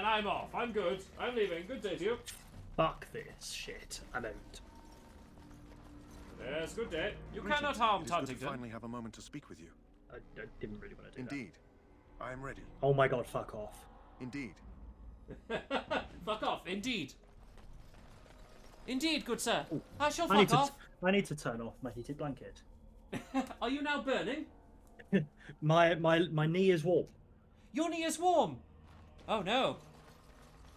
And I'm off. I'm good. I'm leaving. Good day to you. Fuck this shit. I'm out. Yes, good day. You Regent, cannot harm it is good to Tuntington. finally have a moment to speak with you. I didn't really want to do Indeed. I am ready. that. Oh my god, fuck off. Indeed. Fuck off, indeed. Indeed, good sir. Ooh, I shall I need fuck to off. I need to turn off my heated blanket. Are you now burning? My knee is warm. Your knee is warm. Oh no.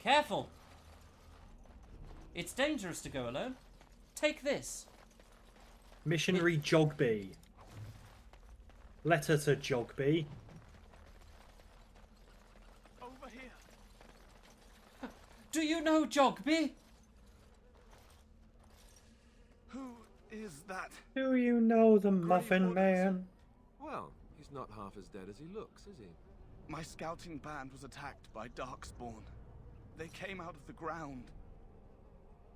Careful. It's dangerous to go alone. Take this. Missionary Jogby. Letter to Jogby. Over here. Do you know Jogby? Who is that? Do you know the Muffin Man? Well, he's not half as dead as he looks, is he? My scouting band was attacked by Darkspawn. They came out of the ground.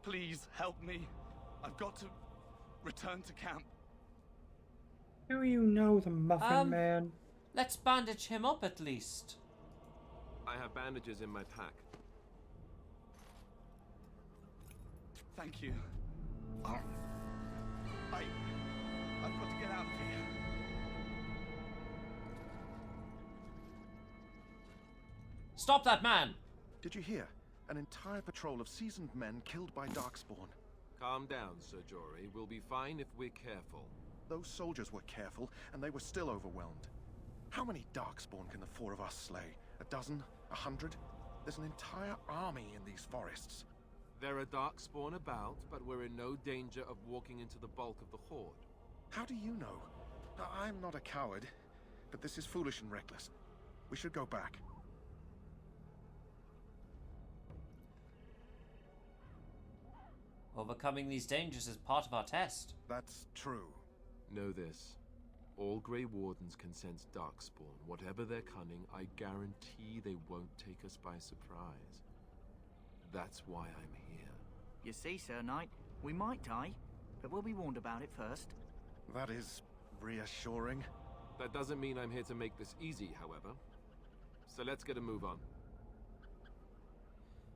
Please help me. I've got to return to camp. Do you know the Muffin Man? Let's bandage him up at least. I have bandages in my pack. Thank you. I've got to get out of here. Stop that man! Did you hear? An entire patrol of seasoned men killed by Darkspawn. Calm down, Sir Jory. We'll be fine if we're careful. Those soldiers were careful, and they were still overwhelmed. How many Darkspawn can the four of us slay? A dozen? 100? There's an entire army in these forests. There are Darkspawn about, but we're in no danger of walking into the bulk of the Horde. How do you know? I'm not a coward, but this is foolish and reckless. We should go back. Overcoming these dangers is part of our test. That's true. Know this. All Grey Wardens can sense Darkspawn. Whatever their cunning, I guarantee they won't take us by surprise. That's why I'm here. You see, Sir Knight, we might die, but we'll be warned about it first. That is reassuring. That doesn't mean I'm here to make this easy, however. So let's get a move on.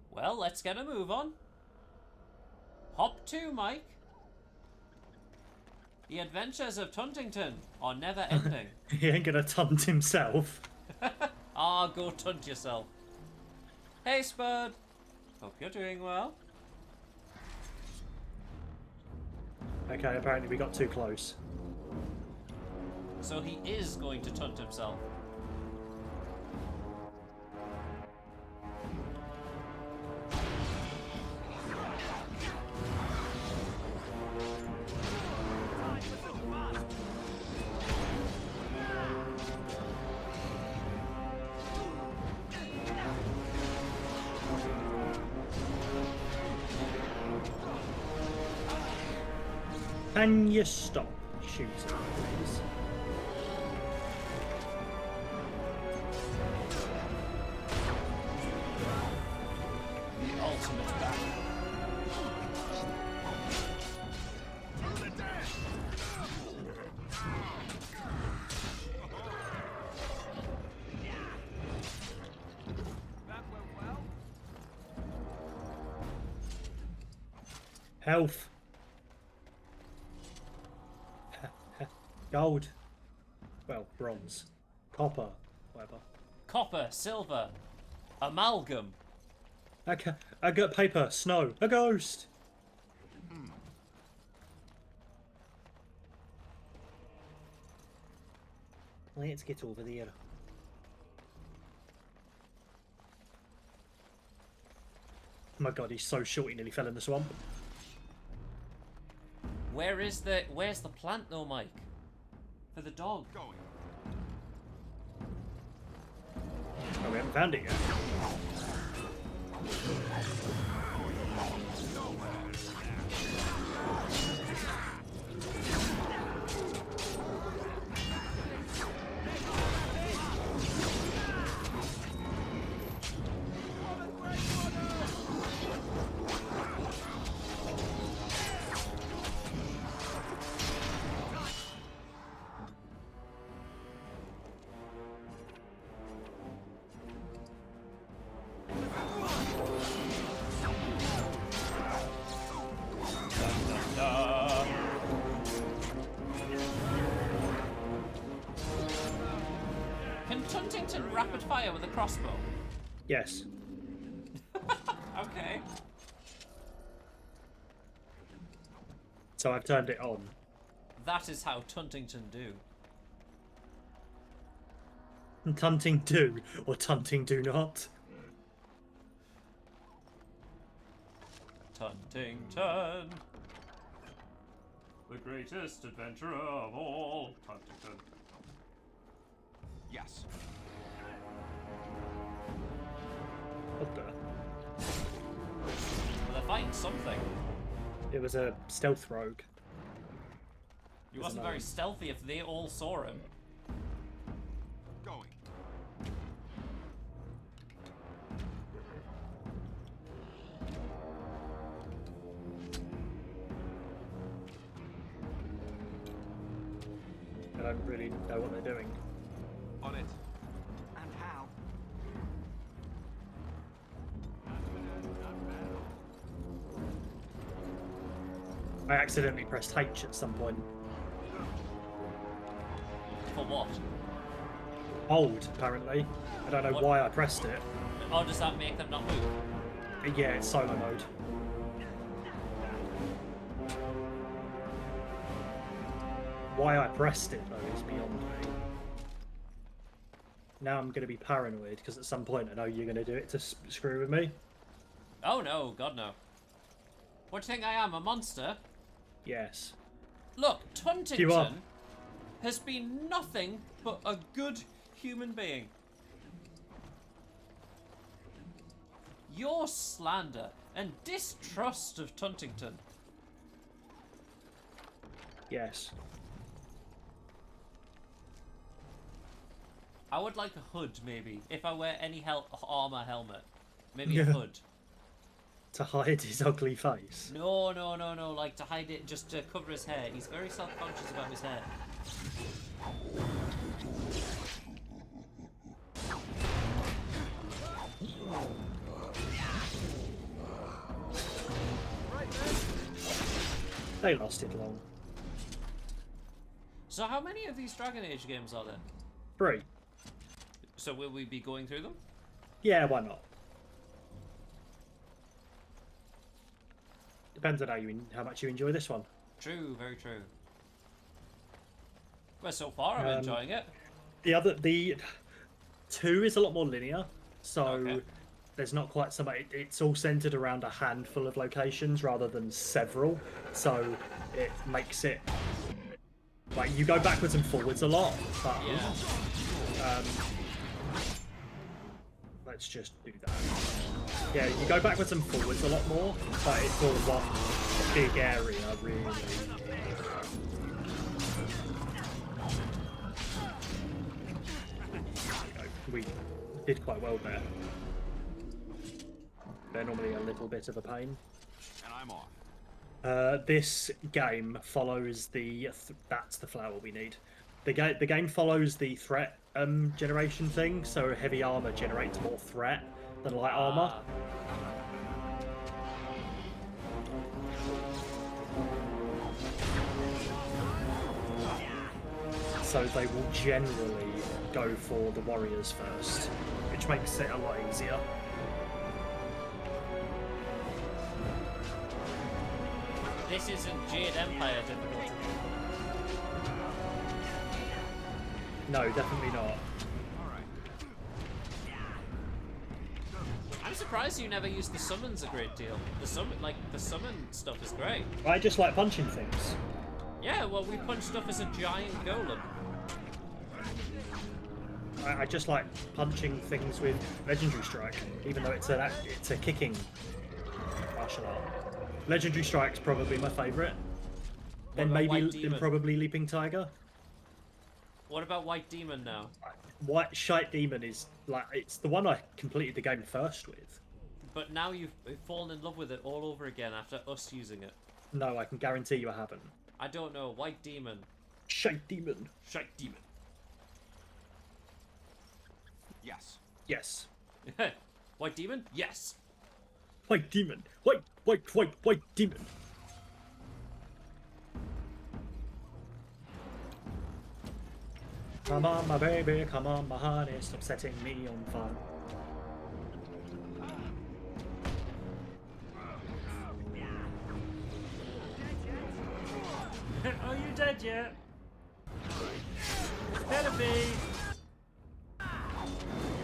Well, let's get a move on. Hop to, Mike. The adventures of Tuntington are never ending. He ain't gonna tunt himself. Ah, go tunt yourself. Hey, Spud. Hope you're doing well. Okay, apparently we got too close. So he is going to tunt himself. Can you stop shooting, please? The ultimate battle. Health. Gold. Well, bronze. Copper. Whatever. Copper, silver, amalgam. Okay, I got paper. Snow. A ghost. Let's get over there. Oh my god, he's so short he nearly fell in the swamp. Where's the plant though, Mike? For the dog. Oh, we haven't found it yet. Huntington rapid fire with a crossbow? Yes. Okay. So I've turned it on. That is how Tuntington do. Tunting do, or tunting do not. Tuntington. The greatest adventurer of all. Tuntington. Yes. What the? Well, they're fighting something. It was a stealth rogue. He wasn't very stealthy if they all saw him. Going. I don't really know what they're doing. On it. And how? I accidentally pressed H at some point. For what? Hold, apparently. I don't know why I pressed it. Or does that make them not move? Yeah, it's solo mode. Why I pressed it, though, is beyond me. Now I'm going to be paranoid, because at some point I know you're going to do it to screw with me. Oh no, God no. What do you think I am, a monster? Yes. Look, You are. Tuntington has been nothing but a good human being. Your slander and distrust of Tuntington. Yes. I would like a hood, maybe. If I wear any armor helmet. Maybe a hood. To hide his ugly face. No, like to hide it, just to cover his hair. He's very self-conscious about his hair. They lasted long. So how many of these Dragon Age games are there? 3. So will we be going through them? Yeah, why not? Depends on how much you enjoy this one. True, very true. Well, so far I'm enjoying it. The 2 is a lot more linear, so there's not quite so much. It's all centered around a handful of locations rather than several, so it makes it like you go backwards and forwards a lot. But let's just do that. Yeah, you go backwards and forwards a lot more, but it's all one big area, really. We did quite well there. They're normally a little bit of a pain. And I'm off. This game follows the... that's the flower we need. The game follows the threat generation thing, so heavy armor generates more threat than light armor. So they will generally go for the warriors first, which makes it a lot easier. This isn't Jade Empire difficulty. No, definitely not. I'm surprised you never use the summons a great deal. The summon stuff is great. I just like punching things. Yeah, well, we punch stuff as a giant golem. I just like punching things with Legendary Strike, even though it's a kicking martial art. Legendary Strike's probably my favourite. Then probably Leaping Tiger. What about White Demon now? White Shite Demon is like it's the one I completed the game first with. But now you've fallen in love with it all over again after us using it. No, I can guarantee you I haven't. I don't know. White Demon. Shite Demon. Shite Demon. Yes. Yes. White Demon? Yes. White Demon. White Demon. Come on, my baby, come on, my honey, stop setting me on fire. Are you dead yet? Better be.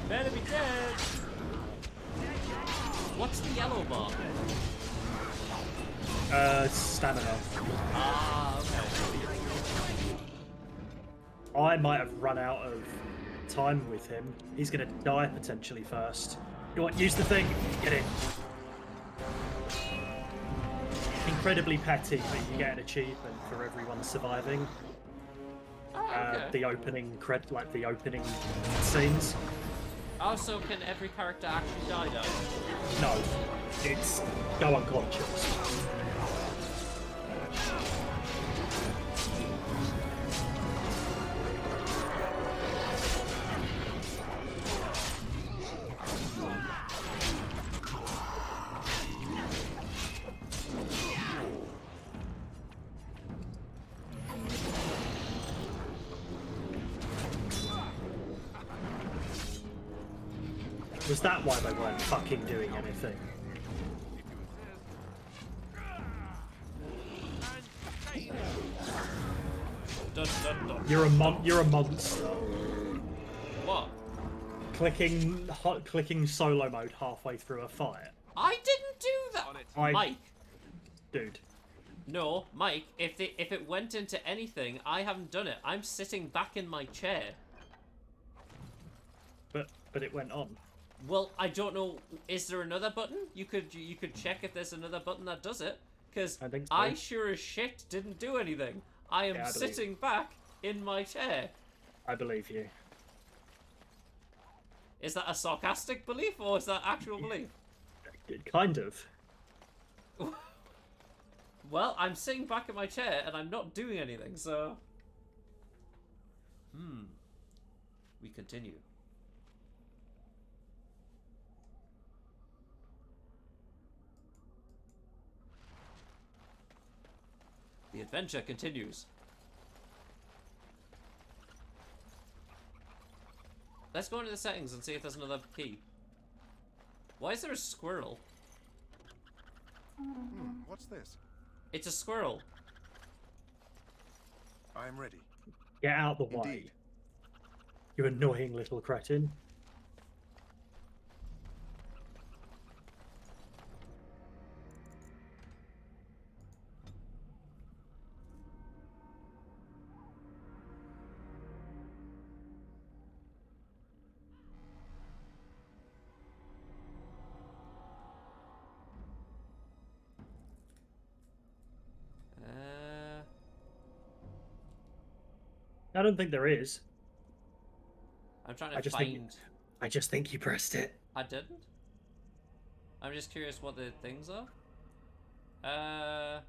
Better be dead. What's the yellow bar? Stamina. Ah, okay. I might have run out of time with him. He's gonna die potentially first. You want use the thing? Get in. Incredibly petty, but you get an achievement for everyone surviving. The opening the opening scenes. Oh, so can every character actually die? No, it's go unconscious. Was that why they weren't fucking doing anything? You're a monster. What? Clicking solo mode halfway through a fight. I didn't do that. Mike. Dude. No, Mike. If it went into anything, I haven't done it. I'm sitting back in my chair. But it went on. Well, I don't know. Is there another button? You could check if there's another button that does it. Because I sure as shit didn't do anything. I am sitting back in my chair. I believe you. Is that a sarcastic belief or is that actual belief? Kind of. Well, I'm sitting back in my chair and I'm not doing anything, so... We continue. The adventure continues. Let's go into the settings and see if there's another key. Why is there a squirrel? What's this? It's a squirrel. I'm ready. Get out the way. You annoying little cretin. I don't think there is. I'm trying to find... I just think you pressed it. I didn't? I'm just curious what the things are. Pan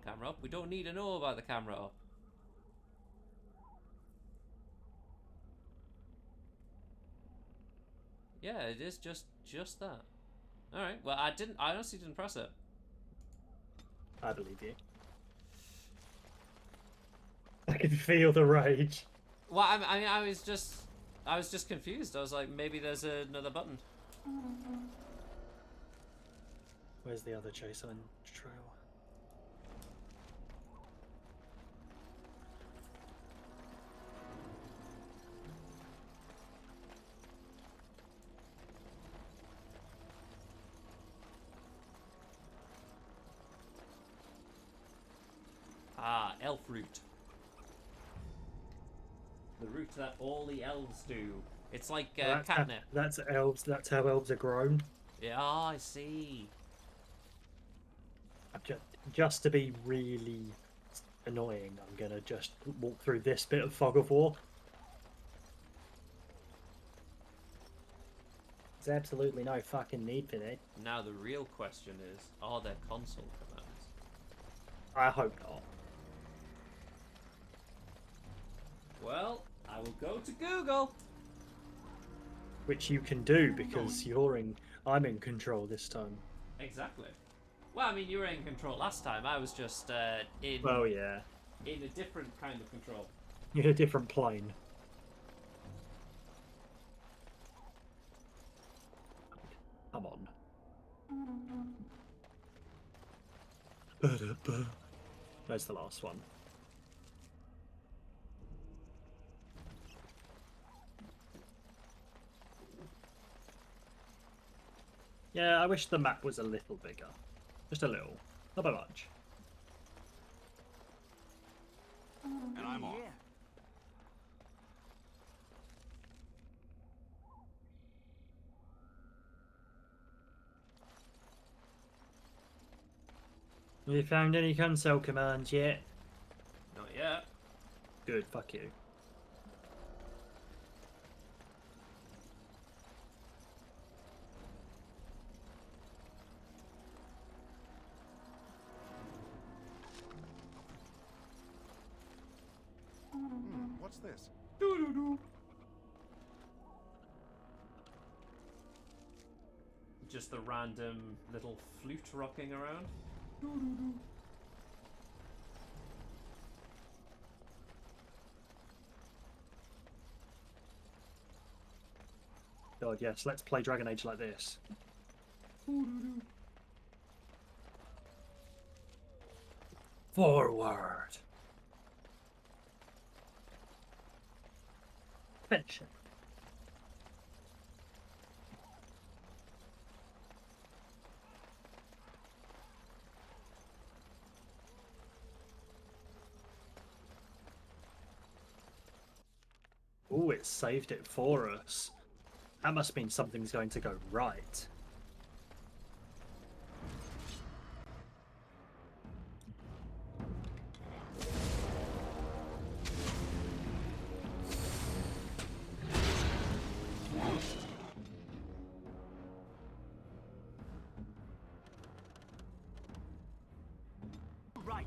camera up. We don't need to know about the camera up. Yeah, it is just that. Alright, well I honestly didn't press it. I believe you. I can feel the rage. Well, I mean, I was just confused. I was like, maybe there's another button. Where's the other Jason trail? Ah, elf route. The route that all the elves do. It's like catnip. That's elves. That's how elves are grown. Yeah, I see. Just to be really annoying, I'm gonna just walk through this bit of Fog of War. There's absolutely no fucking need for that. Now the real question is, are there console commands? I hope not. Well, I will go to Google. Which you can do because I'm in control this time. Exactly. Well, I mean, you were in control last time. I was just in. Oh yeah. In a different kind of control. You're in a different plane. Come on. There's the last one. Yeah, I wish the map was a little bigger. Just a little. Not by much. And I'm off. Have you found any console commands yet? Not yet. Good, fuck you. What's this? Just the random little flute rocking around. God, yes, let's play Dragon Age like this. Forward. Pension. Oh, it saved it for us. That must mean something's going to go right. Right.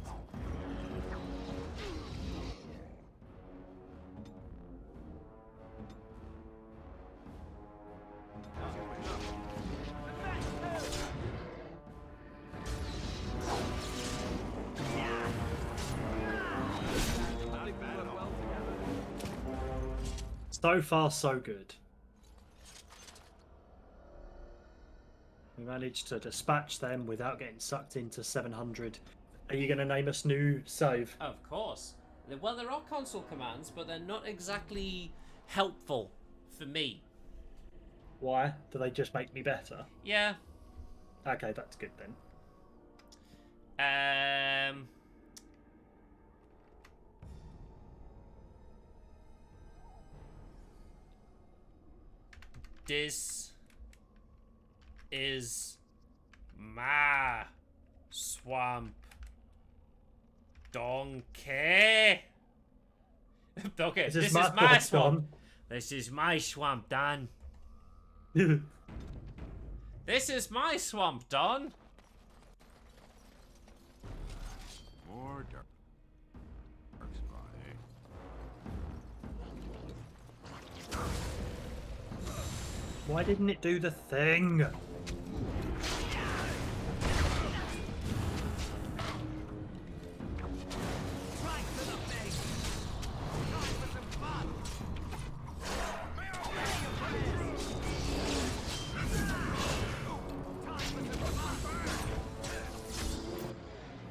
So far, so good. We managed to dispatch them without getting sucked into 700. Are you going to name us new save? Of course. Well, there are console commands, but they're not exactly helpful for me. Why? Do they just make me better? Yeah. Okay, that's good then. This is my swamp. Donkey. Okay, this is my swamp. This is my swamp, Don. This is my swamp, Don. More dark spy. Why didn't it do the thing?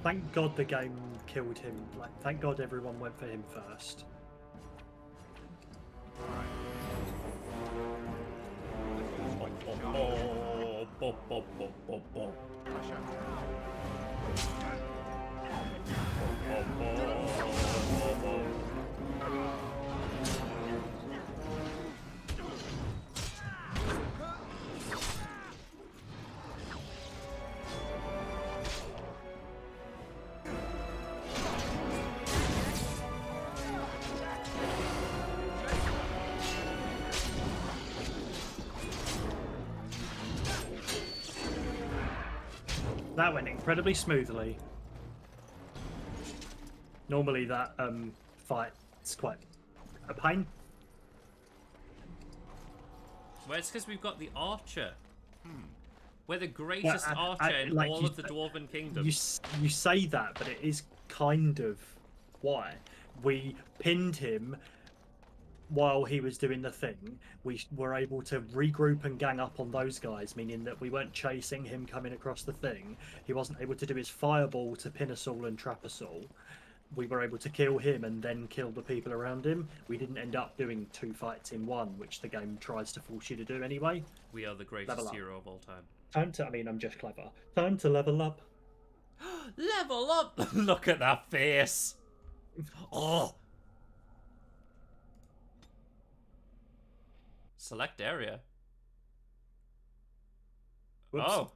Thank God the game killed him. Like, thank God everyone went for him first. That went incredibly smoothly. Normally that fight's quite a pain. Well, it's because we've got the archer. We're the greatest archer in like all you- of the Dwarven Kingdom. You say that, but it is kind of why. we pinned him while he was doing the thing. We were able to regroup and gang up on those guys, meaning that we weren't chasing him coming across the thing. He wasn't able to do his fireball to pin us all and trap us all. We were able to kill him and then kill the people around him. We didn't end up doing 2 fights in one, which the game tries to force you to do anyway. We are the greatest hero of all time. Time to, I mean, I'm just clever. Time to level up. Level up! Look at that face! Oh! Select area. Whoops. Oh.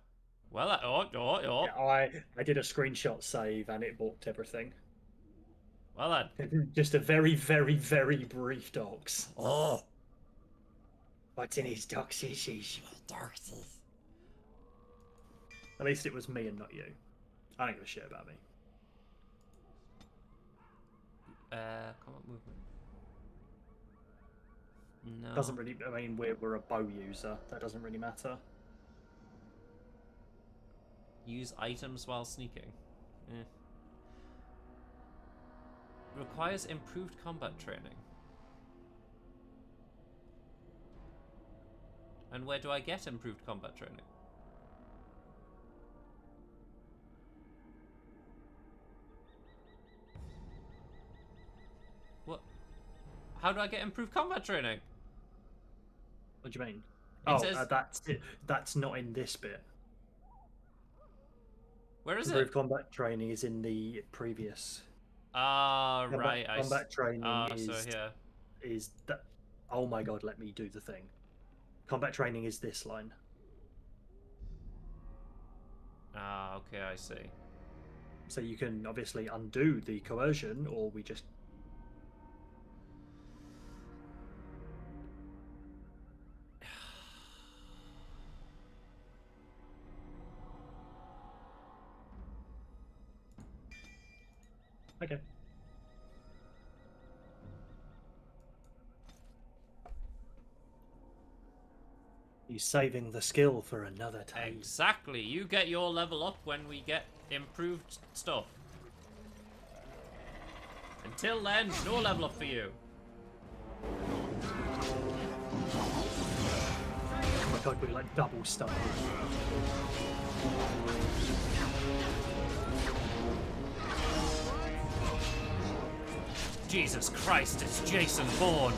Well, Yeah, I did a screenshot save and it walked everything. Well then. Just a very, very, very brief docs. Oh. What's in his doxies? Doxies. At least it was me and not you. I don't give a shit about me. Combat movement. No. Doesn't really. I mean, we're a bow user. That doesn't really matter. Use items while sneaking. Requires improved combat training. And where do I get improved combat training? What? How do I get improved combat training? What do you mean? It says... that's it. That's not in this bit. Where is improved it? Combat training is in the previous. Ah, right. Combat training so here. is that. Oh my god! Let me do the thing. Combat training is this line. Ah, okay, I see. So you can obviously undo the coercion, or we just. Okay. He's saving the skill for another time. Exactly. You get your level up when we get improved stuff. Until then, no level up for you. Oh my god, we like double stuff. Jesus Christ, it's Jason Bourne.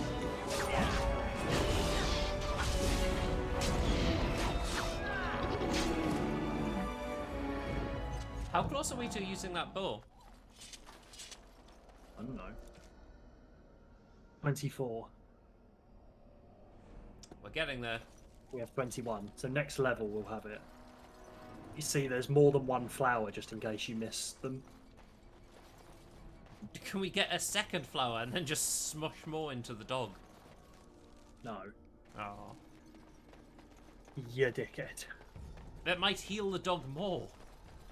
How close are we to using that bow? I don't know. 24. We're getting there. We have 21. So next level we'll have it. You see, there's more than one flower just in case you miss them. Can we get a second flower and then just smush more into the dog? No. Oh. You dickhead. That might heal the dog more.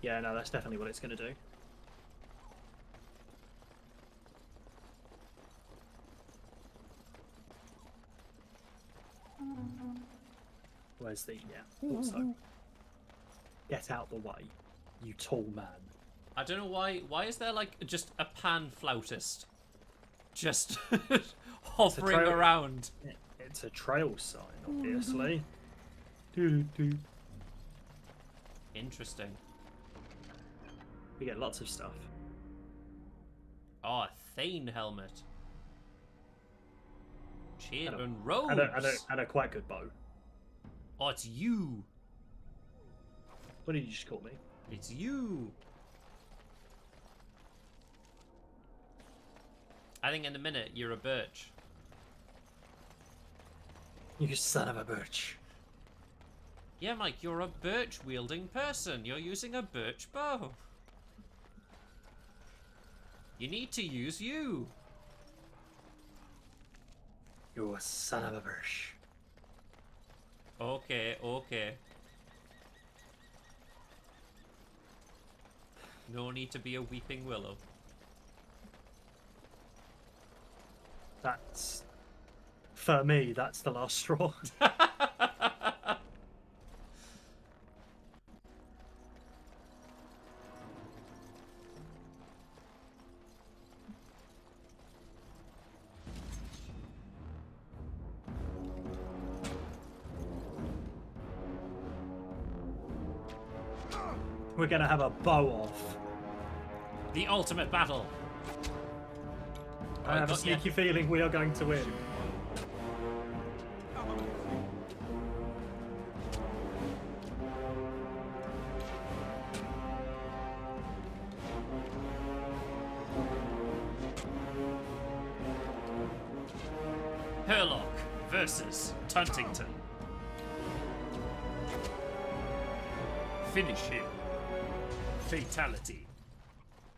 Yeah, no, that's definitely what it's going to do. Where's the... yeah, also. Get out the way, you tall man. I don't know why is there like just a pan flautist just hovering around? It's a trail sign, obviously. Doo-doo-doo. Interesting. We get lots of stuff. Oh, a Thane helmet. Chain and And robes. and a quite good bow. Oh, it's you. What did you just call me? It's you. I think in a minute you're a birch. You son of a birch. Yeah, Mike, you're a birch-wielding person. You're using a birch bow. You need to use you. You son of a birch. Okay, okay. No need to be a weeping willow. That's... for me, that's the last straw. We're gonna have a bow off. The ultimate battle. I have a sneaky feeling we are going to win. Herlock versus Tuntington. Finish him. Fatality.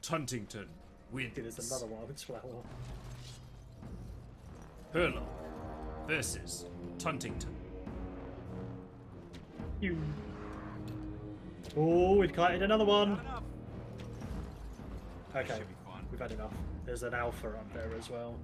Tuntington wins. There's another wildflower. Herlock versus Tuntington. You. Oh, we've kited another one. Okay, we've had enough. There's an alpha up there as well.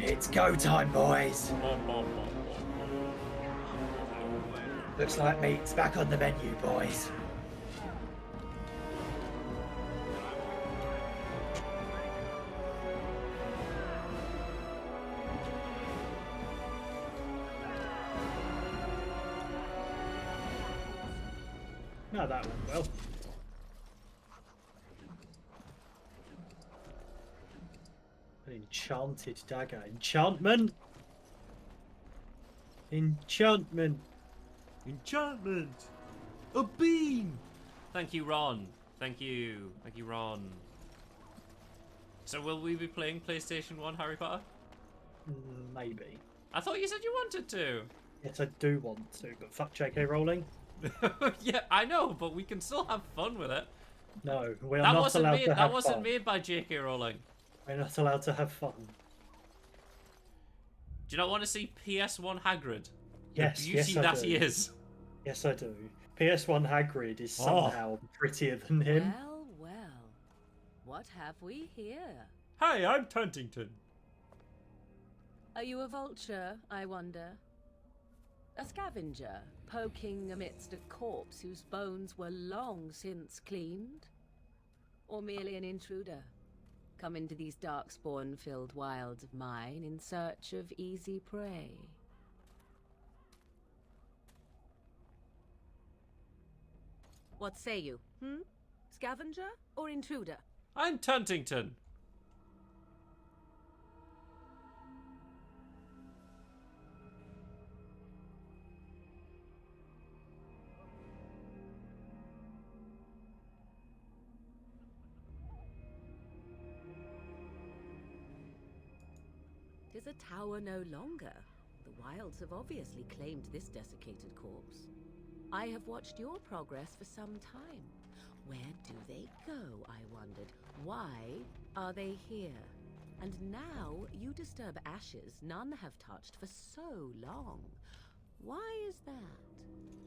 It's go time, boys. Looks like meat's back on the menu, boys. No, that went well. An enchanted dagger. Enchantment? Enchantment. Enchantment! A beam! Thank you, Ron. Thank you. Thank you, Ron. So will we be playing PlayStation 1 Harry Potter? Maybe. I thought you said you wanted to. Yes, I do want to, but fuck JK Rowling. Yeah, I know, but we can still have fun with it. No, we are not allowed to have fun. That wasn't made by J.K. Rowling. We're not allowed to have fun. Do you not want to see PS1 Hagrid? Yes, the beauty that he is. Yes, I do. PS1 Hagrid is somehow prettier than him. Well, well. What have we here? Hi, I'm Tuntington. Are you a vulture, I wonder? A scavenger, poking amidst a corpse whose bones were long since cleaned? Or merely an intruder, come into these darkspawn-filled wilds of mine in search of easy prey? What say you, Scavenger or intruder? I'm Tuntington. Tis a tower no longer. The wilds have obviously claimed this desiccated corpse. I have watched your progress for some time. Where do they go, I wondered? Why are they here? And now you disturb ashes none have touched for so long. Why is that?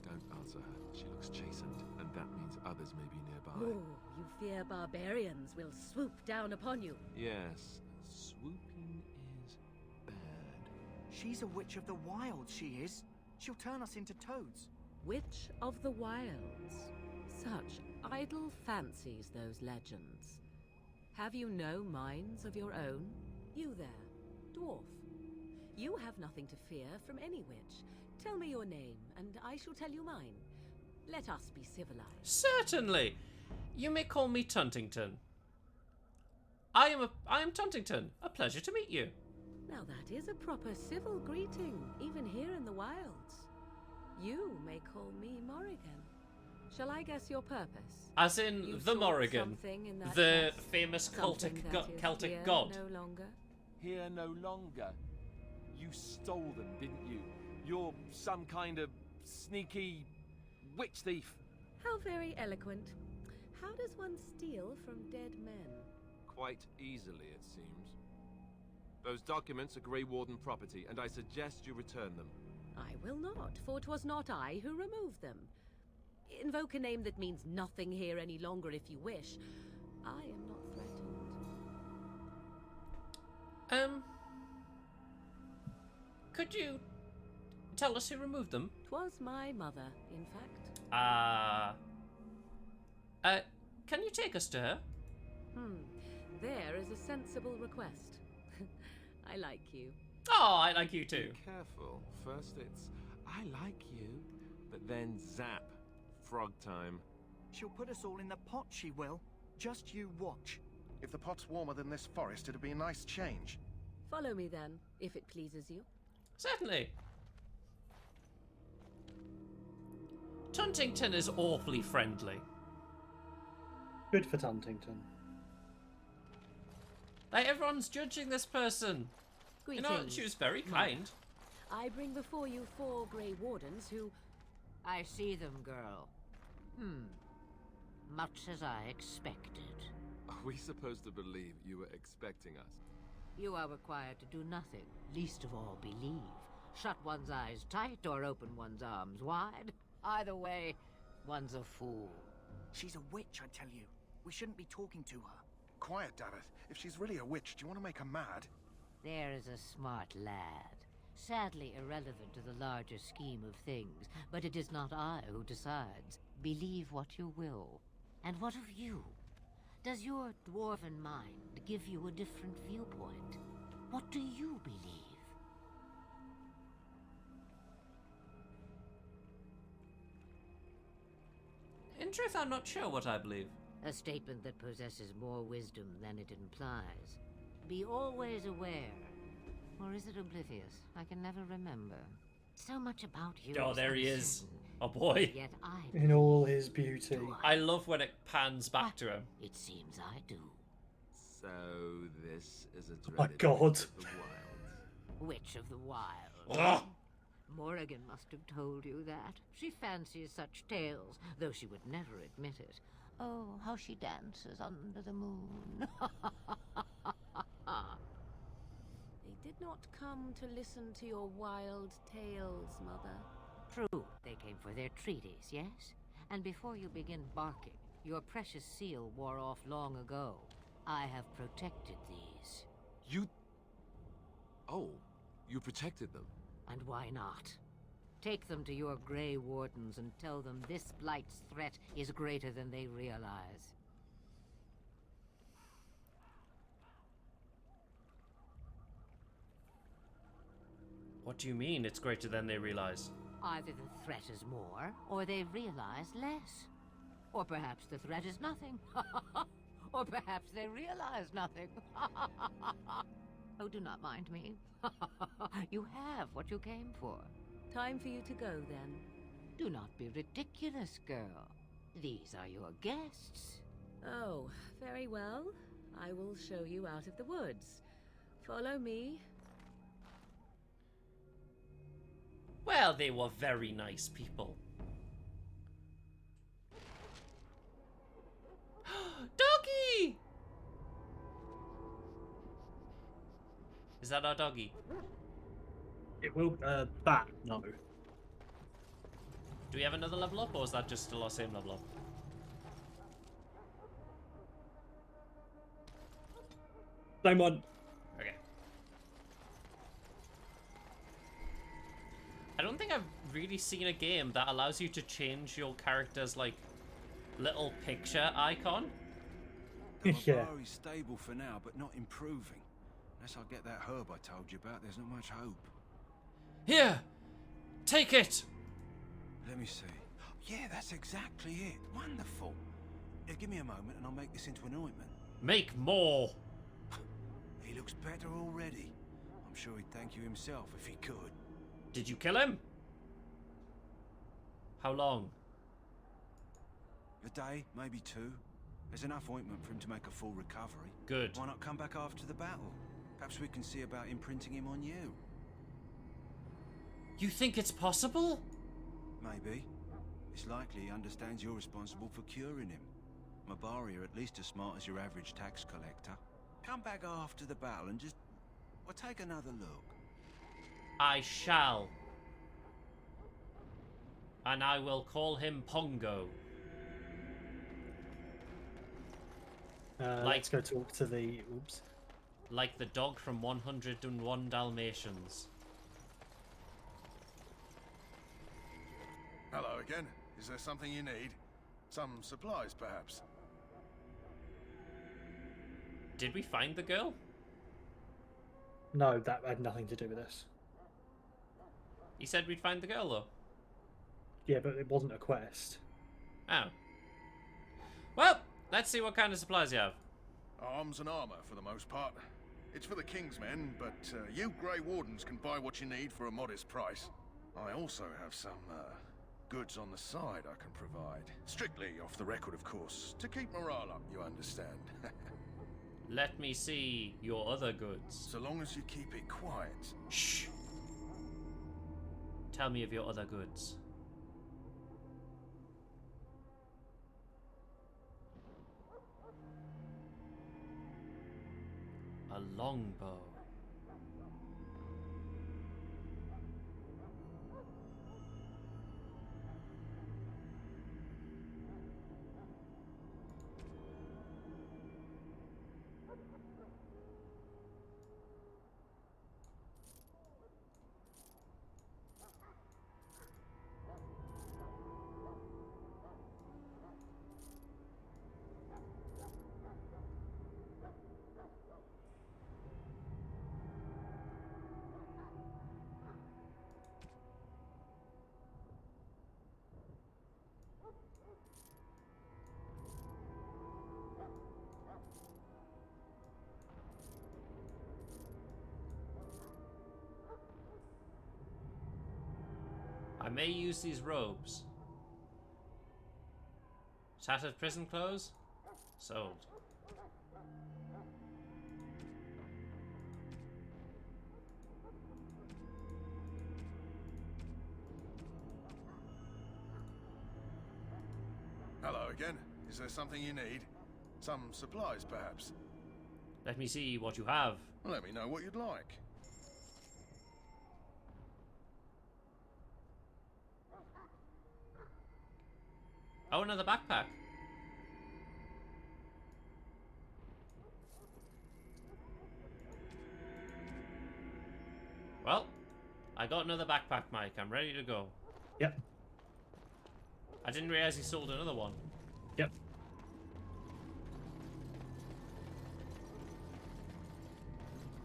Don't answer her. She looks chastened, and that means others may be nearby. Oh, you fear barbarians will swoop down upon you. Yes, swooping is bad. She's a witch of the wilds, she is. She'll turn us into toads. Witch of the wilds. Such idle fancies, those legends. Have you no minds of your own? You there, dwarf. You have nothing to fear from any witch. Tell me your name, and I shall tell you mine. Let us be civilized. Certainly. You may call me Tuntington. I am Tuntington. A pleasure to meet you. Now that is a proper civil greeting, even here in the wilds. You may call me Morrigan. Shall I guess your purpose? As in You the sought Morrigan, something in that the chest, famous something that is Celtic here god. No longer. Here no longer. You stole them, didn't you? You're some kind of sneaky witch thief. How very eloquent. How does one steal from dead men? Quite easily, it seems. Those documents are Grey Warden property, and I suggest you return them. I will not, for 'twas not I who removed them. Invoke a name that means nothing here any longer if you wish. I am not threatened. Could you tell us who removed them? 'Twas my mother, in fact. Can you take us to her? There is a sensible request. I like you. Oh, I like you too. Be careful. First it's, I like you, but then zap. Frog time. She'll put us all in the pot, she will. Just you watch. If the pot's warmer than this forest, it'd be a nice change. Follow me then, if it pleases you. Certainly. Tuntington is awfully friendly. Good for Tuntington. Like, everyone's judging this person. Greetings, You know, she was very kind. I bring before you 4 Grey Wardens who... I see them, girl. Much as I expected. Are we supposed to believe you were expecting us? You are required to do nothing, least of all believe. Shut one's eyes tight or open one's arms wide. Either way, one's a fool. She's a witch, I tell you. We shouldn't be talking to her. Quiet, Davith. If she's really a witch, do you want to make her mad? There is a smart lad. Sadly irrelevant to the larger scheme of things, but it is not I who decides. Believe what you will. And what of you? Does your dwarven mind give you a different viewpoint? What do you believe? In truth, I'm not sure what I believe. A statement that possesses more wisdom than it implies. Be always aware. Or is it oblivious? I can never remember. So much about you. Oh, there he is. Oh boy. Yet I In all his beauty. I love when it pans back to him. It seems I do. So this is a Oh my dreaded God. witch of the wild. Witch of the Wild. Ugh. Morrigan must have told you that. She fancies such tales, though she would never admit it. Oh, how she dances under the moon. They did not come to listen to your wild tales, Mother. True, they came for their treaties, yes? And before you begin barking, your precious seal wore off long ago. I have protected these. You... Oh, you protected them. And why not? Take them to your Grey Wardens and tell them this Blight's threat is greater than they realize. What do you mean it's greater than they realize? Either the threat is more, or they realize less. Or perhaps the threat is nothing. Or perhaps they realize nothing. Oh, do not mind me. You have what you came for. Time for you to go, then. Do not be ridiculous, girl. These are your guests. Oh, very well. I will show you out of the woods. Follow me. Well, they were very nice people. Doggy! Is that our doggy? It will, bat, no. Do we have another level up, or is that just still our same level up? Same one. Okay. I don't think I've really seen a game that allows you to change your character's, like, little picture icon. Yeah. He's stable for now, but not improving. Unless I get that herb I told you about, there's not much hope. Here! Take it! Let me see. Yeah, that's exactly it. Wonderful. Yeah, give me a moment and I'll make this into an ointment. Make more! He looks better already. I'm sure he'd thank you himself if he could. Did you kill him? How long? A day, maybe 2. There's enough ointment for him to make a full recovery. Good. Why not come back after the battle? Perhaps we can see about imprinting him on you. You think it's possible? Maybe. It's likely he understands you're responsible for curing him. Mabari are at least as smart as your average tax collector. Come back after the battle and just... well, take another look. I shall. And I will call him Pongo. Let's go talk to the... Oops. Like the dog from 101 Dalmatians. Hello again. Is there something you need? Some supplies, perhaps? Did we find the girl? No, that had nothing to do with this. He said we'd find the girl, though. Yeah, but it wasn't a quest. Oh. Well, let's see what kind of supplies you have. Arms and armor, for the most part. It's for the King's men, but you Grey Wardens can buy what you need for a modest price. I also have some goods on the side I can provide. Strictly off the record, of course. To keep morale up, you understand. Let me see your other goods. So long as you keep it quiet. Shh. Tell me of your other goods. A longbow. I may use these robes. Tattered prison clothes? Sold. Hello again. Is there something you need? Some supplies, perhaps? Let me see what you have. Let me know what you'd like. Oh, another backpack. Well, I got another backpack, Mike. I'm ready to go. Yep. I didn't realize he sold another one. Yep.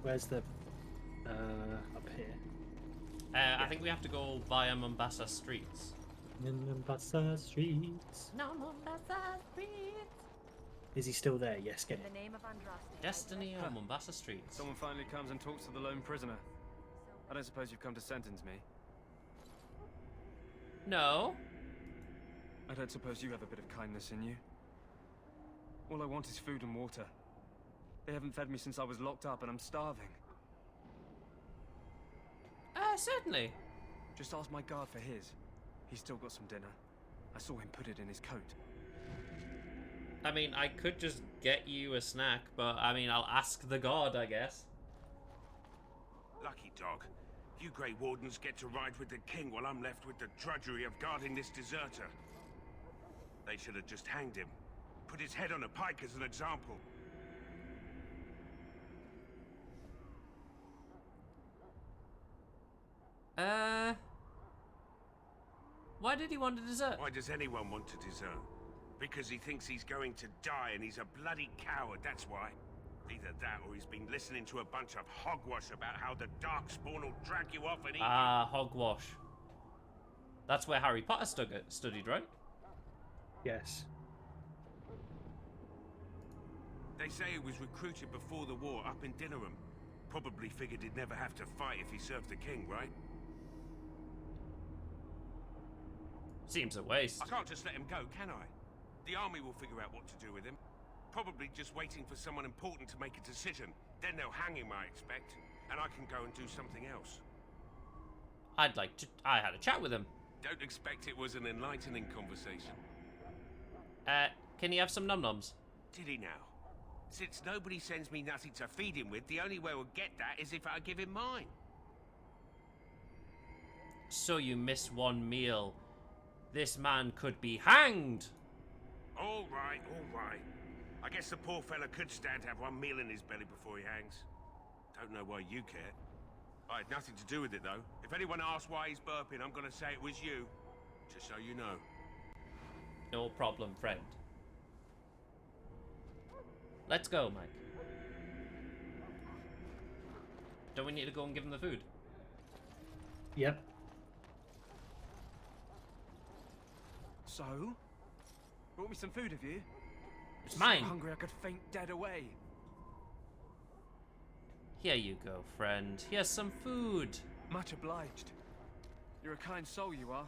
Where's the... up here. I think we have to go via Mombasa streets. In Mombasa streets. No, Mombasa streets. Is he still there? Yes, get In it. the name of Andraste. Destiny on Mombasa streets. Someone finally comes and talks to the lone prisoner. I don't suppose you've come to sentence me. No. I don't suppose you have a bit of kindness in you. All I want is food and water. They haven't fed me since I was locked up and I'm starving. Certainly. Just ask my guard for his. He's still got some dinner. I saw him put it in his coat. I mean, I could just get you a snack, but I mean, I'll ask the god, I guess. Lucky dog. You Grey Wardens get to ride with the king while I'm left with the drudgery of guarding this deserter. They should have just hanged him. Put his head on a pike as an example. Why did he want to desert? Why does anyone want to desert? Because he thinks he's going to die and he's a bloody coward, that's why. Either that or he's been listening to a bunch of hogwash about how the Darkspawn will drag you off and eat Ah, hogwash. That's where Harry Potter studied, right? Yes. They say he was recruited before the war up in Dinnerham. Probably figured he'd never have to fight if he served the king, right? Seems a waste. I can't just let him go, can I? The army will figure out what to do with him. Probably just waiting for someone important to make a decision. Then they'll hang him, I expect. And I can go and do something else. I had a chat with him. Don't expect it was an enlightening conversation. Can he have some num-nums? Did he now? Since nobody sends me nothing to feed him with, the only way we'll get that is if I give him mine. So you miss one meal. This man could be hanged! All right, all right. I guess the poor fella could stand to have one meal in his belly before he hangs. Don't know why you care. I had nothing to do with it, though. If anyone asks why he's burping, I'm gonna say it was you. Just so you know. No problem, friend. Let's go, Mike. Don't we need to go and give him the food? Yep. So? Brought me some food, have you? It's mine. So hungry I could faint dead away. Here you go, friend. Here's some food. Much obliged. You're a kind soul, you are.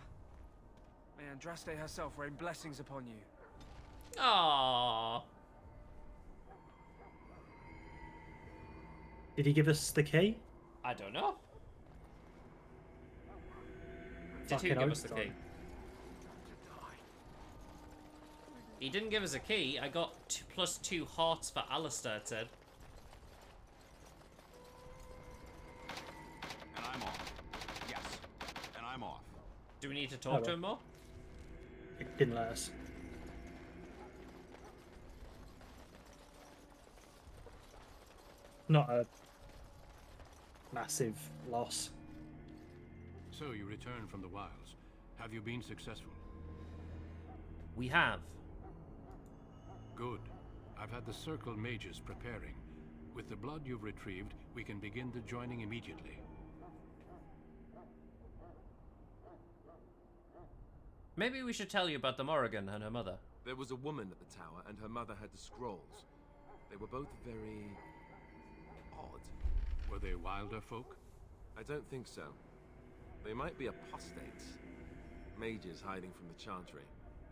May Andraste herself rain blessings upon you. Aww. Did he give us the key? I don't know. Did Fucking he give oath us the on. key? He didn't give us a key. I got +2 hearts for Alistair, it said. And I'm off. Yes. And I'm off. Do we need to talk to him more? It didn't let us. Not a massive loss. So you return from the wilds. Have you been successful? We have. Good. I've had the Circle mages preparing. With the blood you've retrieved, we can begin the joining immediately. Maybe we should tell you about the Morrigan and her mother. There was a woman at the tower, and her mother had the scrolls. They were both very odd. Were they wilder folk? I don't think so. They might be apostates. Mages hiding from the Chantry.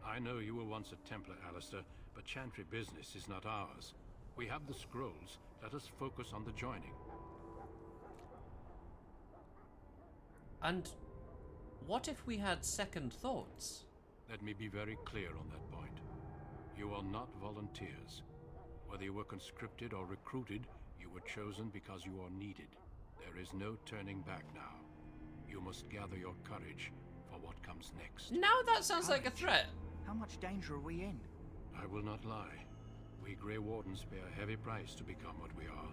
I know you were once a Templar, Alistair, but Chantry business is not ours. We have the scrolls. Let us focus on the joining. And what if we had second thoughts? Let me be very clear on that point. You are not volunteers. Whether you were conscripted or recruited, you were chosen because you are needed. There is no turning back now. You must gather your courage for what comes next. Now that sounds like a threat. How much danger are we in? I will not lie. We Grey Wardens pay a heavy price to become what we are.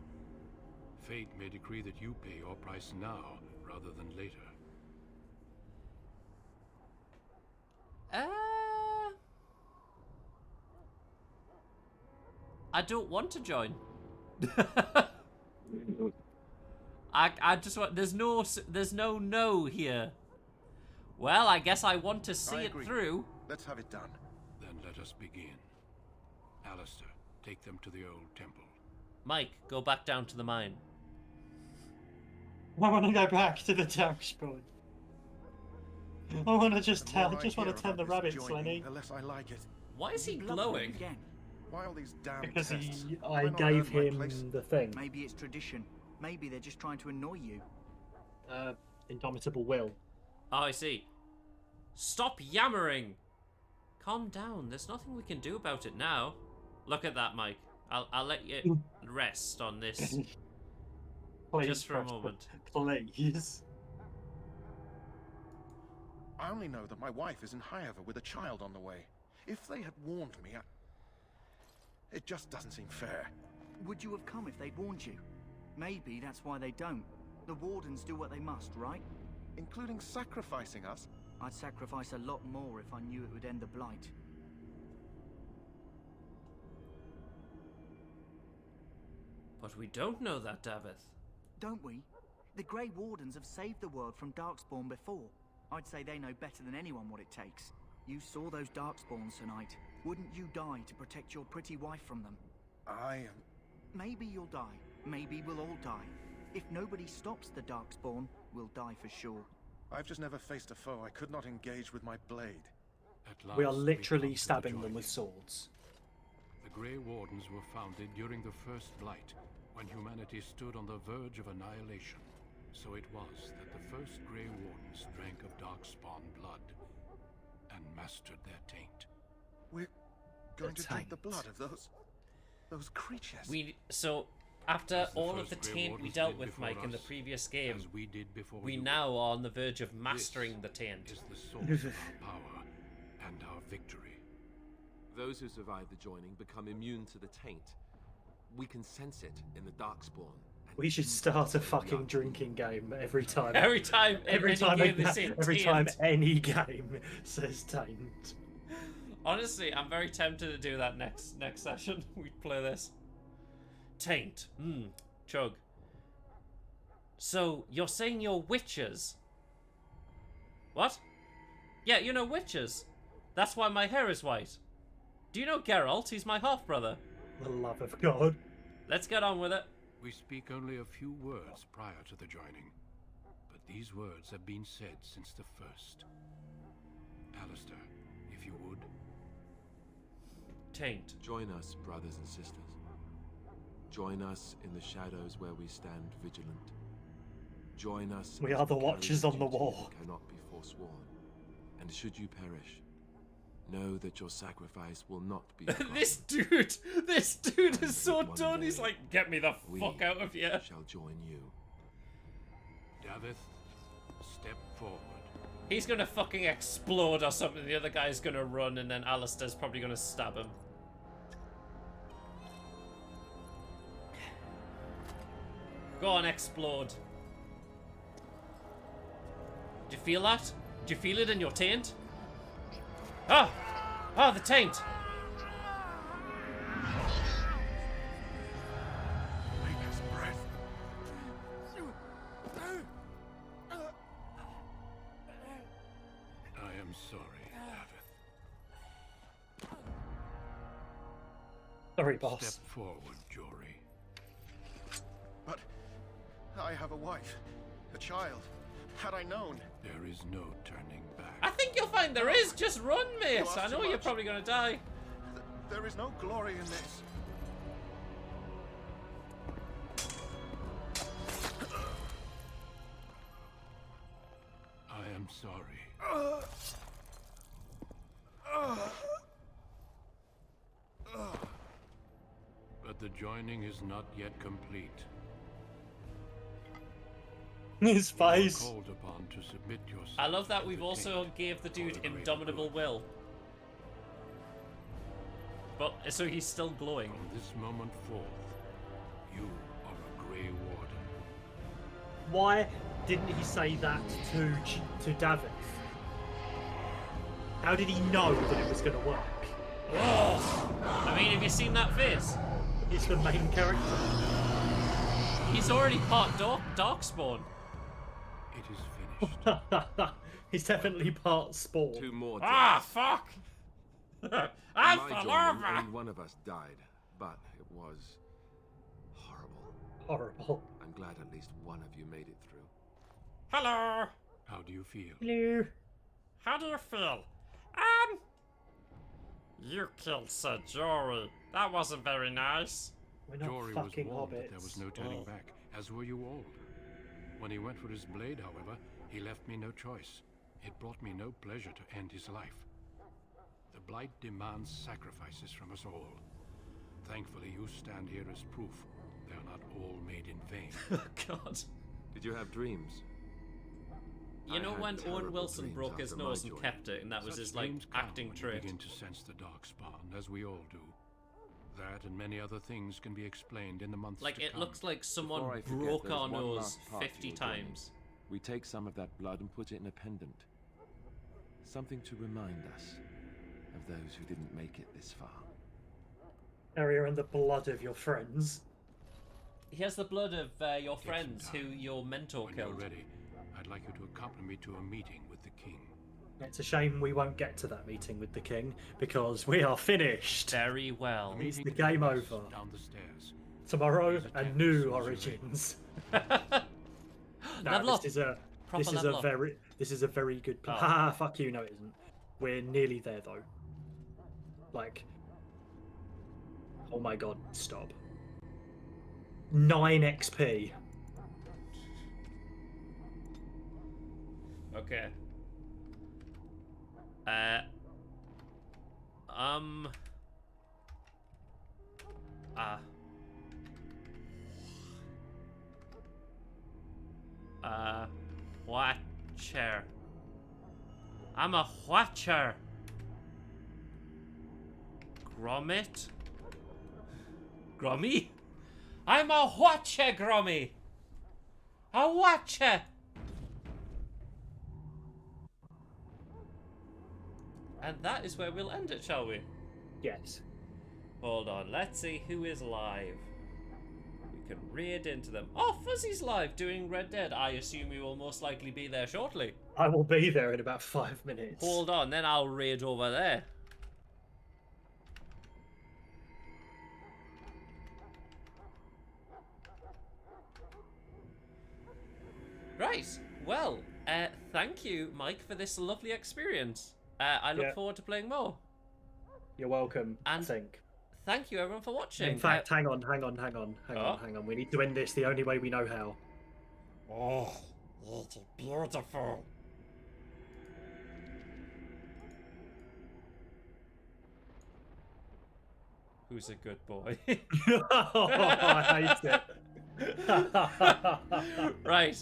Fate may decree that you pay your price now, rather than later. I don't want to join. I just want. There's no no here. Well, I guess I want to see it through. Let's have it done. Then let us begin. Alistair, take them to the old temple. Mike, go back down to the mine. I want to go back to the dark spawn. I want to just The more tell. I Just want hear to tell about the this rabbits, joining, Lenny. the less I like it. Why is he glowing? Again. Why all these damn Because tests? I Why not gave earn my him place? the thing. Maybe it's tradition. Maybe they're just trying to annoy you. Indomitable will. Oh, I see. Stop yammering. Calm down. There's nothing we can do about it now. Look at that, Mike. I'll let you rest on this. Please, Just for a Prosper, moment. Please. I only know that my wife is in Highover with a child on the way. If they had warned me, it just doesn't seem fair. Would you have come if they'd warned you? Maybe that's why they don't. The Wardens do what they must, right? Including sacrificing us? I'd sacrifice a lot more if I knew it would end the Blight. But we don't know that, Davith. Don't we? The Grey Wardens have saved the world from Darkspawn before. I'd say they know better than anyone what it takes. You saw those Darkspawns tonight. Wouldn't you die to protect your pretty wife from them? Maybe you'll die. Maybe we'll all die. If nobody stops the Darkspawn, we'll die for sure. I've just never faced a foe I could not engage with my blade. At We are last, literally come to the stabbing them joining. with swords. The Grey Wardens were founded during the First Blight, when humanity stood on the verge of annihilation. So it was that the first Grey Wardens drank of Darkspawn blood and mastered their taint. We're going to drink the blood of those creatures. So after As the all of first the Grey taint we Wardens dealt did with, before Mike, in the us, previous game, as we did before we you, now are on the verge of mastering this the taint. is the source of our power and our victory. Those who survive the joining become immune to the taint. We can sense it in the Darkspawn, We should start a fucking drinking game every time. Every time any game says taint. Honestly, I'm very tempted to do that next session. We play this. Taint. Chug. So, you're saying you're witches? What? Yeah, you know witches. That's why my hair is white. Do you know Geralt? He's my half-brother. For the love of God. Let's get on with it. We speak only a few words prior to the joining, but these words have been said since the first. Alistair, if you would. Taint. Join us, brothers and sisters. Join us in the shadows where we stand vigilant. Join us. We are the watchers on the wall. Cannot be forsworn. And should you perish, know that your sacrifice will not be. This dude is so done. He's like, get me the fuck out of here. Shall join you. Davith, step forward. He's gonna fucking explode or something. The other guy's gonna run, and then Alistair's probably gonna stab him. Go on, explode. Do you feel that? Do you feel it in your taint? Ah! Ah, the taint! I am sorry, Davith. Sorry, boss. Step forward, Jory. But I have a wife, a child. Had I known. There is no turning back. I think you'll find there is. Just run, mate. I know you're probably gonna die. There is no glory in this. I am sorry. But the joining is not yet complete. His face. You are called upon to submit yourself. I love that we've also gave the dude indomitable will. But so he's still glowing. From this moment forth, you are a Grey Warden. Why didn't he say that to Davith? How did he know that it was going to work? I mean, have you seen that face? He's the main character. He's already part Darkspawn. It is finished. He's definitely part Spawn. 2 more. Ah, fuck! I My fell joining, over! only one of us died, but it was horrible. Horrible. I'm glad at least one of you made it through. Hello! How do you feel? Hello. How do you feel? You killed Sir Jory. That wasn't very nice. We're not Jory was fucking warned that hobbits. there was no turning back, as were you all. When he went for his blade, however, he left me no choice. It brought me no pleasure to end his life. The Blight demands sacrifices from us all. Thankfully, you stand here as proof they are not all made in vain. God. Did you have dreams? You know I had when Owen terrible Wilson dreams broke his after nose my and joining. kept it, and that was Such his, like, dreams come acting when trait? You begin to sense the Darkspawn, as we all do. That and many other things can be explained in the months Like, to it come. looks like someone Before I forget, broke there's our one nose last part to 50 your journey. times. We take some of that blood and put it in a pendant. Something to remind us of those who didn't make it this far. Area and the blood of your friends. He has the blood of your Take some friends who time. your mentor When killed. you're ready, I'd like you to accompany me to a meeting with the king. It's a shame we won't get to that meeting with the king because we are finished. Very well. It's the game over. Down the stairs. Tomorrow, a new Origins. Level up. This is a very good plan. Oh. Ah, fuck you, no it isn't. We're nearly there though. Like, oh my god, stop. 9 XP. Okay. Watcher. I'm a watcher. Gromit? Grommy? I'm a watcher, Grommy. A watcher. And that is where we'll end it, shall we? Yes. Hold on, let's see who is live. We can raid into them. Oh, Fuzzy's live doing Red Dead. I assume he will most likely be there shortly. I will be there in about 5 minutes. Hold on, then I'll raid over there. Right, well, thank you, Mike, for this lovely experience. I look forward to playing more. You're welcome, and I think. Thank you, everyone, for watching. In fact, hang on. We need to end this the only way we know how. Oh, it's beautiful. Who's a good boy? Oh, I hate it. Right.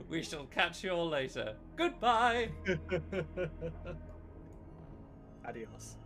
We shall catch you all later. Goodbye. Adios.